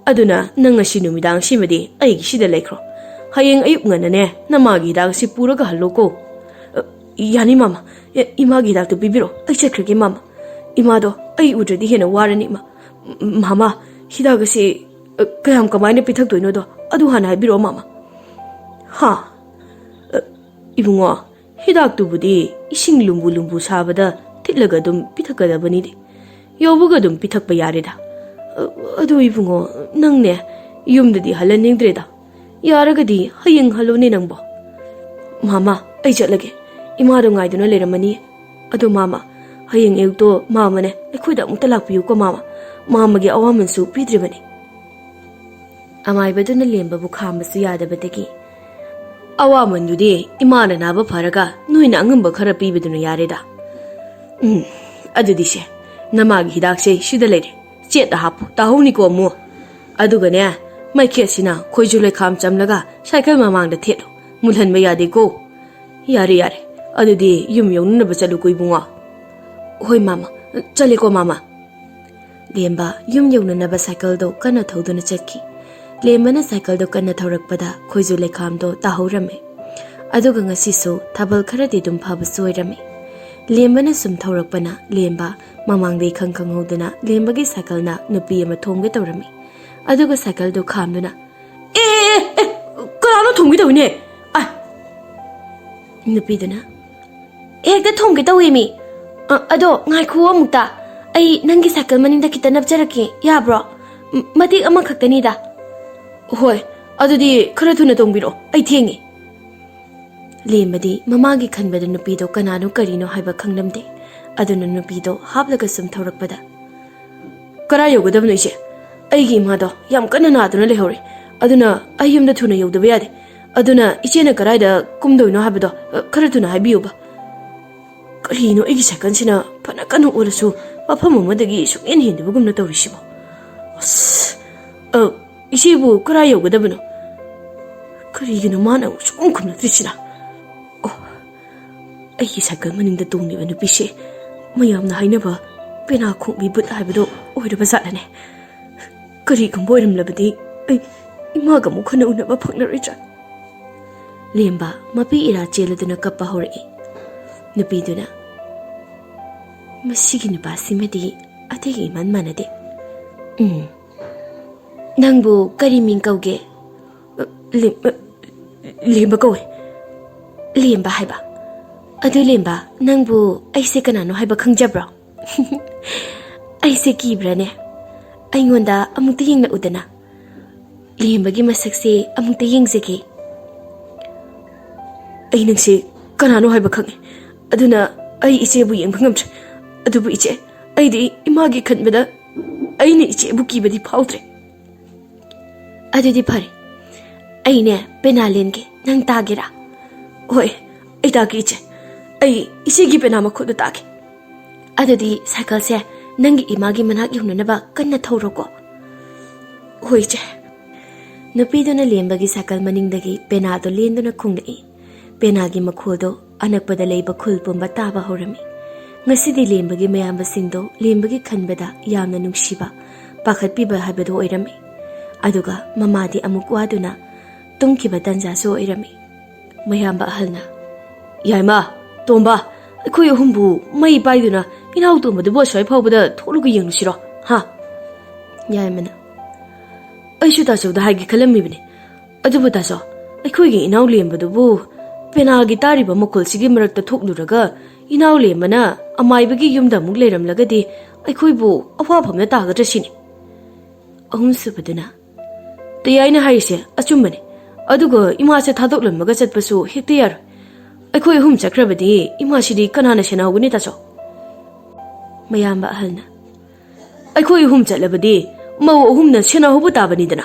aduna nang asi numidang simadi aigi sida lekhro hayeng ayuk nganane namagi dag si puraga haloko yani mama imagi dag to bibiro ai chekhrege mama imado ai udradi hena warani mama hidag si kayam kamaine pithak toino do adu hana biro mama ha ibungo hidak tu budi ising lumbu lumbu sabada titlaga dum pithakada bani de yobuga dum pithak pa yareda adu ibungo nangne yumdadi halaningdreda yaragadi hayeng halone nangbo mama ai chatlage imado ngaiduna leramani adu mama hayeng eukto mama ne ekhoida mukta lakpiu ko mama ge awaman su pidribani amaibaduna lemba bu khambasu yadabadagi awaman dudi imana naba pharaga noina angamba khara pibaduna yareda adudi se namagi hidak se sida lere cheta hapu tahoni ko mu adugane maikesina khoijule kham chamlaga cycle mamang da thelo mulhan ba yade ko yare adudi yum yongna ba chalu koi bunga hoi mama chale ko mama lemba yum yongna ba cycle do kana thoduna chakki lemana cycle do kana thorakpada khoijule kham do tahorame aduga ngasi so thabal khara de dum phaba soirame lemana sum thorakpana lemba mamang de khang hoduna lemba gi cycle na nupi ama thomge tawrami aduga cycle do khamduna kanano thomge tawine nupi duna ekta thomge tawimi ado ngai khu amukta ai nangi cycle maninda kitanap jarake yabro mati ama khaktani da hoi adudi khara thuna tongbiro ai thengi lembadi mamagi khanbada nupi do kanano karino haiba khanglamde aduna nupi do hablaga sum thorakpada kara yogadam noise aigi imado yam kana naduna lehore aduna ayumda thuna yodaba yade aduna ichena karaida kumdoino habado khara thuna habiyoba karino igi second sina phana kanu urasu mafam amadagi sungen hindibugumna tawrisibo isebu kara yogadabno karigino mana sukun kumna trisina aigi cycle maninda tongniba nupise mayamna hainaba pena khongbi but haibado oiraba zatlane kari gumboiram labadi ai imaga mukhana unaba phangnarecha lemba mapi ira cheladuna kappa hore nupiduna masigi nupa simadi ategi man manade nangbu kari ming kauge lemba kawe lemba haiba adu lemba nangbu aise kanano haiba khangjabra aise kibrane aingonda amukta yengna udana lembagi masakse amukta yengzege ai nangse kanano haiba khange aduna ai iche bu yengba ngamtre adubu iche ai di imagi khanbada ai ne iche bu kibadi phautre adudi phare ai ne penalenge nang tagera hoi ai ta ki iche ai isigi pena makhudu taki. Adudi cycle se nangi imagi manak yunanaba kanna thoroko. Hoi che. Nupiduna lembagi cycle maningdagi pena do lenduna khunglai. Pena gi makhodo anakpada leiba khul pumba taba horami. Ngasidi lembagi mayamba singdo lembagi khanbada yamna nungsiba pakhatpiba habado oirami. Aduga mamadi amuk waduna tungkiba tanjasu oirami. Mayamba ahalna. Yaima, Tomba, akhoi ahumbu mai paiduna inau tomba dubo soi phawbada tholugu yengnusiro. Ha. Yaimana. Aishu taso da hagi khalammi bane. Adubu taso akhoi gi inau lembadubu pena gi tariba makol sigi marakta thokluraga inau lembana amaibagi yumda muk leiramlagadi akhoi bu awa phamna tagadra sini. Ahum subaduna. Tayaina haise achumbane. Aduga ima se thadoklammaga chatpasu hekte yar. Akhoi hum chakrabadi ima sidi kanana senahuguni taso. Mayamba ahalna. Akhoi hum chatlabadi mau ahumna senahubu tabanidana.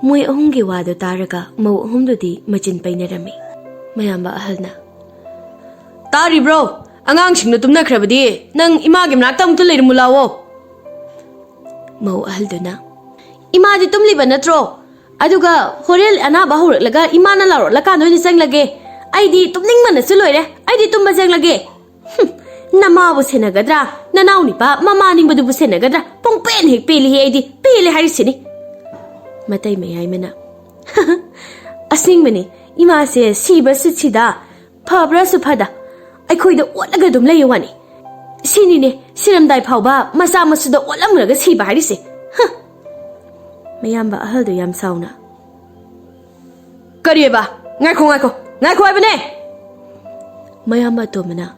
Moi ahumgi wado taraga mau ahumdudi machin painarami. Mayamba ahalna. Tari bro, angangsingna tumnakrabadi nang imagi manakta amukta leiramu lawo. Mau ahalduna. Imadi tumliba natro. Aduga horel anaba huraklaga imana laro lakano ni sanglage. Aidi tumningmana suloire. Aidi tumba sanglage. Namabu senagadra. Nanauni pa mama ningbadubu senagadra. Pongpen hek pili he aidi. Pili harisini. Matai mayaimana. Asingmani ima se siba sitsida. Pabra supada. Aikoida walaga dum layawani. Sini ne siramdai phawba masa masuda walamraga siba harise. Mayamba ahaldo yam sauna. Karieba, ngaiko haibane. Mayamba tomana.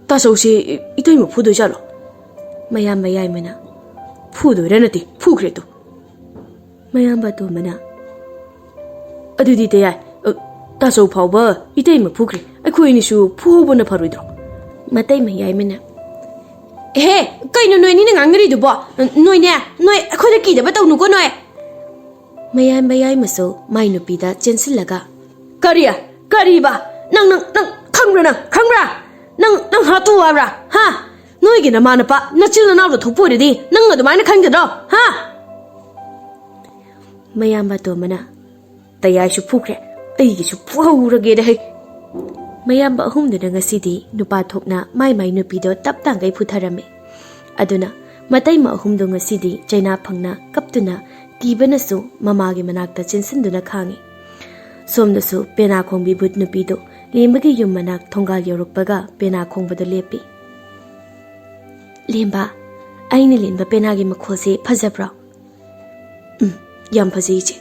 Taso si itoi mo phudo jalo. Mayamba yaimana. Phudo renati, phukretu. Mayamba tomana. Adudi te yai. Taso phawba itoi mo phukre. Akhoi ni su phuhobona pharoidro. Matai mayaimana. He, kaino noi ni ngangri du bo. Noi akhoi da ki da batau nu ko noi. Mayamba yaimaso mai nupida chensilaga. Kariba, nang khangra. Nang hatu wabra. Ha. Noi gi na mana pa, nachil na naw thopo ri di. Nang adumaina khangdro. Ha. Mayamba tomana. Tayai su phukre. Ai gi su phuhurage de. Mayamba ahumduna ngasidi nupa thokna mai nupido taptangai phutharame. Aduna matai ma ahumdo ngasidi chaina phangna kaptuna kibanasu mamagi manakta chinsinduna khangi. Somnasu pena khongbi but nupido lembagi yum manak thongal yorukpaga pena khongbada lepi. Lemba aini lemba penagi makhose phajabra. Yam phajei che.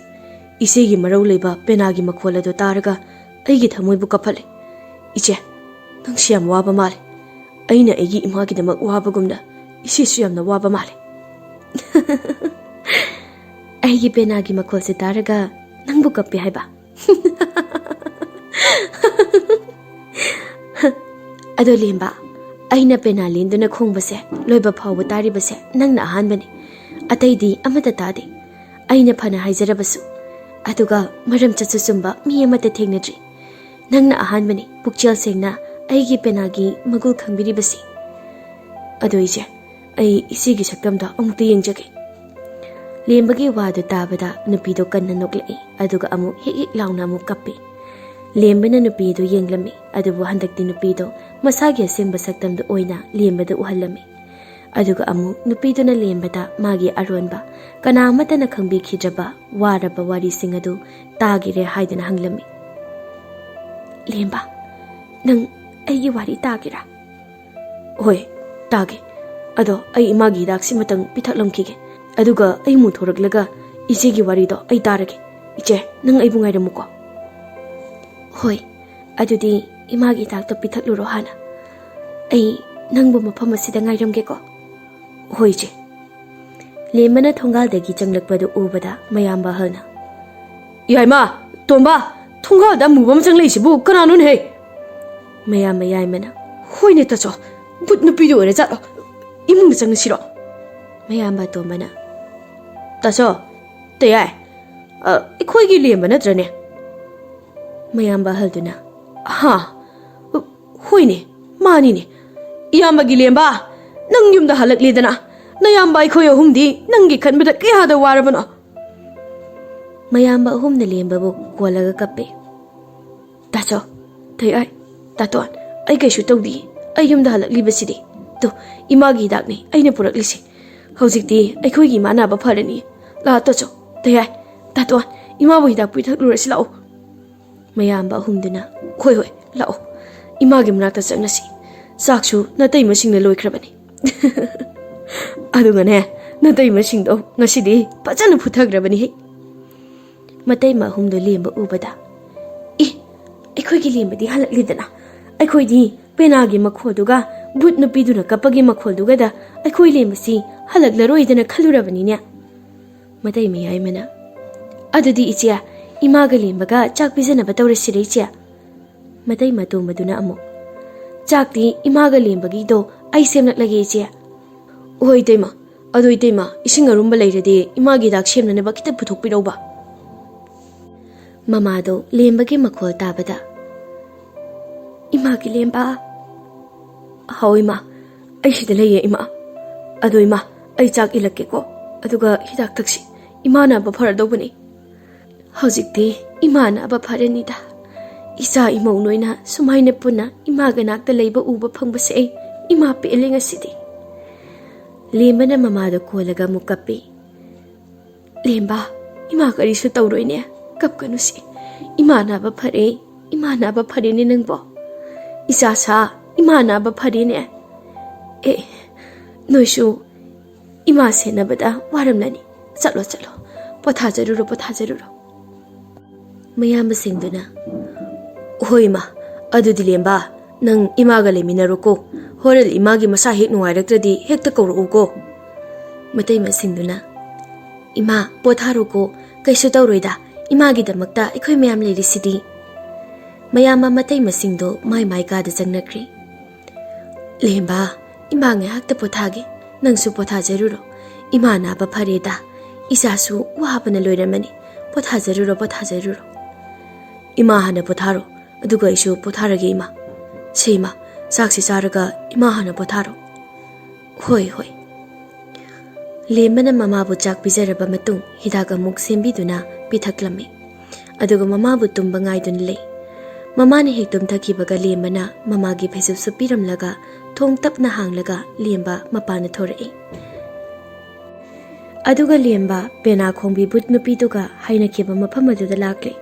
Isegi marau leba penagi makhola do taraga aigi thamoi bu kaphale. Iche, nang siyam waba male. Aina aigi imagi damak waba gumda. Isi siyam na waba male. Aigi penagi makhose taraga nang bu kappe haiba. Ado lemba, aina pena linduna khongbase loiba phawba taribase nangna ahanbani. Ataidi amata tade. Aina phana haijarabasu. Aduga maram chatsu sumba mi amata thengnadri. Nangna ahanbani pukchel sengna aigi penagi magul khangbiribasi. Ado ije, ai isigi saktamda amukta yengjage. Lembagi wadu tabada nupido kanna noklai aduga amu hik launa amu kappi. Lembana nupido yenglami adubu handakti nupido masagi asengba saktamda oina lembada uhallami. Aduga amu nupido na lembada magi aronba kana amata na khangbikhijaba waraba wari singadu tagire haidana hanglami. Lemba, nang aigi wari tagira. Hoi, tage. Ado ai imagi daksi matang pithaklamkige. Aduga ai mu thoraklaga ichegi wari do ai tarage. Iche, nang ai bungai ramuko. Hoi, adudi imagi dakto pithakluro hana. Ai nangbu mafam asida ngairamge ko. Hoi che. Lembana thongal-dagi changlakpadu ubada mayamba halna. Yaima, Tomba, thongal-da mubam changlai-sibu kananun he. Mayamba yaimana. Hoi ne tacho, but nupido ore jalo. Imungda changnasiro. Mayamba tombana. Tacho, tayai. Ikhoi gi lemba natrane. Mayamba halduna. Ha, hoine, manine. Iyambagi lemba, nang yumda halaklidana. Nayamba aykhoy ahumdi nangi khanbada kayada warabano. mayamba ahumna lembabu kolaga kappe. Tacho, thai ai, taton, ai kaisu tawdi, ai yumda halaklibasidi. To, imagi hidakni, aina puraklisi. Haujikti aykhoygi manaba pharani. La tacho, thai ai, taton, imabu hidak puithaklurasi lao. mayamba ahumduna Hoi hoi, lao. Imagi manakta changnasi. Saksu natai masingna loikrabani. Adugane, natai masingdo ngasidi fajana puthagrabani he. matai ma ahumdo lemba ubada. Aykhoygi lembadi halaklidana. Aykhoydi penagi makhoduga but nupiduna kapagi makhoduga da aykhoy lembasi halaklaroi khalurabani. matai mayai mana Adudi ichia imaga lembaga chak pijanaba tawrasire ichia. matai matombaduna amu Chakti imaga lembagi do ai semlaklage ichia. Hoi teima, adoi teima ising arumba leiradi imagi dak semnaneba kita puthokpirauba. mamado lembagi makhol tabada Imagi lemba. Hau ima, ai sida leye ima. Ado ima, ai chak ilakke ko. Aduga hidak taksi imana ba pharadobani. Hojikti imana ba pharanida. Isa imau noina sumaina puna imaga nakta leiba uba phangbase ai ima peling asidi. lembana mamado kolaga mukappe. Lemba, ima karisu tawroine. Kapkanusi. Imana ba phare ni nangbo. Isa sa imana ba phare ne. Noisu ima senabada waramlani. Chalo chalo. Pothajaruro. mayamba singduna Hoi ma, adudi lemba, nang imaga leminaro ko. Horel imagi masa hek nuwairaktradi hekta kawrau ko. matai masingduna Ima, potharo ko. Kaisu tawroida. Imagi damakta aykhoy mayam leirisidi. mayamba matai masingdo mai kada changnakri. Lemba, ima ngahakta pothage. Nangsu pothajaruro. Ima naba phareda. Isasu wabana loiramani. Pothajaruro. Ima hana potharo. Aduga isu potharage ima. Seima, saksi saraga ima hana potharo. Hoi. lembana mamabu chak pijaraba matung hidaga muk sembiduna pithaklami. aduga mamabu tumba ngaidun lei. mamane hektum thakibaga lembana mamagi phaisu supiramlaga thong tapna hanglaga lemba mapana thorai. aduga lemba pena khongbi but nupi duga hainakeba mafam aduda lakle.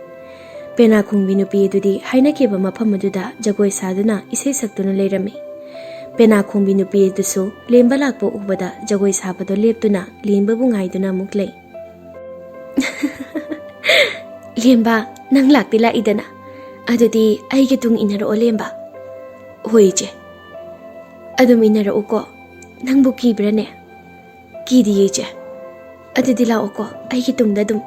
pena khongbi nupi adudi hainakeba mafam aduda jagoi saduna isei saktuna leirami. pena khongbi nupi adusu lemba lakpo ubada jagoi sabado leptuna lemba bu ngaiduna muk lei. Lemba, nang lakti laidana. Adudi aige tung inaro lemba. Hoi je. Adum inaro ko. Nang bu kibrane. Kidi je. Adudi lao ko aige tung dadum.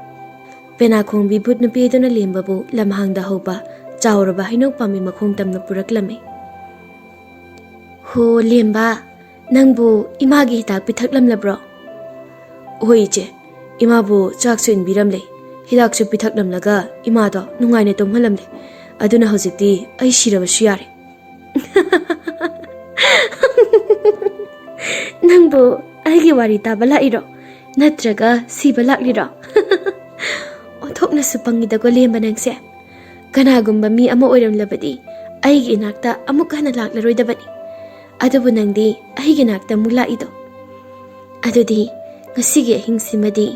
pena khongbi but nupi aduna lemba bu lamhangda hoba chawraba hinok pami makhong tamna puraklami. Ho lemba, nang bu imagi hitak pithaklamlabro. Hoi je. Ima bu chaksu inbiramle. Hidaksu pithaklamlaga imado nungaina tumhalamle. Aduna hojikti ai sirabasu yare. Nangbu aigi wari taba lairo. Natraga siba lakliro. Othoknasu pangidago lemba nangse. Kanagumba mi ama oiramlabadi aigi inakta amuk hana laklaroidabani. Adubu nangdi aigi nakta mulaido. Adudi ngasigi ahingsimadi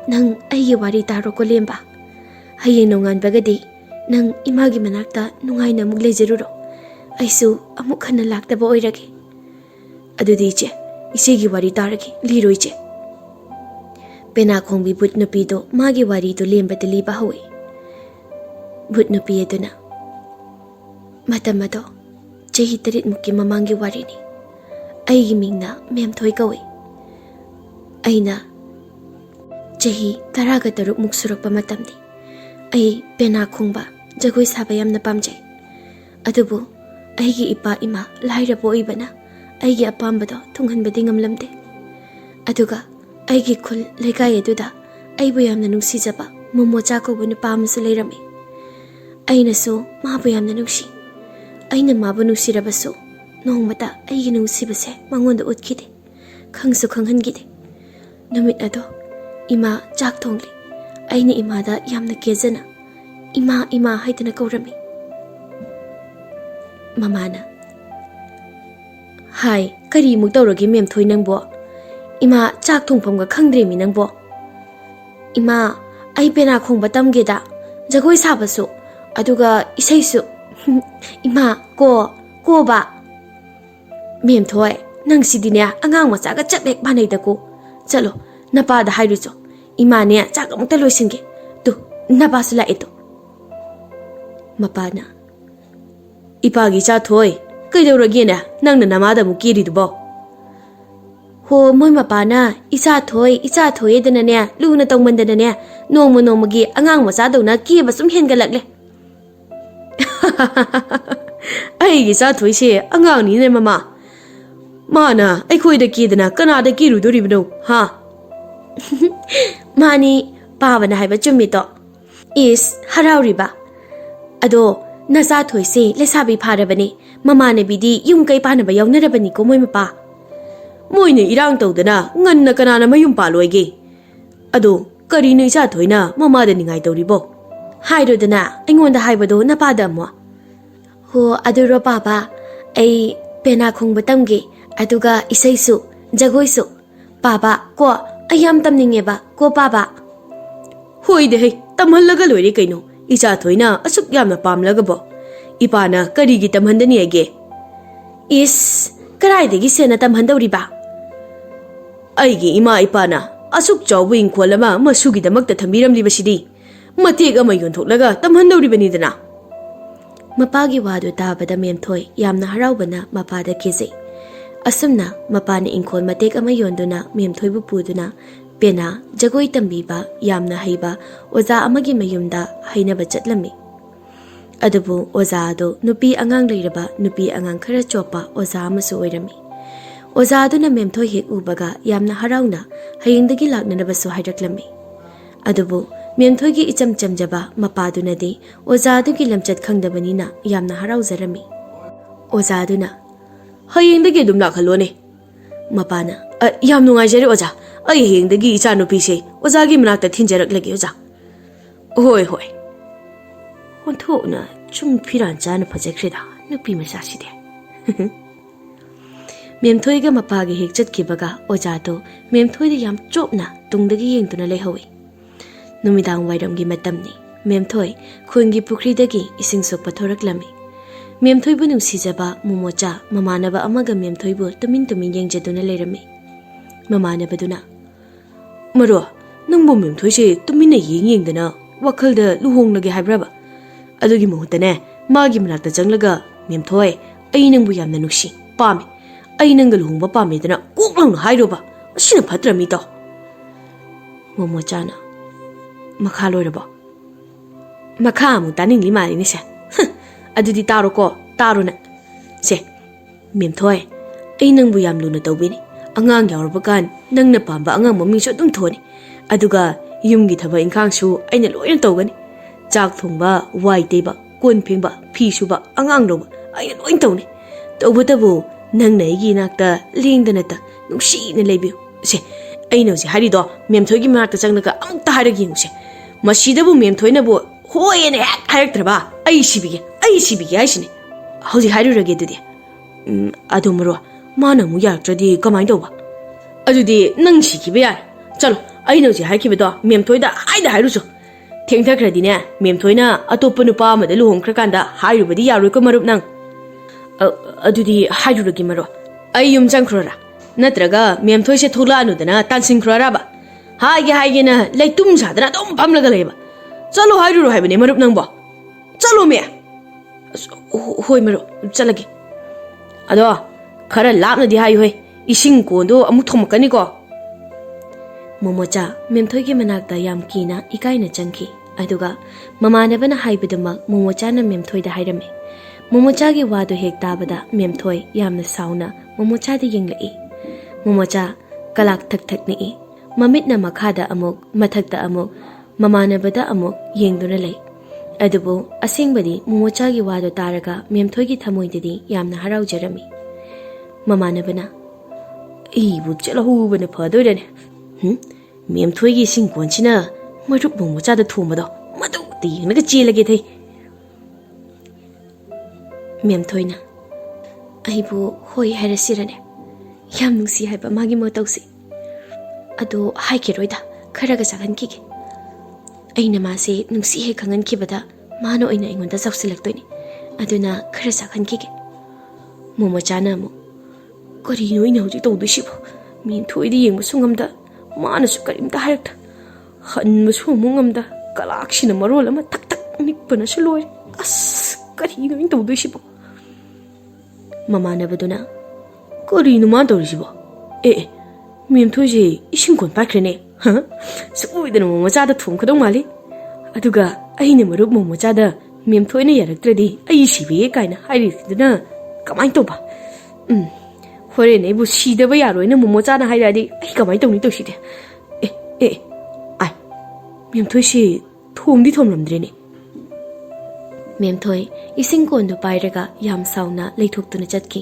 nang aigi wari taro ko lemba. Hayeng nonganbagadi nang imagi manakta nungaina muk leijaruro. Aisu amuk hana laktaba oirage. Adudi iche, isegi wari tarage liro iche. pena khongbi but nupi do magi wari do lemba de liba hawi. but nupi aduna matamado chahi tarit mukki mamangi wari ni. aigi mingna Memthoi kawi. aina chahi taraga taruk muk surakpa matamni. ai pena khongba jagoi saba yamna pamjai. adubu aigi ipa ima lairabo ibana aigi apambado tunghanbadi ngamlamde. aduga aigi khul lekai aduda aibu yamna nungsijaba momo chako bu nupa amsu leirami. ainasu mabu yamna nungsi ꯑꯩꯅ ꯃꯥꯕꯨ ꯅꯨꯡꯁꯤꯔꯕꯁꯨ ꯅꯣꯡꯃꯇ ꯑꯩꯒꯤ ꯅꯨꯡꯁꯤꯕꯁꯦ ꯃꯉꯣꯟꯗ ꯎꯠꯈꯤꯗꯦ, ꯈꯪꯁꯨ ꯈꯪꯍꯟꯈꯤꯗꯦ꯫ ꯅꯨꯃꯤꯠ ꯑꯗꯣ ꯏꯃꯥ ꯆꯥꯛ ꯊꯣꯡꯂꯤ꯫ ꯑꯩꯅ ꯏꯃꯥꯗ ꯌꯥꯝꯅ ꯀꯦꯖꯅ ꯏꯃꯥ ꯏꯃꯥ ꯍꯥꯏꯗꯨꯅ ꯀꯧꯔꯝꯃꯤ꯫ ꯃꯃꯥꯅ, ꯍꯥꯏ ꯀꯔꯤꯃꯨꯛ ꯇꯧꯔꯒꯦ ꯃꯦꯝꯊꯣꯏ ꯅꯪꯕꯣ? ꯏꯃꯥ ꯆꯥꯛ ꯊꯣꯡꯐꯝꯒ ꯈꯪꯗ꯭ꯔꯦꯃꯤ ꯅꯪꯕꯣ꯫ ꯏꯃꯥ, ꯑꯩ ꯄꯦꯅꯥ ꯈꯣꯡꯕ ꯇꯝꯒꯦꯗ, ꯖꯒꯣꯏ ꯁꯥꯕꯁꯨ, ꯑꯗꯨꯒ ꯏꯁꯩꯁꯨ꯫ ꯏꯃꯥ ꯀꯣꯕ꯫ ꯃꯦꯝꯊꯣꯏ, ꯅꯪꯁꯤꯗꯤꯅꯦ ꯑꯉꯥꯡ ꯃꯆꯥꯒ ꯆꯞ ꯍꯦꯛ ꯃꯥꯟꯅꯩꯗꯀꯣ꯫ ꯆꯠꯂꯣ ꯅꯄꯥꯗ ꯍꯥꯏꯔꯨꯆꯣ, ꯏꯃꯥꯅꯦ ꯆꯥꯛ ꯑꯃꯨꯛꯇ ꯂꯣꯏꯁꯤꯟꯒꯦ꯫ ꯇꯨ ꯅꯄꯥꯁꯨ ꯂꯥꯛꯑꯦ ꯇꯨ꯫ ꯃꯄꯥꯅ, ꯏꯄꯥꯒꯤ ꯏꯆꯥ ꯊꯣꯏ, ꯀꯩꯗꯧꯔꯒꯦꯅꯦ ꯅꯪꯅ ꯅꯃꯥꯗ ꯑꯃꯨꯛ ꯀꯦꯔꯤꯗꯨꯕꯣ? ꯍꯣ ꯃꯣꯏ ꯃꯄꯥꯅ ꯏꯆꯥ ꯊꯣꯏꯗꯅꯅꯦ ꯂꯨꯅ ꯇꯧꯃꯟꯗꯅꯅꯦ ꯅꯣꯡꯃ ꯅꯣꯡꯃꯒꯤ ꯑꯉꯥꯡ ꯃꯆꯥꯗꯧꯅ ꯀꯦꯕ ꯁꯨꯝ ꯍꯦꯟꯒꯠꯂꯛꯂꯦ꯫ ꯑꯩꯒꯤ ꯏꯆꯥ ꯊꯣꯏꯁꯦ ꯑꯉꯥꯡꯅꯤꯅꯦ ꯃꯃꯥ, ꯃꯥꯅ ꯑꯩꯈꯣꯏꯗ ꯀꯦꯗꯅ ꯀꯅꯥꯗ ꯀꯦꯔꯨꯗꯣꯔꯤꯕꯅꯣ ꯍꯥ? ꯃꯥꯅꯤ, ꯄꯥꯕꯅ ꯍꯥꯏꯕ ꯆꯨꯝꯃꯤꯇꯣ꯫ ꯏꯁ ꯍꯔꯥꯎꯔꯤꯕ? ꯑꯗꯣ ꯅꯆꯥ ꯊꯣꯏꯁꯦ ꯂꯩꯁꯥꯕꯤ ꯐꯥꯔꯕꯅꯦ, ꯃꯃꯥꯟꯅꯕꯤꯗꯤ ꯌꯨꯝ ꯀꯩ ꯄꯥꯟꯅꯕ ꯌꯥꯎꯅꯔꯕꯅꯤꯀꯣ ꯃꯣꯏ ꯃꯄꯥ꯫ ꯃꯣꯏꯅ ꯏꯔꯥꯡ ꯇꯧꯗꯅ ꯉꯟꯅ ꯀꯅꯥꯅ ꯃꯌꯨꯝ ꯄꯥꯜꯂꯣꯏꯒꯦ? ꯑꯗꯣ ꯀꯔꯤꯅꯣ ꯏꯆꯥ ꯊꯣꯏꯅ ꯃꯃꯥꯗ ꯅꯤꯡꯉꯥꯏ ꯇꯧꯔꯤꯕꯣ? ꯍꯥꯏꯔꯣꯗꯅ ꯑꯩꯉꯣꯟꯗ ꯍꯥꯏꯕꯗꯣ ꯅꯄꯥꯗ ꯑꯃꯨꯛ꯫ ꯍꯣ ꯑꯗꯨꯔꯣ ꯄꯥꯕ, ꯑꯩ ꯄꯦꯅꯥ ꯈꯣꯡꯕ ꯇꯝꯒꯦ, ꯑꯗꯨꯒ ꯏꯁꯩꯁꯨ ꯖꯒꯣꯏꯁꯨ꯫ ꯄꯥꯕ ꯀꯣ ꯑꯩ ꯌꯥꯝ ꯇꯝꯅꯤꯡꯉꯦꯕ ꯀꯣ ꯄꯥꯕ꯫ ꯍꯣꯏꯗꯦ ꯍꯩ, ꯇꯝꯍꯜꯂꯒ ꯂꯣꯏꯔꯦ ꯀꯩꯅꯣ, ꯏꯆꯥ ꯊꯣꯏꯅ ꯑꯁꯨꯛ ꯌꯥꯝꯅ ꯄꯥꯝꯂꯒꯕꯣ꯫ ꯏꯄꯥꯅ ꯀꯔꯤꯒꯤ ꯇꯝꯍꯟꯗꯅꯤ ꯍꯥꯏꯒꯦ? ꯏꯁ ꯀꯔꯥꯏꯗꯒꯤ ꯁꯦꯟꯅ ꯇꯝꯍꯟꯗꯧꯔꯤꯕ? ꯑꯩꯒꯤ ꯏꯃꯥ ꯏꯄꯥꯅ ꯑꯁꯨꯛ ꯆꯥꯎꯕ ꯏꯪꯈꯣꯜ ꯑꯃ ꯃꯁꯨꯒꯤꯗꯃꯛꯇ ꯊꯝꯕꯤꯔꯝꯂꯤꯕꯁꯤꯗꯤ ꯃꯇꯦꯛ ꯑꯃ ꯌꯣꯟꯊꯣꯛꯂꯒ ꯇꯝꯍꯟꯗꯧꯔꯤꯕꯅꯤꯗꯅ꯫ ꯃꯄꯥꯒꯤ ꯋꯥꯗꯨ ꯇꯥꯕꯗ ꯃꯦꯝꯊꯣꯏ ꯌꯥꯝꯅ ꯍꯔꯥꯎꯕꯅ ꯃꯄꯥꯗ ꯀꯦꯖꯩ꯫ ꯑꯁꯨꯝꯅ ꯃꯄꯥꯅ ꯏꯪꯈꯣꯜ ꯃꯇꯦꯛ ꯑꯃ ꯌꯣꯟꯗꯨꯅ ꯃꯦꯝꯊꯣꯏꯕꯨ ꯄꯨꯗꯨꯅ ꯄꯦꯅꯥ ꯖꯒꯣꯏ ꯇꯝꯕꯤꯕ ꯌꯥꯝꯅ ꯍꯩꯕ ꯑꯣꯖꯥ ꯑꯃꯒꯤ ꯃꯌꯨꯝꯗ ꯍꯩꯅꯕ ꯆꯠꯂꯝꯃꯤ꯫ ꯑꯗꯨꯕꯨ ꯑꯣꯖꯥ ꯑꯗꯨ ꯅꯨꯄꯤ ꯑꯉꯥꯡ ꯂꯩꯔꯕ ꯅꯨꯄꯤ ꯑꯉꯥꯡ ꯈꯔ ꯆꯣꯞꯄ ꯑꯣꯖꯥ ꯑꯃꯁꯨ ꯑꯣꯏꯔꯝꯃꯤ꯫ ꯑꯣꯖꯥ ꯑꯗꯨꯅ ꯃꯦꯝꯊꯣꯏ ꯍꯦꯛ ꯎꯕꯒ ꯌꯥꯝꯅ ꯍꯔꯥꯎꯅ ꯍꯌꯦꯡꯗꯒꯤ ꯂꯥꯛꯅꯅꯕꯁꯨ ꯍꯥꯏꯔꯛꯂꯝꯃꯤ꯫ ꯑꯗꯨꯕꯨ ꯃꯦꯝꯊꯣꯏꯒꯤ ꯏꯆꯝ ꯆꯝꯖꯕ ꯃꯄꯥꯗꯨꯅꯗꯤ ꯑꯣꯖꯥ ꯑꯗꯨꯒꯤ ꯂꯝꯆꯠ ꯈꯪꯗꯕꯅꯤꯅ ꯌꯥꯝꯅ ꯍꯔꯥꯎꯖꯔꯝꯃꯤ꯫ ꯑꯣꯖꯥ ꯑꯗꯨꯅ, ꯍꯌꯦꯡꯗꯒꯤ ꯑꯗꯨꯝ ꯂꯥꯛꯍꯜꯂꯣꯅꯦ꯫ ꯃꯄꯥꯅ, ꯌꯥꯝ ꯅꯨꯡꯉꯥꯏꯖꯔꯦ ꯑꯣꯖꯥ, ꯑꯩ ꯍꯌꯦꯡꯗꯒꯤ ꯏꯆꯥ ꯅꯨꯄꯤꯁꯦ ꯑꯣꯖꯥꯒꯤ ꯃꯅꯥꯛꯇ ꯊꯤꯟꯖꯔꯛꯂꯒꯦ ꯑꯣꯖꯥ꯫ ꯍꯣꯏ ꯍꯣꯏ꯫ ꯑꯣꯟꯊꯣꯛꯅ ꯆꯨꯡ ꯐꯤꯔꯥꯟ ꯆꯥꯅ ꯐꯖꯈ꯭ꯔꯦꯗ ꯅꯨꯄꯤ ꯃꯆꯥꯁꯤꯗꯤ꯫ ꯃꯦꯝꯊꯣꯏꯒ ꯃꯄꯥꯒꯤ ꯍꯦꯛ ꯆꯠꯈꯤꯕꯒ ꯑꯣꯖꯥꯗꯣ ꯃꯦꯝꯊꯣꯏꯗ ꯌꯥꯝ ꯆꯣꯞꯅ ꯇꯨꯡꯗꯒꯤ ꯌꯦꯡꯗꯨꯅ ꯂꯩꯍꯧꯏ꯫ ꯅꯨꯃꯤꯗꯥꯡ ꯋꯥꯏꯔꯝꯒꯤ ꯃꯇꯝꯅꯤ꯫ ꯃꯦꯝꯊꯣꯏ ꯈꯨꯟꯒꯤ ꯄꯨꯈ꯭ꯔꯤꯗꯒꯤ ꯏꯁꯤꯡ ꯁꯣꯛꯄ ꯊꯣꯔꯛꯂꯝꯃꯤ꯫ ꯃꯦꯝꯊꯣꯏꯕꯨ ꯅꯨꯡꯁꯤꯖꯕ ꯃꯣꯃꯣꯆꯥ ꯃꯃꯥꯟꯅꯕ ꯑꯃꯒ ꯃꯦꯝꯊꯣꯏꯕꯨ ꯇꯨꯃꯤꯟ ꯇꯨꯃꯤꯟ ꯌꯦꯡꯖꯗꯨꯅ ꯂꯩꯔꯝꯃꯤ꯫ ꯃꯃꯥꯟꯅꯕꯗꯨꯅ, ꯃꯔꯣ, ꯅꯪꯕꯨ ꯃꯦꯝꯊꯣꯏꯁꯦ ꯇꯨꯃꯤꯟꯅ ꯌꯦꯡꯗꯅ ꯋꯥꯈꯜꯗ ꯂꯨꯍꯣꯡꯂꯒꯦ ꯍꯥꯏꯕ꯭ꯔꯕ? ꯑꯗꯨꯒꯤ ꯃꯍꯨꯠꯇꯅꯦ ꯃꯥꯒꯤ ꯃꯅꯥꯛꯇ ꯆꯪꯂꯒ, ꯃꯦꯝꯊꯣꯏ ꯑꯩ ꯅꯪꯕꯨ ꯌꯥꯝꯅ ꯅꯨꯡꯁꯤ ꯄꯥꯝꯃꯤ, ꯑꯩ ꯅꯪꯒ ꯂꯨꯍꯣꯡꯕ ꯄꯥꯝꯃꯦꯗꯅ ꯀꯣꯛ ꯂꯥꯎꯅ ꯍꯥꯏꯔꯣꯕ, ꯑꯁꯤꯅ ꯐꯠꯇ꯭ꯔꯃꯤꯇꯣ꯫ ꯃꯣꯃꯣꯆꯥꯅ, ꯃꯈꯥ ꯂꯣꯏꯔꯕꯣ? ꯃꯈꯥ ꯑꯃꯨꯛ ꯇꯥꯅꯤꯡꯂꯤ ꯃꯥꯜꯂꯤꯅꯦꯁꯦ꯫ ꯑꯗꯨꯗꯤ ꯇꯥꯔꯣꯀꯣ, ꯇꯥꯔꯣꯅ꯫ ꯁꯦ ꯃꯦꯝꯊꯣꯏ, ꯑꯩ ꯅꯪꯕꯨ ꯌꯥꯝ ꯂꯨꯅ ꯇꯧꯕꯤꯅꯤ, ꯑꯉꯥꯡ ꯌꯥꯎꯔꯕ ꯀꯥꯟ ꯅꯪꯅ ꯄꯥꯝꯕ ꯑꯉꯥꯡ ꯃꯃꯤꯡꯁꯨ ꯑꯗꯨꯝ ꯊꯣꯟꯅꯤ, ꯑꯗꯨꯒ ꯌꯨꯝꯒꯤ ꯊꯕꯛ ꯏꯪꯈꯥꯡꯁꯨ ꯑꯩꯅ ꯂꯣꯏꯅ ꯇꯧꯒꯅꯤ꯫ ꯆꯥꯛ ꯊꯣꯡꯕ, ꯋꯥꯏ ꯇꯩꯕ, ꯀꯣꯟ ꯐꯦꯡꯕ, ꯐꯤ ꯁꯨꯕ, ꯑꯉꯥꯡ ꯂꯧꯕ ꯑꯩꯅ ꯂꯣꯏꯅ ꯇꯧꯅꯤ꯫ ꯇꯧꯕꯇꯕꯨ ꯅꯪꯅ ꯑꯩꯒꯤ ꯏꯅꯥꯛꯇ ꯂꯦꯡꯗꯅꯇ ꯅꯨꯡꯁꯤꯅ ꯂꯩꯕꯤꯌꯨ꯫ ꯁꯦ ꯑꯩꯅ ꯍꯧꯖꯤꯛ ꯍꯥꯏꯔꯤꯗꯣ ꯃꯦꯝꯊꯣꯏꯒꯤ ꯃꯅꯥꯛꯇ ꯆꯪꯂꯒ ꯑꯃꯨꯛꯇ ꯍꯥꯏꯔꯒ ꯌꯦꯡꯉꯨꯁꯦ꯫ ꯃꯁꯤꯗꯕꯨ ꯃꯦꯝꯊꯣꯏꯅꯕꯨ ꯍꯣꯏꯅ ꯍꯦꯛ ꯍꯥꯏꯔꯛꯇ꯭ꯔꯕ ꯑꯩ ꯁꯤꯕꯤꯒꯦ ꯍꯥꯏꯁꯤꯅꯦ꯫ ꯍꯧꯖꯤꯛ ꯍꯥꯏꯔꯨꯔꯒꯦ ꯑꯗꯨꯗꯤ꯫ ꯑꯗꯨ ꯃꯔꯣ, ꯃꯥꯅ ꯑꯃꯨꯛ ꯌꯥꯔꯛꯇ꯭ꯔꯗꯤ ꯀꯃꯥꯏꯅ ꯇꯧꯕ? ꯑꯗꯨꯗꯤ ꯅꯪ ꯁꯤꯈꯤꯕ ꯌꯥꯔꯦ꯫ ꯆꯠꯂꯣ, ꯑꯩꯅ ꯍꯧꯖꯤꯛ ꯍꯥꯏꯈꯤꯕꯗꯣ ꯃꯦꯝꯊꯣꯏꯗ ꯍꯥꯏꯔꯨꯆꯣ꯫ ꯊꯦꯡꯊꯈ꯭ꯔꯗꯤꯅꯦ ꯃꯦꯝꯊꯣꯏꯅ ꯑꯇꯣꯞꯄ ꯅꯨꯄꯥ ꯑꯃꯗ ꯂꯨꯍꯣꯡꯈ꯭ꯔꯀꯥꯟꯗ ꯍꯥꯏꯔꯨꯕꯗꯤ ꯌꯥꯔꯣꯏꯀꯣ ꯃꯔꯨꯞ ꯅꯪ꯫ ꯑꯗꯨꯗꯤ ꯍꯥꯏꯔꯨꯔꯒꯦ ꯃꯔꯣ꯫ ꯑꯩ ꯌꯨꯝ ꯆꯪꯈ꯭ꯔꯣꯔꯥ, ꯅꯠꯇ꯭ꯔꯒ ꯃꯦꯝꯊꯣꯏꯁꯦ ꯊꯣꯛꯂꯛꯑꯅꯨꯗꯅ ꯇꯥꯟꯁꯤꯟꯈ꯭ꯔꯣꯔꯕ? ꯍꯥꯏꯒꯦꯅ ꯂꯩꯇꯨꯝ ꯁꯥꯗꯅ ꯑꯗꯨꯝ ꯐꯝꯂꯒ ꯂꯩꯕ? ꯆꯠꯂꯣ ꯍꯥꯏꯔꯨꯔꯣ ꯍꯥꯏꯕꯅꯦ ꯃꯔꯨꯞ ꯅꯪꯕꯣ, ꯆꯠꯂꯣꯃꯦ꯫ ꯍꯣꯏ ꯃꯔꯨꯞ, ꯆꯠꯂꯒꯦ꯫ ꯑꯗꯣ ꯈꯔ ꯂꯥꯞꯅꯗꯤ ꯍꯥꯏꯌꯨꯍꯦ, ꯏꯁꯤꯡ ꯀꯣꯟꯗꯣ ꯑꯃꯨꯛ ꯊꯣꯝꯃꯛꯀꯅꯤꯀꯣ꯫ ꯃꯣꯃꯣꯆꯥ ꯃꯦꯝꯊꯣꯏꯒꯤ ꯃꯅꯥꯛꯇ ꯌꯥꯝ ꯀꯤꯅ ꯏꯀꯥꯏꯅ ꯆꯪꯈꯤ꯫ ꯑꯗꯨꯒ ꯃꯃꯥꯟꯅꯕꯅ ꯍꯥꯏꯕꯗꯨꯃꯛ ꯃꯣꯃꯣꯆꯥꯅ ꯃꯦꯝꯊꯣꯏꯗ ꯍꯥꯏꯔꯝꯃꯤ꯫ ꯃꯣꯃꯣꯆꯥꯒꯤ ꯋꯥꯗꯨ ꯍꯦꯛ ताबदा मेमथोई यामना साउना मोमोचादा येंगलई। मोमोचा कलाक थक थक निई ममितना मखादा अमुक मथक्ता अमुक ममानबदा अमुक येंगदुना लई। ꯑꯗꯨꯕꯨ ꯑꯁꯦꯡꯕꯗꯤ ꯃꯣꯃꯣꯆꯥꯒꯤ ꯋꯥꯗꯣ ꯇꯥꯔꯒ ꯃꯦꯝꯊꯣꯏꯒꯤ ꯊꯃꯣꯏꯗꯗꯤ ꯌꯥꯝꯅ ꯍꯔꯥꯎꯖꯔꯝꯃꯤ꯫ ꯃꯃꯥꯟꯅꯕꯅ ꯑꯩꯕꯨ ꯆꯠꯍꯧꯕꯅ ꯐꯗꯣꯏꯔꯅꯦ꯫ ꯃꯦꯝꯊꯣꯏꯒꯤ ꯁꯤꯡꯀꯣꯟꯁꯤꯅ ꯃꯔꯨꯞ ꯃꯣꯃꯣꯆꯥꯗ ꯊꯣꯝꯕꯗꯣ ꯃꯗꯨꯗ ꯌꯦꯡꯂꯒ ꯆꯦꯜꯂꯒꯦ ꯊꯩ꯫ ꯃꯦꯝꯊꯣꯏꯅ ꯑꯩꯕꯨ ꯍꯣꯏ ꯍꯥꯏꯔꯁꯤꯔꯅꯦ? ꯌꯥꯝ ꯅꯨꯡꯁꯤ ꯍꯥꯏꯕ ꯃꯥꯒꯤ ꯃꯇꯧꯁꯦ꯫ ꯑꯗꯣ ꯍꯥꯏꯈꯤꯔꯣꯏꯗ, ꯈꯔꯒ ꯆꯥꯍꯟꯈꯤꯒꯦ꯫ ꯑꯩꯅ ꯃꯥꯁꯦ ꯅꯨꯡꯁꯤ ꯍꯦꯛ ꯈꯪꯍꯟꯈꯤꯕꯗ ꯃꯥꯅ ꯑꯣꯏꯅ ꯑꯩꯉꯣꯟꯗ ꯆꯥꯎꯁꯤꯜꯂꯛꯇꯣꯏꯅꯤ꯫ ꯑꯗꯨꯅ ꯈꯔ ꯆꯥꯍꯟꯈꯤꯒꯦ꯫ ꯃꯣꯃꯣꯆꯥꯅ ꯑꯃꯨꯛ ꯀꯔꯤꯅꯣ ꯑꯩꯅ ꯍꯧꯖꯤꯛ ꯇꯧꯗꯣꯏꯁꯤꯕꯣ? ꯃꯦꯝꯊꯣꯏꯗ ꯌꯦꯡꯕꯁꯨ ꯉꯝꯗ, ꯃꯥꯅꯁꯨ ꯀꯔꯤꯝꯇ ꯍꯥꯏꯔꯛꯇ, ꯍꯟꯕꯁꯨ ꯑꯃꯨꯛ ꯉꯝꯗ, ꯀꯂꯥꯛꯁꯤꯅ ꯃꯔꯣꯜ ꯑꯃ ꯊꯛ ꯊꯛ ꯅꯤꯛꯄꯅꯁꯨ ꯂꯣꯏꯔꯦ꯫ ꯑꯁ ꯀꯔꯤꯅꯣ ꯑꯩꯅ ꯇꯧꯗꯣꯏꯁꯤꯕꯣ? ꯃꯃꯥꯟꯅꯕꯗꯨꯅ ꯀꯔꯤꯅꯣ ꯃꯥꯅ ꯇꯧꯔꯤꯁꯤꯕꯣ? ꯃꯦꯝꯊꯣꯏꯁꯦ ꯏꯁꯤꯡ ꯀꯣꯟ ꯄꯥꯏꯈ꯭ꯔꯦꯅꯦ꯫ ꯁꯣꯏꯗꯅ ꯃꯣꯃꯣꯆꯥꯗ ꯊꯣꯝꯒꯗꯧ ꯃꯥꯜꯂꯤ꯫ ꯑꯗꯨꯒ ꯑꯩꯅ ꯃꯔꯨꯞ ꯃꯣꯃꯣꯆꯥꯗ ꯃꯦꯝꯊꯣꯏꯅ ꯌꯥꯔꯛꯇ꯭ꯔꯗꯤ ꯑꯩ ꯁꯤꯕꯤꯌꯦ ꯀꯥꯏꯅ ꯍꯥꯏꯔꯤꯗꯨꯅ ꯀꯃꯥꯏꯅ ꯇꯧꯕ? ꯍꯣꯔꯦꯟ ꯑꯩꯕꯨ ꯁꯤꯗꯕ ꯌꯥꯔꯣꯏꯅ ꯃꯣꯃꯣꯆꯥꯅ ꯍꯥꯏꯔꯛꯑꯗꯤ ꯑꯩ ꯀꯃꯥꯏꯅ ꯇꯧꯅꯤ ꯇꯧꯁꯤꯗꯤ? ꯃꯦꯝꯊꯣꯏꯁꯤ ꯊꯣꯝꯗꯤ ꯊꯣꯝꯂꯝꯗ꯭ꯔꯦꯅꯦ꯫ ꯃꯦꯝꯊꯣꯏ ꯏꯁꯤꯡ ꯀꯣꯟꯗꯨ ꯄꯥꯏꯔꯒ ꯌꯥꯝ ꯁꯥꯎꯅ ꯂꯩꯊꯣꯛꯇꯨꯅ ꯆꯠꯈꯤ꯫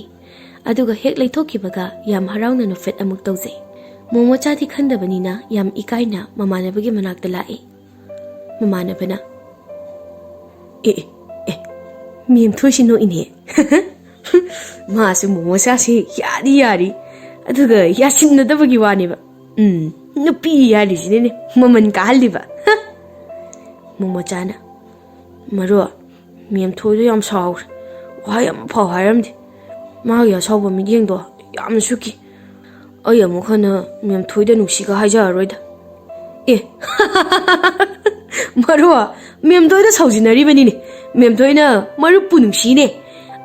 ꯑꯗꯨꯒ ꯍꯦꯛ ꯂꯩꯊꯣꯛꯈꯤꯕꯒ ꯌꯥꯝ ꯍꯔꯥꯎꯅ ꯅꯣꯛꯐꯦꯠ ꯑꯃꯨꯛ ꯇꯧꯖꯩ꯫ ꯃꯣꯃꯣꯆꯥꯗꯤ ꯈꯟꯗꯕꯅꯤꯅ ꯌꯥꯝ ꯏꯀꯥꯏꯅ ꯃꯃꯥꯟꯅꯕꯒꯤ ꯃꯅꯥꯛꯇ ꯂꯥꯛꯏ꯫ ꯃꯃꯥꯟꯅꯕꯅ ꯃꯦꯝꯊꯣꯏꯁꯤ ꯅꯣꯛꯏꯅꯦ꯫ ꯃꯥꯁꯨ ꯃꯣꯃꯣꯆꯥꯁꯤ ꯌꯥꯗꯤ ꯌꯥꯔꯤ, ꯑꯗꯨꯒ ꯌꯥꯁꯤꯟꯅꯗꯕꯒꯤ ꯋꯥꯅꯦꯕ꯫ ꯅꯨꯄꯤ ꯍꯥꯏꯔꯤꯁꯤꯅꯦ ꯃꯃꯟ ꯀꯥꯍꯜꯂꯤꯕ꯫ ꯃꯣꯃꯣꯆꯥꯅ ꯃꯔꯨꯞ, ꯃꯦꯝꯊꯣꯏꯗꯣ ꯌꯥꯝ ꯁꯥꯎꯈ꯭ꯔꯦ, ꯋꯥꯍꯩ ꯑꯃꯐꯥꯎ ꯍꯥꯏꯔꯝꯗꯦ꯫ ꯃꯥꯒꯤ ꯑꯁꯥꯎꯕ ꯃꯤꯠꯌꯦꯡꯗꯣ ꯌꯥꯝꯅꯁꯨ ꯀꯤ꯫ ꯑꯩ ꯑꯃꯨꯛ ꯍꯟꯅ ꯃꯦꯝꯊꯣꯏꯗ ꯅꯨꯡꯁꯤꯒ ꯍꯥꯏꯖꯔꯔꯣꯏꯗ꯫ ꯃꯔꯨꯞ, ꯃꯦꯝꯊꯣꯏꯗ ꯁꯥꯎꯖꯤꯟꯅꯔꯤꯕꯅꯤꯅꯦ꯫ ꯃꯦꯝꯊꯣꯏꯅ ꯃꯔꯨꯞꯄꯨ ꯅꯨꯡꯁꯤꯅꯦ꯫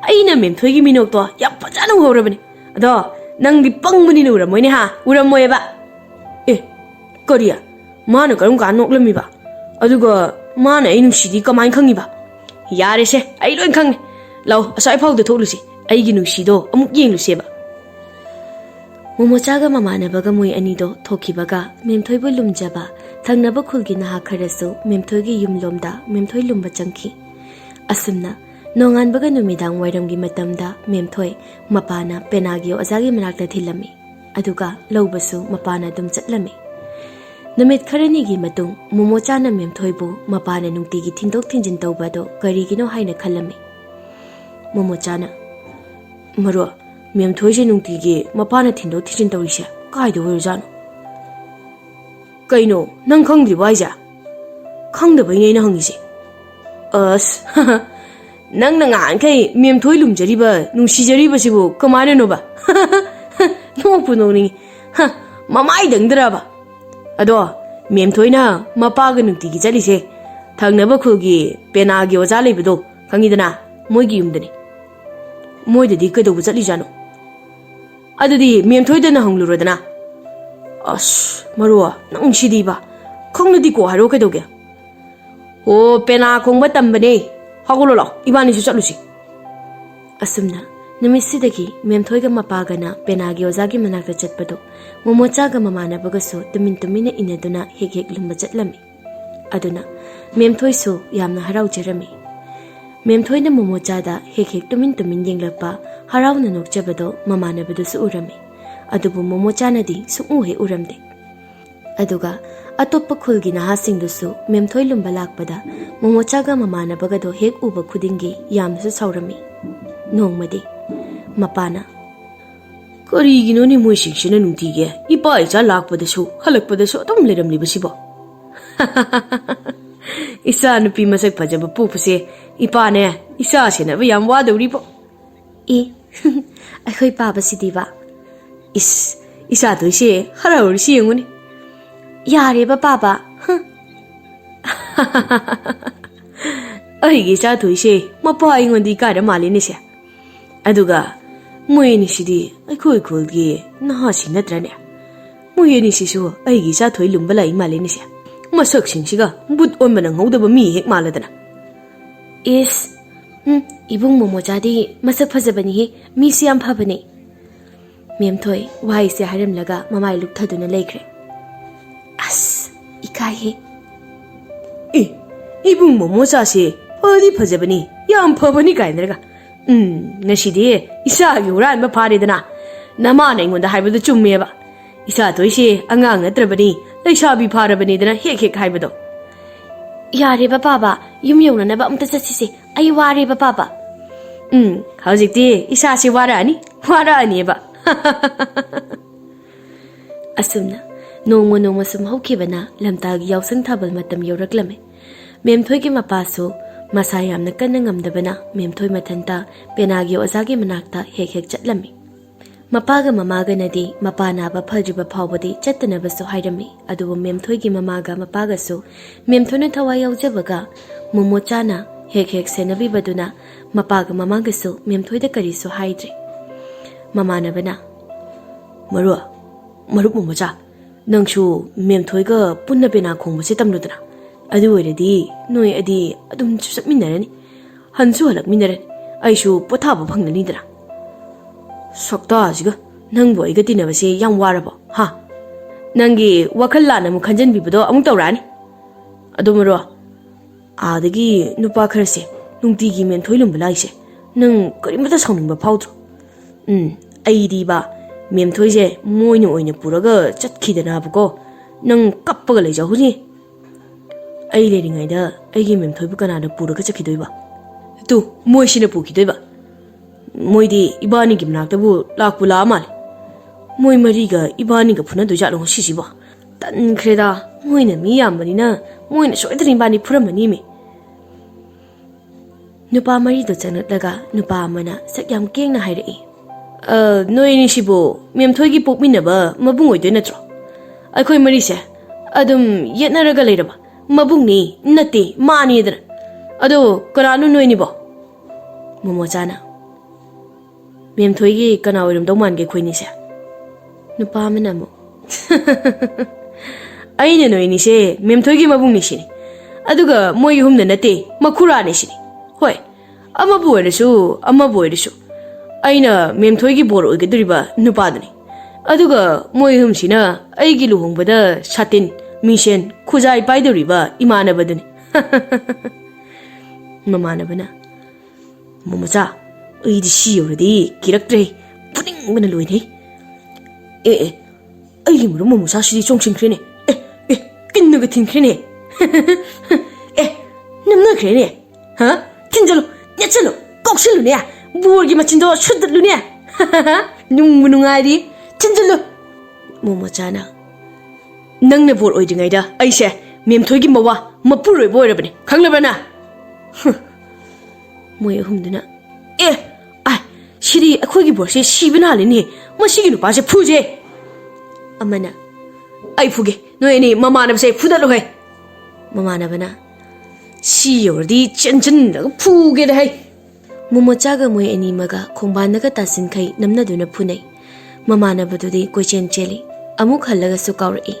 ꯑꯩꯅ ꯃꯦꯝꯊꯣꯏꯒꯤ ꯃꯤꯅꯣꯛꯇꯣ ꯌꯥꯝ ꯐꯖꯅ ꯎꯍꯧꯔꯕꯅꯤ꯫ ꯑꯗꯣ ꯅꯪꯗꯤ ꯄꯪꯕꯅꯤꯅ ꯎꯔꯝꯃꯣꯏꯅꯦ ꯎꯔꯝꯃꯣꯏꯕ꯫ ꯀꯔꯤ? ꯃꯥꯅ ꯀꯔꯝ ꯀꯥꯟ ꯅꯣꯛꯂꯝꯃꯤꯕ? ꯑꯗꯨꯒ ꯃꯥꯅ ꯑꯩ ꯅꯨꯡꯁꯤꯗꯤ ꯀꯃꯥꯏꯅ ꯈꯪꯉꯤꯕ? ꯌꯥꯔꯦꯁꯦ, ꯑꯩ ꯂꯣꯏ ꯈꯪꯉꯦ꯫ ꯂꯥꯎ ꯑꯁ꯭ꯋꯥꯏꯐꯥꯎꯗ ꯊꯣꯛꯂꯨꯁꯤ, ꯑꯩꯒꯤ ꯅꯨꯡꯁꯤꯗꯣ ꯑꯃꯨꯛ ꯌꯦꯡꯂꯨꯁꯦꯕ꯫ ꯃꯣꯃꯣꯆꯥꯒ ꯃꯃꯥꯟꯅꯕꯒ ꯃꯣꯏ ꯑꯅꯤꯗꯣ ꯊꯣꯛꯈꯤꯕꯒ ꯃꯦꯝꯊꯣꯏꯕꯨ ꯂꯨꯝꯖꯕ ꯊꯪꯅꯕ ꯈꯨꯜꯒꯤ ꯅꯍꯥ ꯈꯔꯁꯨ ꯃꯦꯝꯊꯣꯏꯒꯤ ꯌꯨꯝꯂꯣꯝꯗ ꯃꯦꯝꯊꯣꯏ ꯂꯨꯝꯕ ꯆꯪꯈꯤ꯫ ꯑꯁꯨꯝꯅ ꯅꯣꯡꯉꯥꯟꯕꯒ ꯅꯨꯃꯤꯗꯥꯡ ꯋꯥꯏꯔꯝꯒꯤ ꯃꯇꯝꯗ ꯃꯦꯝꯊꯣꯏ ꯃꯄꯥꯅ ꯄꯦꯅꯥꯒꯤ ꯑꯣꯖꯥꯒꯤ ꯃꯅꯥꯛꯇ ꯊꯤꯜꯂꯝꯃꯤ꯫ ꯑꯗꯨꯒ ꯂꯧꯕꯁꯨ ꯃꯄꯥꯅ ꯑꯗꯨꯝ ꯆꯠꯂꯝꯃꯤ꯫ ꯅꯨꯃꯤꯠ ꯈꯔꯅꯤꯒꯤ ꯃꯇꯨꯡ ꯃꯣꯃꯣꯆꯥꯅ ꯃꯦꯝꯊꯣꯏꯕꯨ ꯃꯄꯥꯅ ꯅꯨꯡꯇꯤꯒꯤ ꯊꯤꯟꯗꯣꯛ ꯊꯤꯟꯖꯤꯟ ꯇꯧꯕꯗꯣ ꯀꯔꯤꯒꯤꯅꯣ ꯍꯥꯏꯅ ꯈꯜꯂꯝꯃꯤ꯫ ꯃꯣꯃꯣꯆꯥꯅ ꯃꯔꯨꯞ, ꯃꯦꯝꯊꯣꯏꯁꯦ ꯅꯨꯡꯇꯤꯒꯤ ꯃꯄꯥꯅ ꯊꯤꯟꯗꯣꯛ ꯊꯤꯟꯖꯤꯟ ꯇꯧꯔꯤꯁꯦ ꯀꯥꯏꯗ ꯑꯣꯏꯔꯖꯥꯠꯅꯣ? ꯀꯩꯅꯣ ꯅꯪ ꯈꯪꯗ꯭ꯔꯤꯕꯣ ꯍꯥꯏꯁꯦ? ꯈꯪꯗꯕꯩꯅꯦ ꯑꯩꯅ ꯍꯪꯉꯤꯁꯦ꯫ ꯑꯁ ꯅꯪꯅ ꯉꯍꯥꯟꯈꯩ ꯃꯦꯝꯊꯣꯏ ꯂꯨꯝꯖꯔꯤꯕ ꯅꯨꯡꯁꯤꯖꯔꯤꯕꯁꯤꯕꯨ ꯀꯃꯥꯏꯅꯅꯣꯕ? ꯅꯣꯛꯄꯨ ꯅꯣꯛꯅꯤꯡꯉꯤ꯫ ꯃꯃꯥꯏꯗꯪꯗ꯭ꯔꯕ? ꯑꯗꯣ ꯃꯦꯝꯊꯣꯏꯅ ꯃꯄꯥꯒ ꯅꯨꯡꯇꯤꯒꯤ ꯆꯠꯂꯤꯁꯦ ꯊꯪꯅꯕ ꯈꯨꯜꯒꯤ ꯄꯦꯅꯥꯒꯤ ꯑꯣꯖꯥ ꯂꯩꯕꯗꯣ ꯈꯪꯉꯤꯗꯅ, ꯃꯣꯏꯒꯤ ꯌꯨꯝꯗꯅꯤ꯫ ꯃꯣꯏꯗꯗꯤ ꯀꯩꯗꯧꯕ ꯆꯠꯂꯤꯖꯥꯠꯅꯣ? ꯑꯗꯨꯗꯤ ꯃꯦꯝꯊꯣꯏꯗꯅ ꯍꯪꯂꯨꯔꯣꯗꯅ꯫ ꯑꯁ ꯃꯔꯨꯞ, ꯅꯪ ꯁꯤꯗꯤꯕ, ꯈꯪꯂꯗꯤꯀꯣ ꯍꯥꯏꯔꯣ ꯀꯩꯗꯧꯒꯦ? ꯑꯣ, ꯄꯦꯅꯥ ꯈꯣꯡꯕ ꯇꯝꯕꯅꯦ, ꯍꯧꯒꯠꯂꯣ ꯂꯥꯎ, ꯏꯕꯥꯅꯤꯁꯨ ꯆꯠꯂꯨꯁꯤ꯫ ꯑꯁꯨꯝꯅ ꯅꯨꯃꯤꯠꯁꯤꯗꯒꯤ ꯃꯦꯝꯊꯣꯏꯒ ꯃꯄꯥꯒꯅ ꯄꯦꯅꯥꯒꯤ ꯑꯣꯖꯥꯒꯤ ꯃꯅꯥꯛꯇ ꯆꯠꯄꯗꯣ ꯃꯣꯃꯣꯆꯥꯒ ꯃꯃꯥꯟꯅꯕꯒꯁꯨ ꯇꯨꯃꯤꯟ ꯇꯨꯃꯤꯟꯅ ꯏꯟꯅꯗꯨꯅ ꯍꯦꯛ ꯍꯦꯛ ꯂꯨꯝꯕ ꯆꯠꯂꯝꯃꯤ꯫ ꯑꯗꯨꯅ ꯃꯦꯝꯊꯣꯏꯁꯨ ꯌꯥꯝꯅ ꯍꯔꯥꯎꯖꯔꯝꯃꯤ꯫ ꯃꯦꯝꯊꯣꯏꯅ ꯃꯣꯃꯣꯆꯥꯗ ꯍꯦꯛ ꯍꯦꯛ ꯇꯨꯃꯤꯟ ꯇꯨꯃꯤꯟ ꯌꯦꯡꯂꯛꯄ, ꯍꯔꯥꯎꯅ ꯅꯣꯛꯆꯕꯗꯣ ꯃꯃꯥꯟꯅꯕꯗꯨꯁꯨ ꯎꯔꯝꯃꯤ꯫ ꯑꯗꯨꯕꯨ ꯃꯣꯃꯣꯆꯥꯅꯗꯤ ꯁꯨꯡꯎ ꯍꯦꯛ ꯎꯔꯝꯗꯦ꯫ ꯑꯗꯨꯒ ꯑꯇꯣꯞꯄ ꯈꯨꯜꯒꯤ ꯅꯍꯥꯁꯤꯡꯗꯨꯁꯨ ꯃꯦꯝꯊꯣꯏ ꯂꯨꯝꯕ ꯂꯥꯛꯄꯗ ꯃꯣꯃꯣꯆꯥꯒ ꯃꯃꯥꯟꯅꯕꯒꯗꯣ ꯍꯦꯛ ꯎꯕ ꯈꯨꯗꯤꯡꯒꯤ ꯌꯥꯝꯅꯁꯨ ꯁꯥꯎꯔꯝꯃꯤ꯫ ꯅꯣꯡꯃꯗꯤ ꯃꯄꯥꯅ ꯀꯔꯤꯒꯤꯅꯣꯅꯦ ꯃꯣꯏꯁꯤꯡꯁꯤꯅ ꯅꯨꯡꯇꯤꯒꯤ ꯏꯄꯥ ꯏꯆꯥ ꯂꯥꯛꯄꯗꯁꯨ ꯍꯜꯂꯛꯄꯗꯁꯨ ꯑꯗꯨꯝ ꯂꯩꯔꯝꯂꯤꯕꯁꯤꯕꯣ? ꯏꯆꯥ ꯅꯨꯄꯤ ꯃꯁꯛ ꯐꯖꯕ ꯄꯣꯛꯄꯁꯦ ꯏꯄꯥꯅꯦ ꯏꯆꯥ ꯁꯦꯟꯅꯕ ꯌꯥꯝ ꯋꯥꯗꯧꯔꯤꯕꯣ꯫ ꯑꯩꯈꯣꯏ ꯄꯥꯕꯁꯤꯗꯤꯕ? ꯏꯆꯥ ꯊꯣꯏꯁꯦ ꯍꯔꯥꯎꯔꯤꯁꯤ ꯌꯦꯡꯉꯨꯅꯦ꯫ ꯌꯥꯔꯦꯕ ꯄꯥꯕ꯫ ꯑꯩꯒꯤ ꯏꯆꯥ ꯊꯣꯏꯁꯦ ꯃꯄꯥ ꯑꯩꯉꯣꯟꯗ ꯏꯀꯥꯏꯔ ꯃꯥꯜꯂꯤꯅꯦꯁꯦ꯫ ꯑꯗꯨꯒ ꯃꯣꯏ ꯑꯅꯤꯁꯤꯗꯤ ꯑꯩꯈꯣꯏ ꯈꯨꯜꯒꯤ ꯅꯍꯥꯁꯤꯡ ꯅꯠꯇ꯭ꯔꯅꯦ? ꯃꯣꯏ ꯑꯅꯤꯁꯤꯁꯨ ꯑꯩꯒꯤ ꯏꯆꯥ ꯊꯣꯏ ꯂꯨꯝꯕ ꯂꯥꯛꯏ ꯃꯥꯜꯂꯤꯅꯦꯁꯦ꯫ ꯃꯁꯛꯁꯤꯡꯁꯤꯒ ꯕꯨꯠ ꯑꯣꯟꯕ ꯅꯪꯍꯧꯗꯕ ꯃꯤ ꯍꯦꯛ ꯃꯥꯜꯂꯗꯅ꯫ ꯏꯕꯨꯡ ꯃꯣꯃꯣꯆꯥꯗꯤ ꯃꯁꯛ ꯐꯖꯕꯅꯤꯍꯦ, ꯃꯤꯁꯨ ꯌꯥꯝ ꯐꯕꯅꯦ꯫ ꯃꯦꯝꯊꯣꯏ ꯋꯥꯍꯩꯁꯦ ꯍꯥꯏꯔꯝꯂꯒ ꯃꯃꯥꯏ ꯂꯨꯞꯊꯗꯨꯅ ꯂꯩꯈ꯭ꯔꯦ꯫ ꯑꯁ ꯏꯀꯥꯏꯍꯦ꯫ ibung momocha se phadi phajabani yam phabani kainraga ngashidi isa gi uran ma phare dana nama na ingonda haibadu chumme ba isa toise angang natrabani leisabi pharabani dana hek haibado yare ba baba yum yona na ba amta chatsise ai ware ba baba hawjikti isa se warani ba asumna nongma sum hokibana lamtagi yausang thabal matam yoraklame memthoi gi mapaso masa yamna kanna ngamdabana memthoi mathanta penagi ozagi manakta hek chatlami mapaga mamaga nadi mapana ba phaljiba phawbadi chatna basu hairami adu memthoi gi mamaga mapaga su memthoi thawai yaujabaga momochana hek senabi baduna mapaga mamaga su memthoi da kari su haidre mamana bana marup momocha nangsu memthoi ga punna pena khongbi tamludra adu oiradi noi adi adum chapminarani hansu halakminarani aishu pothaba phangnani dra sakta asiga nangbo iga tinabase yam warabo ha nangi wakhal lana mu khanjan bibado amuk tawrani adumaro adagi nupa kharse nungti gi memthoi lumbalaise nang karimata sauningba phawdro aidi ba memthoi je moina oina puraga chatkidana buko nang kappaga leijahuni ai leringai da aigi memthoi bu kana da puraga chakhidoiba tu moisina pukidoiba moidi ibani gi mnakta bu lakpula mal moi mariga ibani ga phuna do jalo sisiba tan khreda moina mi yambani na moina soidrin bani phuramani me nupa mari do chanatlaga nupa amana sakyam kengna hairei noi ni sibo memthoi gi pokminaba mabung oidoi natro akhoi mari se adum yetnaraga leiraba mabung ni nati mani dra ado karanu noi ni bo momochana memthoi gi kana oirum do man ge khoini se nupa mana mo aine noi ni se memthoi gi mabung ni sini aduga moi humna nate makhura ni sini hoi ama boiresu aina memthoi gi bor oigedriba nupadani aduga moi humsina aigi luhongbada satin mission khujai paidoriba imanabadani mamanabana momocha aidi si yoradi kiraktre puning bana loine aigi muru momocha sidi chongchingkrene kinnaga thingkrene namna krene ha tinjalo nyachalo koksilune borgi machindo shudlune nungunungari tinjalo momochana nangna bor oidingaida aise memthoi gi mawa mapuroi boirabani khanglabana moi humduna shiri akhoi gi borse sibina leni masigi nu pase phuje amana ai phuge noi ni mamana bse phudalo hai mamana bana si yordi chenchin phuge de hai momochaga moi animaga khongbanaga tasinkhai namnaduna phunai mamana badudi kochen cheli amuk halaga su kawri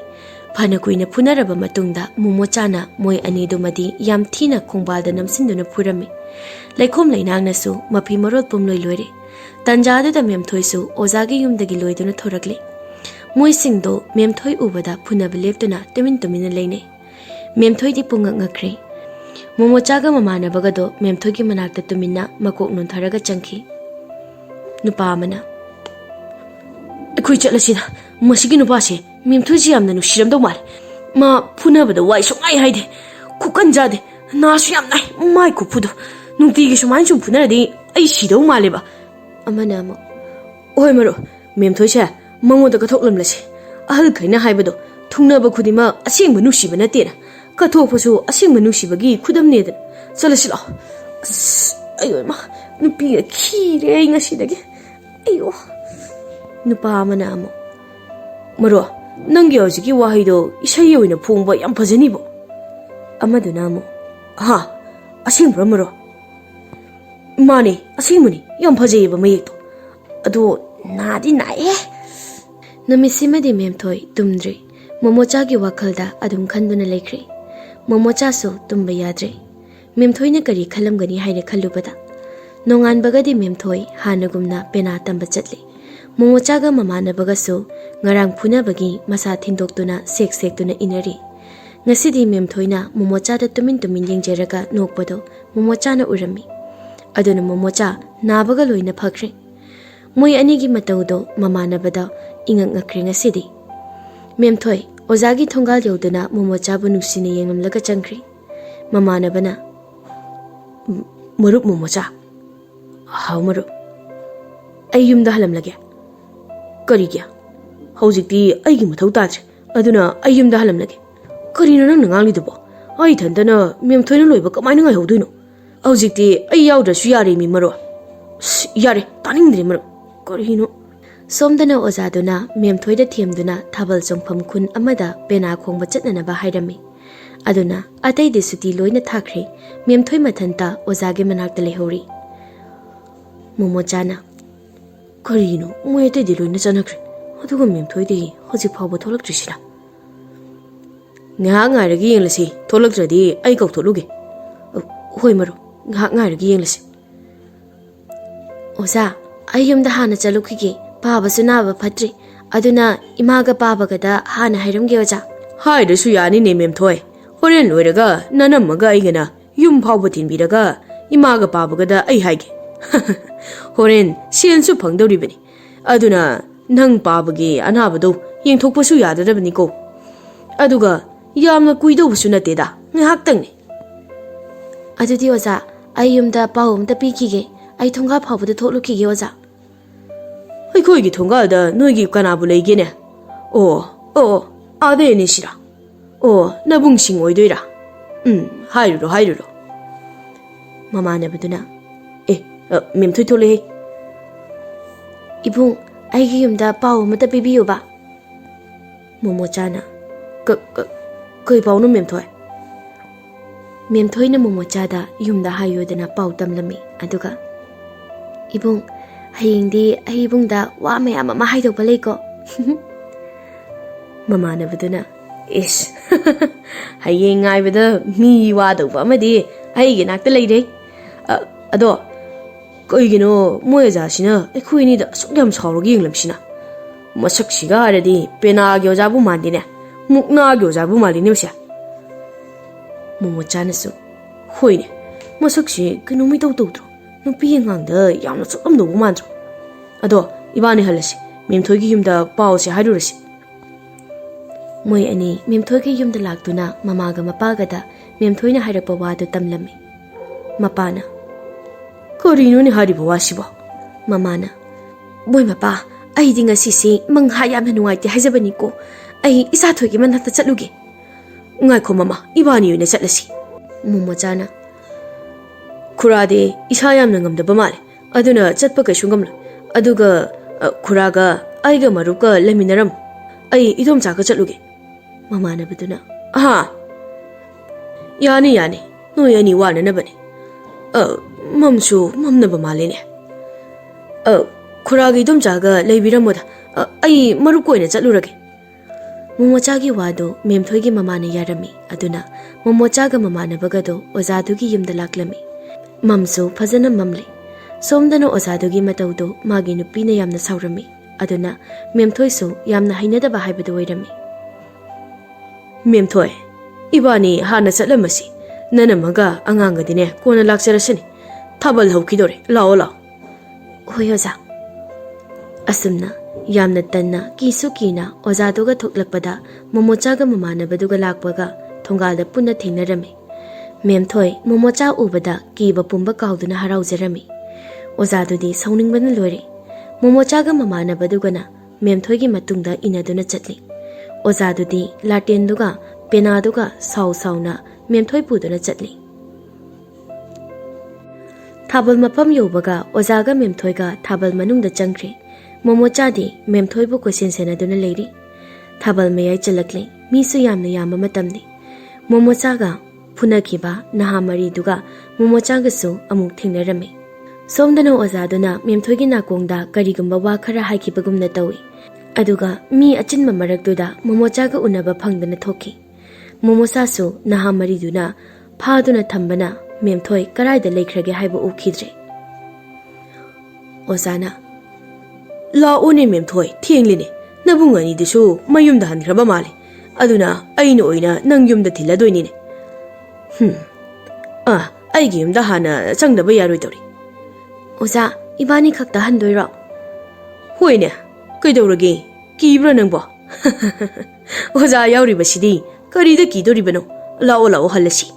phana kuina phunaraba matungda momochana moi ani dumadi yam thina khongbalda namsinduna phurami laikhom lainangna su mapi marol pumloi loire tanjadu da memthoi su ozagi yumdagi loiduna thorakle moi singdo memthoi ubada phunaba leptuna tumin leine memthoi di pungak ngakre momochaga mamana bagado memthoi gi manakta tuminna makok non tharaga changki nupa amana khoi chatlasida masigi nupa se memthoi ji amna nu shiram do mal ma phunabada wai songai haide kukan jade na su yam nai mai ku phudo nungti gi sumain sum phunaradi ai sido maleba amana ma oi maro memthoi se mangoda ka thoklam lase ahal khaina haibado thungnaba khudima aseng manu sibana tena ka thokphasu aseng manu sibagi khudam neda chalasila ayo ma nupi khire ngasidagi ayo nupa amana amo maro nangi hojiki wahaido isai oina phongba yam phajani bo amaduna amo ha aseng bra maro mani aseng mani yam phajai ba mayekto ado nadi nae namisimadi memthoi tumdre momocha gi wakhalda adum khanduna lekhre momocha so tumba yadre memthoi na kari khalamgani haine khallubada nongan bagadi memthoi hanagumna pena tamba chatle momocha ga mamana bagaso ngarang phuna bagi masa thindoktuna sektuna inari Ngasidi Memthoi na Momocha da tumin yengjeraga nokpado Momocha na urami. Aduna Momocha nabaga loina phakre. Moi anigi mataudo mamanabada ingang ngakre ngasidi. Memthoi ozagi thongal yauduna Momocha bu nusine yengamlaga changkri. Mamanabana Marup Momocha. How marup? Ayumda halamlage. Karigya. Howjikti aigi mathau tadre. Aduna ayumda halamlage. Karina nang nanganglidubo. Ai thandana Memthoi na loiba kamaina ngai howduino. Howjikti ai yaudrasu yare mi maro. Yare taningdre maro. Karino. Somdana ozaduna Memthoi da thiamduna thabal chongpham khun amada pena khongba chatnanaba hairami. Aduna atai de suti loina thakre Memthoi mathanta ozage manakta lehori. Momocha na Karino moi atai de loina chanakre. Aduga Memthoi de hojik phawba tholaktrishira. Ngahak ngairagi yenglasi tholaktradi ai kauttholuge. Hoi maro ngahak ngairagi yenglasi. Oza ayumda hana chalukige pabasu naba phatri aduna imaga pabagada hana hairamge oza. Hairasu yani ne Memthoi. Horen loiraga nanammaga aigana yum phawba tinbiraga imaga pabagada ai haige. Horen sensu phangdoribani. Aduna nang pabagi anabado yengthokpasu yadadabani ko. Aduga yamna kuidaubasu nateda ngahaktangni. Adudi oza ayumda pawumda pikige ai thonga phawbada tholukige oza. Aikoigi thongalda noigi kanabu leigene. Oh ade ni sira. Nabungsing oidoira. Hairuro. Mamanabaduna Memthoi thole. Ibung aigi yumda paw mata pibiyoba. Momochana Koi pawno Memthoi. Memthoi na Momochada yumda hayodana paw tamlami aduga. Ibung hayingdi ahibungda wa mayam ama haidokba leiko. Mamanabaduna Ish hayeng ngaibada mi wadauba amadi aigi nakta leire. Ado koigino moyajasina ekhuinida sukyam sauragi yenglamsina. Masaksiga aradi pena gyojabu mandine. Mukna gyojabu maline msya. Momocha nasu hoine masakshi kanomi tawtawtro nupi ngangda yamna sukamdobu mandro. Ado ibani halasi Memthoi gi yumda pawse hairurasi. Moi ani Memthoi gi yumda laktuna mamaga mapagada Memthoi na hairakpa wadu tamlami. Mapana Karino ni hariba wasibo. Mamana Boy mapa aidi ngasisi mangha yamna nuwaite haijabani ko. Ai isa thoigi manakta chatluge. Ngaikho mama ibani oina chatlasi. Momochana Khurade isa yamna ngamdaba male. Aduna chatpa kaisu ngamla. Aduga khuraga aiga maruka leminaram. Ai idom chaka chatluge. Mamana baduna aha yani no yani wana na bane. Mamsu mamnaba malene. Khuragi idom chaga leibiramoda. Ai maruko oina chatlurage. Momochagi wado Memthoi gi mamana yarami aduna Momochaga mamana bagado ozadugi yumda laklami. Mamsu phajana mamli. Somdana ozadugi mataudo magi nupina yamna saurami aduna Memthoi su yamna hainadaba haibadu oirami. Memthoi ibani hana chatlamasi nanamaga angangadine kona lakcharasani thabal hawkidore lao. Hoi oza. Asumna yamna tanna kisu kina ozaduga thoklakpada Momochaga mamanabaduga lakpaga thongalda punna thengnarami. Memthoi Momocha ubada kiba pumba kauduna haraujarami. Ozadudi sauningbana loire. Momochaga mamanabadugana Memthoi gi matungda inaduna chatli. Ozadudi latenduga penaduga sauna Memthoi puduna chatli. Thabal mapam yobaga ozaga Memthoiga thabal manungda changkre. Momochadi Memthoi bu question senaduna leiri. Thabal mayai chalakle misu yamna yamba matamni. Momochaga punakiba nahamari duga Momochaga su amuk thengnarami. Somdana ozaduna Memthoi gi nakongda karigumba wa khara haikibagumna tawi. Aduga mi achinma marakduda Momochaga unaba phangdana thoki. Momosa su nahamari duna phaduna thambana Memthoi karaida leikrage haiba ukhidre. Ozana La one Memthoi thiengline nabungani disu mayumda hankraba male aduna aina oina nang yumda thiladoini ne aigi yumda hana changdaba yaroi tori oza ibani khakta handoiro hoine kaidorage kibra nangbo oza yauribasidi karida kidoribano lao lao halasi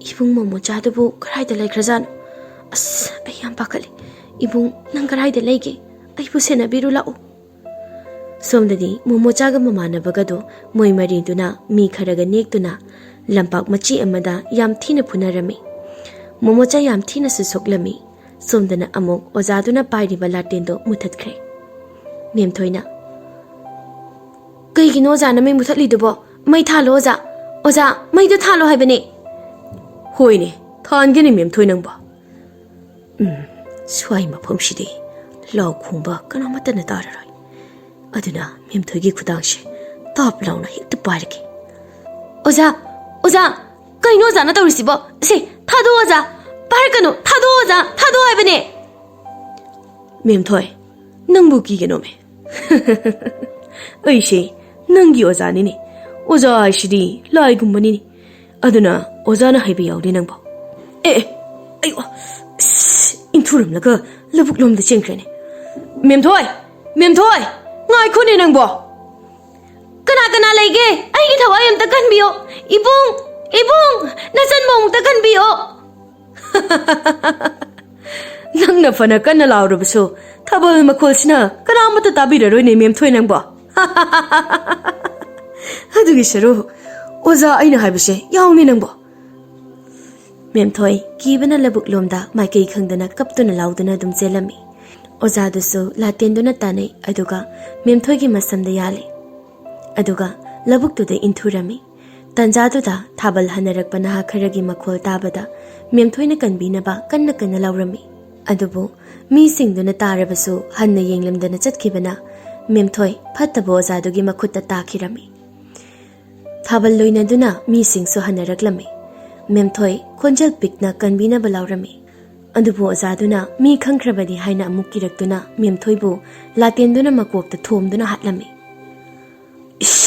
ibung momocha dabu karaida laikhrazano as ayam pakale ibung nang karaida laige aibu senabiru lao somdadi momocha ga mamanabagado moi mariduna mi kharaga nektuna lampak machi amada yam thina phunarami momocha yam thina su soklami somdana amok ozaduna pairiba latendo muthatkre memthoina kaigino ozana mai muthatlidubo mai thalo oza mai do thalo haibane hoine thangeni memthoi nangba swai mafamsidi law khungba kanamata na tararoi aduna memthoigi khudangse top launa hekta parke oza kaino ozana tawrisibo se thado oza parkano thado haibane memthoi nangbu kigenome aise nangi ozani ni oza aishidi lai gumbani ni aduna ozana haibi yaudi nangba ayo inturum laga labuk lomda chengkrene memthoi ngai khone nangbo kana leige ai thawai am ta kanbiyo ibung nasan mong ta kanbiyo nangna fana kana laurabaso thabal makolsina karamata tabiraroi ne memthoi nangbo adugi saru oza aina haibase yauni nangbo memthoi kibana labuk lomda maikei khangdana kaptuna lauduna dum chelami oza dusu latenduna tanai aduga memthoi gi masamda yali aduga labuk tu de inthurami tanjadu da thabal hanarak pana kharagi makhol tabada memthoi na kanbina ba kanna laurami adubu mi singduna tarabasu hanna yenglamdana chatkibana memthoi phattabo oza dugi makhutta takhirami thabal loina duna mi singsu hanaraklami memthoi khonjal pikna kanbina balaurami adubu azaduna mi khangkrabadi haina amuk kirakduna memthoi bu latenduna makokta thomduna hatlami ish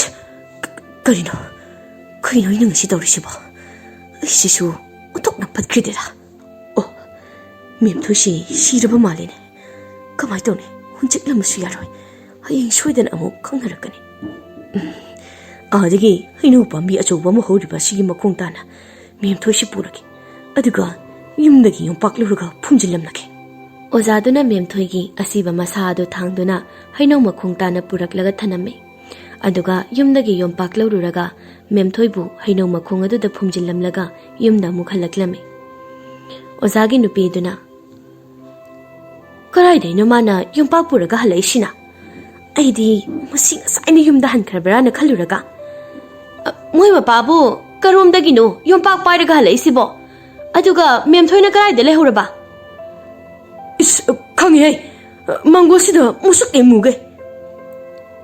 karino inang si dawrisibo isisu utokna patkridera oh memthoi si siraba malene kamai tawne hunchiklamsu yaroi hayeng soidan amuk khangnarakani adagi hainu pambi achoba mo horiba sigi makong tana memthoi si puraki aduga yumdagi yompakluruga phumjilamnake ozaduna memthoi gi asiba masado thangduna hainu makong tana puraklaga thaname aduga yumdagi yompaklururaga memthoi bu hainu makong adu da phumjilamlaga yumda mukhalaklame ozagi nupi duna karai deino mana yompak puraga halaisina aidi masing asaini yumda hankrabra na khaluraga moi mapabu karomdagino yompak pairaga halaisibo aduga memthoi na karai de lehuraba is khangi mangosida musuk emuge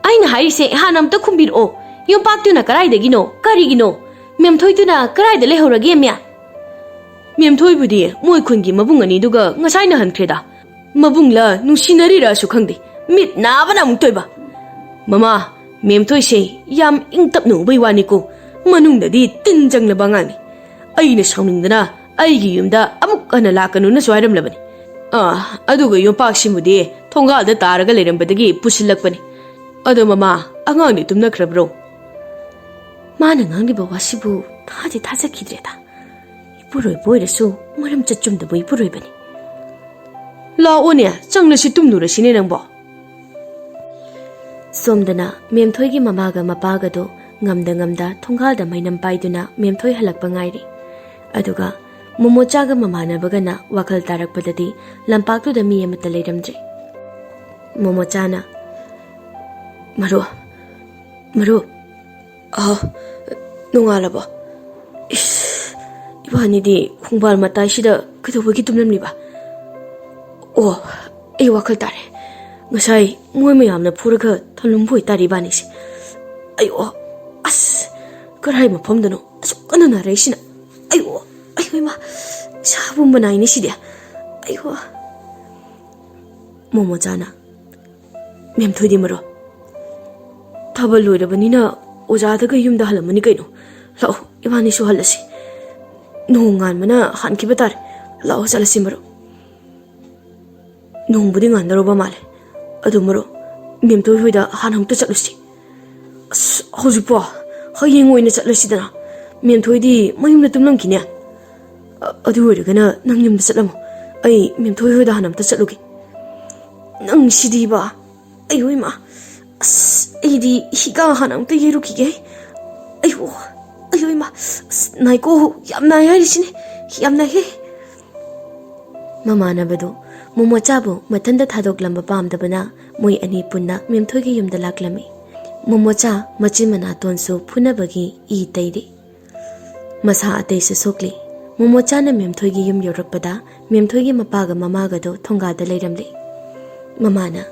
aina haise hanam ta khumbiro yompak tuna karai dagino karigino memthoi tuna karai de lehurage mya memthoi budi moi khungi mabung ani duga ngasai na hankreda mabungla nusinari ra su khangde mit na bana mungtoiba mama memthoi se yam ingtap nu bai wani ko manungda di tinjang la bangani aina sauningdana aigi yumda amuk ana lakanu na swairam labani aduga yompak simudi thongal da taraga lerambadagi pusilakpani ado mama angani tumna khrabro mana ngangi ba wasibu thadi thaja kidreda ipuroi boirasu maram chachumda boi puroi bani la one changna si tumnura sine nangbo somdana memthoi gi mamaga mapaga do ngamda thongal da mainam paiduna memthoi halakpa ngairi aduga momocha ga mamana bagana wakal tarakpadadi lampaktu da mi amata leiramje momocha na maro nungalabo is ibani di khungbal matai sida kidobagi tumlamliba oh ei wakal tare ngasai moi mayamna phuraga thalumphoi tari bani si ayo as karai mafamdano asukana na reisina ayo ma sabum banai ni sidia ayo momo jana memthoi di maro thabal loirabanina ojaadaga yumda halamani kaino. Lao, ibani su halasi. Nongan mana han kibatar. Lao salasi maro. Nong budi ngan daroba male. Adu maro. Memthoi hoida han hamta chatlusi. Hojikpo. Hayeng oina chatlasi dana. Memthoi di mayumda tumlam kinya. Adu oiragana nang yumda chatlamo. Ai Memthoi hoida han hamta chatlugi. Nang sidi ba. Ai oi ma. Ai di higa han hamta yeruki. Ayo. Ayo ma. Naiko yamna yarisine. Yamna he. Mama na badu. Momochabu matanda thadok lamba pamdabana moi ani punna Memthoi gi yumda laklami. Momocha machimana tonsu phunabagi I taide. Masa atei se sokli. Momocha na Memthoi gi yum yorakpada Memthoi gi mapaga mamaga do thonga da leiramle. Mama na.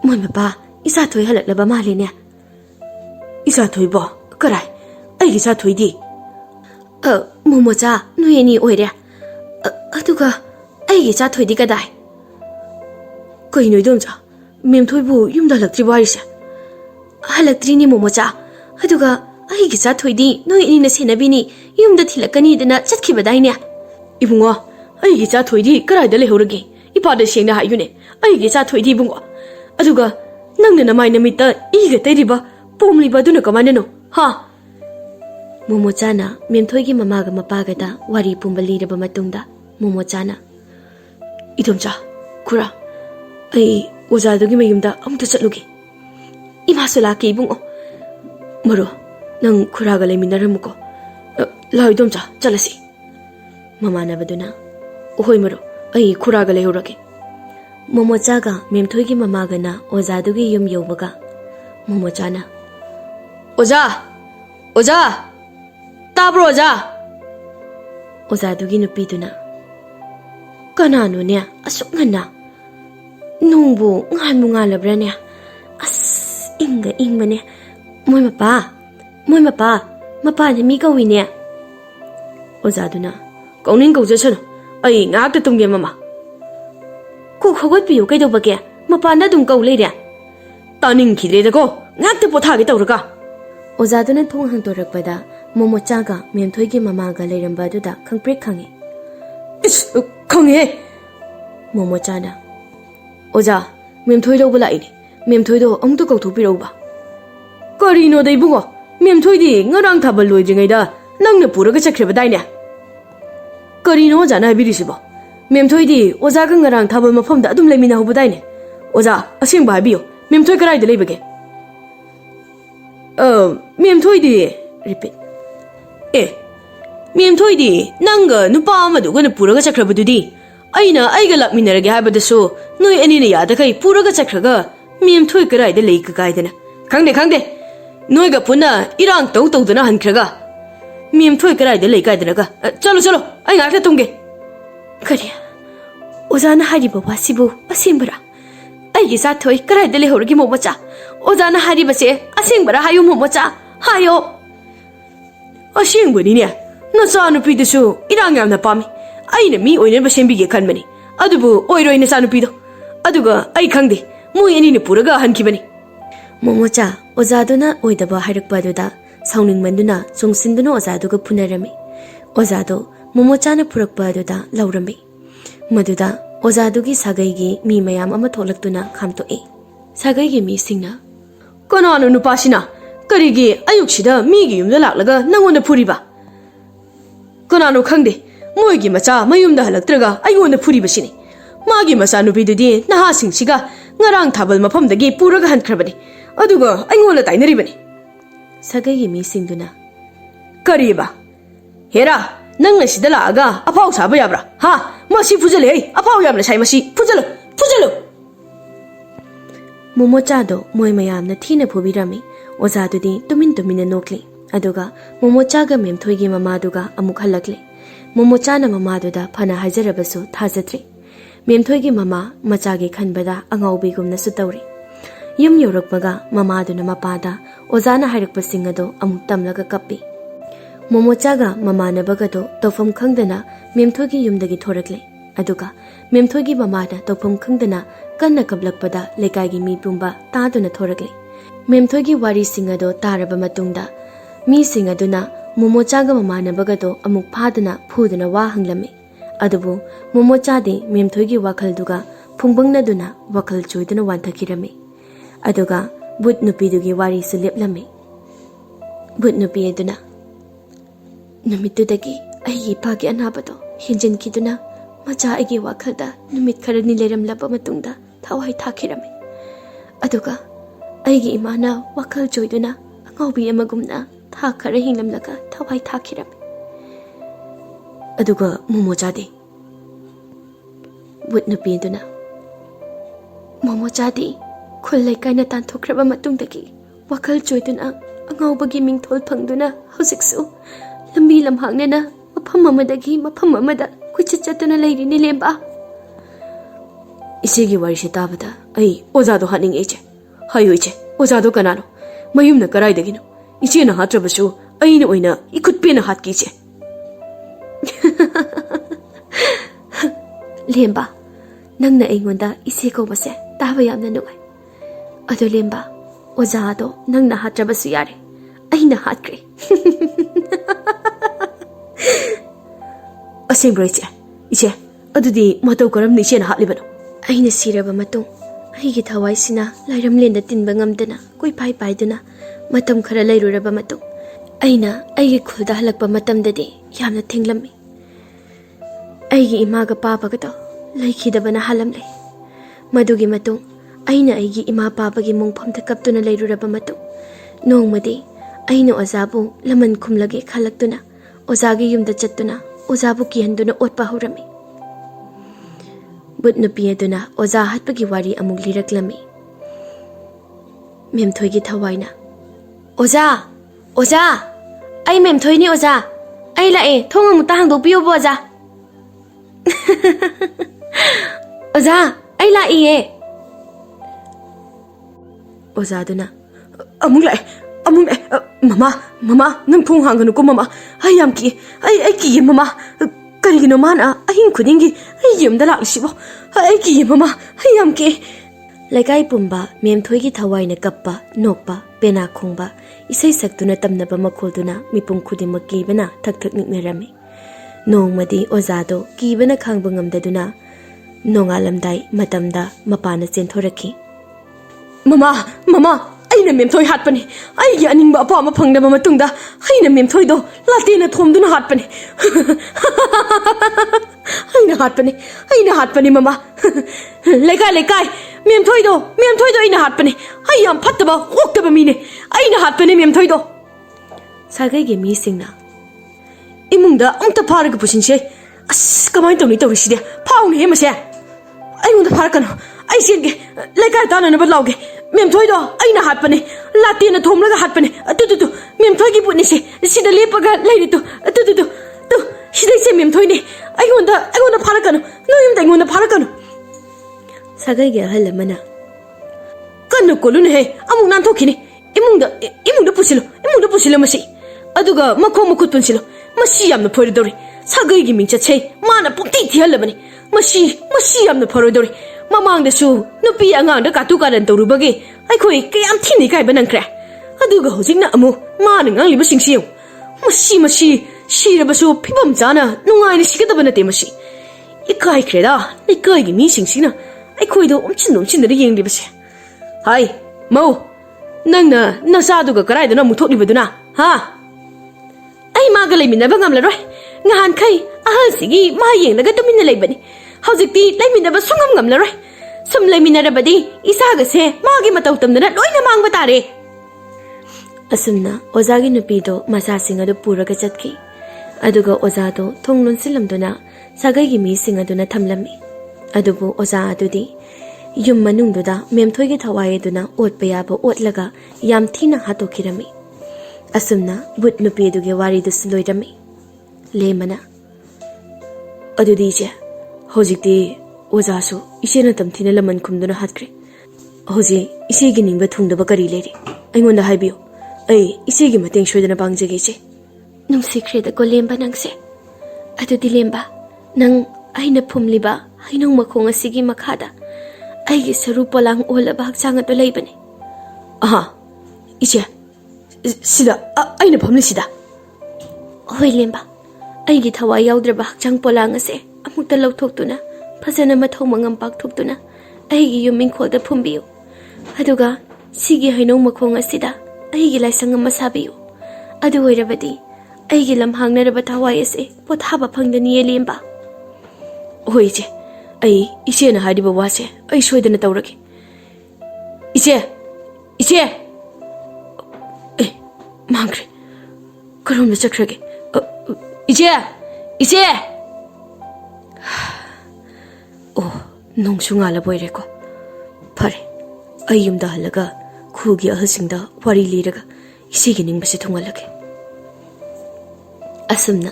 Moi mapa isa thoi halaklaba male ne. Isa thoi bo karai. Ai gi sa thoi di. Momocha nueni oire. Aduga Ai cha thoi di kadai. Koi noi dom cha. Memthoi bu yumda halaktri barise. Halaktri ni Momocha. Aduga ai gi cha thoi di noi ni na senabini yumda thilakani dana chatkibadai ne. Ibungo ai gi cha thoi di karai da lehorage. Ipa da sengna hayune. Ai gi cha thoi di bungo. Aduga nangna na mai na mitta I ga tairiba pomli ba duna kamane no. Ha. Momocha na Memthoi gi mamaga mapaga da wari pumbali raba matungda Momocha na Idomcha, Kura, ai ojadugi mayumda amta chatlugi. Ima solaki ibungo. Maro, nang Kuraga leminaramuko. La idomcha, chalasi. Mama na baduna. Ohoi maro, ai Kuraga lehurage. Momochaga Memthoi gi mamaga na ojadugi yum yobaga. Momocha na. Oja! Oja! Tabro oja! Ojadugi nupiduna. Kanano niya asuk nga na. Nungbu ngan mo nga labra niya. Inga niya. Moy mapa, mapa na mi gawin niya. Ozado na. Kaunin gawja siya no. Ay nga agtatong mama. Kung hawat piyo kayo daw bagya, mapa na dong gawlay niya. Taning kilida ko, nga agtapotagi tawra ka. Ozado na tunghang torakpada, Momochaga Memthoi gi mamaga layramba duda kangprik kangi. Kanghe! Momocha na. Oja, Memthoi daw bala ini. Memthoi daw ang tukaw tupiraw ba? Karino day bungo. Memthoi di ngarang tabal loy jingay da nang napuraga chakribaday niya. Karino oja na habirisi ba? Memthoi di oja ka ngarang tabal mapamda adum lay minahubaday niya. Oja, asing ba habiyo? Memthoi karay da lay bagay. Memthoi di... Repeat. Memthoi di nanga nupa amaduga na puraga chakrabadudi. Aina aiga lakminarage habadaso noi anina yada kai puraga chakraga Memthoi karai da lei ka kaidana. Khangde. Noi ga puna irang tau dana hankraga. Memthoi karai da lei kaidana ga. Chalo. Ai ngakta tungge. Kari. Ozana hariba wasibu asimbara. Ai gi sa thoi karai da lehorgi Momocha. Ozana hariba se asimbara hayu Momocha. Hayo. Asimbani ne. Nachanupidasu irang yamna pami. Aina mi oinaba sembige khanbani. Adubu oiroi nachanupido. Aduga ai khangde. Moi ani ne puraga hankibani. Momocha ozaduna oidaba harakpaduda sauningmanduna chungsinduna ozaduga punarami. Ozado Momocha na purakpaduda laurami. Maduda ozadugi sagaigi mi mayam ama tholaktuna khamtoe. Sagaigi mi singna. Kananu nupasina karigi ayuksida migi yumda laklaga nangona puriba. Kanano khangde moigi macha mayumda halaktraga ayona phuribasini magi macha nupidudi naha singsiga ngarang thabal mafamdagi puraga hankrabani aduga aingola tainaribani sagagi mi singduna kariba hera nang asida laaga apau saba yabra ha masi phujale apau yamna sai masi phujalo Momocha do moi mayamna thina phubirami ozadudi tumin nokli aduga Momocha ga Memthoi gi mamaduga amuk halakle. Momocha na mamaduda phana hajarabasu thajatri. Memthoi gi mama macha gi khanbada angaubi gumna su tawri. Yum yorakpaga mamaduna mapada ozana hairakpasing ado amuk tamlaga kappi. Momocha ga mamanabaga do tofam khangdana Memthoi gi yumdagi thorakle. Aduga Memthoi gi mamada tofam khangdana kanna kablakpada lekai gi mi pumba taduna thorakle. Memthoi wari singado taraba matungda mi singaduna momochaga mamanabagado amuk phadana phudana wa hanglami adubu momochade Memthoi wakhalduga phungbangnaduna wakhal choiduna wanthakirami aduga but nupidugi wari su leplami but nupi eduna numitudagi ai pagi anabado hinjin kiduna macha agi wakhalda numit kharani leramlaba matungda thawai thakirami aduga aigi imana wakhal choiduna angaubi amagumna tha khara hinglamlaga thawai thakirami aduga momochade but nupi eduna momochade khulai kaina tanthokraba matungdagi wakhal choiduna angauba gi mingthol phangduna hojiksu lambi lamhangnena mafam amadagi mafam amada kuchit chatuna leiri lemba isigi wari se tabada ai oza do haning eche hayo eche oza do kanano mayumna karai dagino iche na hatrabasu ai na oina ikut pe na hat ki che lemba nangna aingonda ise ko base taba yamna nuai ado lemba oza do nangna hatrabasu yare aina hatkre asembro iche adudi matau karam ni chena hatlibano aina siraba matung aigi thawai sina lairam lenda tinba ngamdana koi pai paiduna matam khara lairuraba matung aina aigi khulda halakpa matamdadi yamna thinglammi aigi imaga papaga to laikhidabana halamle madugi matung aina aigi ima papagi mungphamda kaptuna lairuraba matung nongmadi aina ozabu laman khumlage khalaktuna ozagi yumda chattuna ozabu kihanduna otpa horami but nupi aduna oza hatpagi wari amuk liraklami Memthoi gi thawaina oza ai Memthoi ni oza ai lae thong amuta hangdo piyo bo oza oza ai lae oza duna amuk lae mama nang thong hanganu ko mama ai yam ki ai ki mama karigino mana ahin khudingi ai yumda laksibo ai ki mama ai yam ki laikai pumba Memthoi gi thawai na kappa nokpa pena khongba isai saktuna tamnaba makholduna mipum khudimak kibana thak niknarami nongmadi ozado kibana khangba ngamdaduna nongalamdai matamda mapana chenthoraki mama aina Memthoi hatpani aigi aningba apama phangdaba matungda aina Memthoi do latena thomduna hatpani aina hatpani mama lekai Memthoi do aina hatpani ai yam phattaba hoktaba mine aina hatpani Memthoi do sagai ge mi singna imungda amta pharaga pusinse as kamai tawri side phawne he mase aingunda pharakano ai senge lekai tana na balauge Memthoi do aina hatpani latena thomlaga hatpani atu Memthoi gi putni se sida lepaga leiri tu sida se Memthoi ni aingunda pharakano noyum daingunda pharakano sagai ge halamana kanu kolun he amung nan thokini imungda pusilo masi aduga makhom mukhut punsilo masi yamna phoridori sagai gi mingcha chei mana pukti thihalabani masi yamna phoridori mamang da su nupi angang da katu karan torubagi ai khoi kayam thini kai banangkre aduga hojingna amu mana ngang liba singsiu masi shirabasu phibam jana nungai ni sikadaba nate masi ikai kreda ikai gi mi singsina ai khoi do umchin da yeng libase hai mau nangna nasa duga karai da na muthok libaduna ha ai maga leiminaba ngamlaroi ngahan khai ahal sigi ma yeng daga tuminna leibani hojikti leiminaba sungam ngamlaroi sum leiminarabadi isaga se magi matau tamdana loina mangba tare asumna ozagi nupi do masa singa do puraga chatki aduga oza do thonglon silamduna sagai gi mi singa duna thamlami adubu oza adudi yum manungduda Memthoi gi thawai duna otpa yaba otlaga yam thina hatokhirami asumna but nupi duge wari du sloirami lemana adudi je hojikti oza su isena tamthina laman khumduna hatkre hoji isegi ningba thungdaba kari leri aingonda haibiyo ai isegi mateng shoidana pangjage che nung sikre da ko lemba nangse adudi lemba nang aina phumliba hainung makhong asigi makhada aigi saru polang olaba hakchang ato leibani aha Iche, sida, aina phamli sida. Hoi lemba, aigi thawai yaudraba hakchang polang ase amukta lauthokhtuna phajana mathau mangam pakthokhtuna aigi yuming kholda phumbiyu. Aduga sigi hainau makhong asida aigi laisang ama sabiyu. Adu oirabadi aigi lamhangnaraba thawai ase pothaba phangdani lemba. Hoi iche, iche na haidiba wase ai soidana tawrake. Iche, mangre, karom chakhrage. Iche. Oh, nongsu ngala boireko. Phare, ai yumda halaga khugi ahalsingda wari liraga isigi ningbase thungalage. Asumna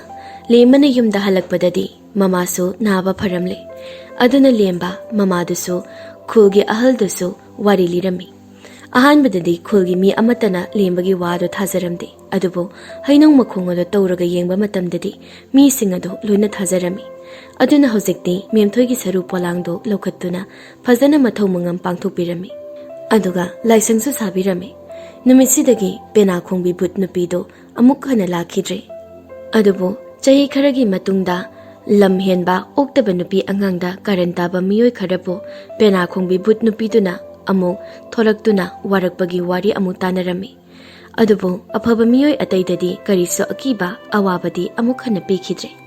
lemana yumda halakpadadi mamasu naba pharamle. Aduna lemba mamadusu khugi ahaldusu wari lirami. Ahanbadadi khulgi mi amatana lembagi wado thajaramde. Adubo hainong makhongodo tawraga yengba matamdadi mi singado loina thajarami. Aduna hojikti Memthoi gi saru polangdo lokhattuna phajana mathau mangam pangthokpirami. Aduga laisangsu sabirami. Numitsidagi Pena khongbi Memthoi amuk hana lakhidre. Adubo chahi kharagi matungda lam henba oktaba nupi angangda karantaba miyoi kharabu Pena khongbi Memthoi tuna amuk tholaktuna warakpagi wari amuk tanarami. Adubo afaba miyoi ataidadi kariso akiba awabadi amuk hana pikhidre.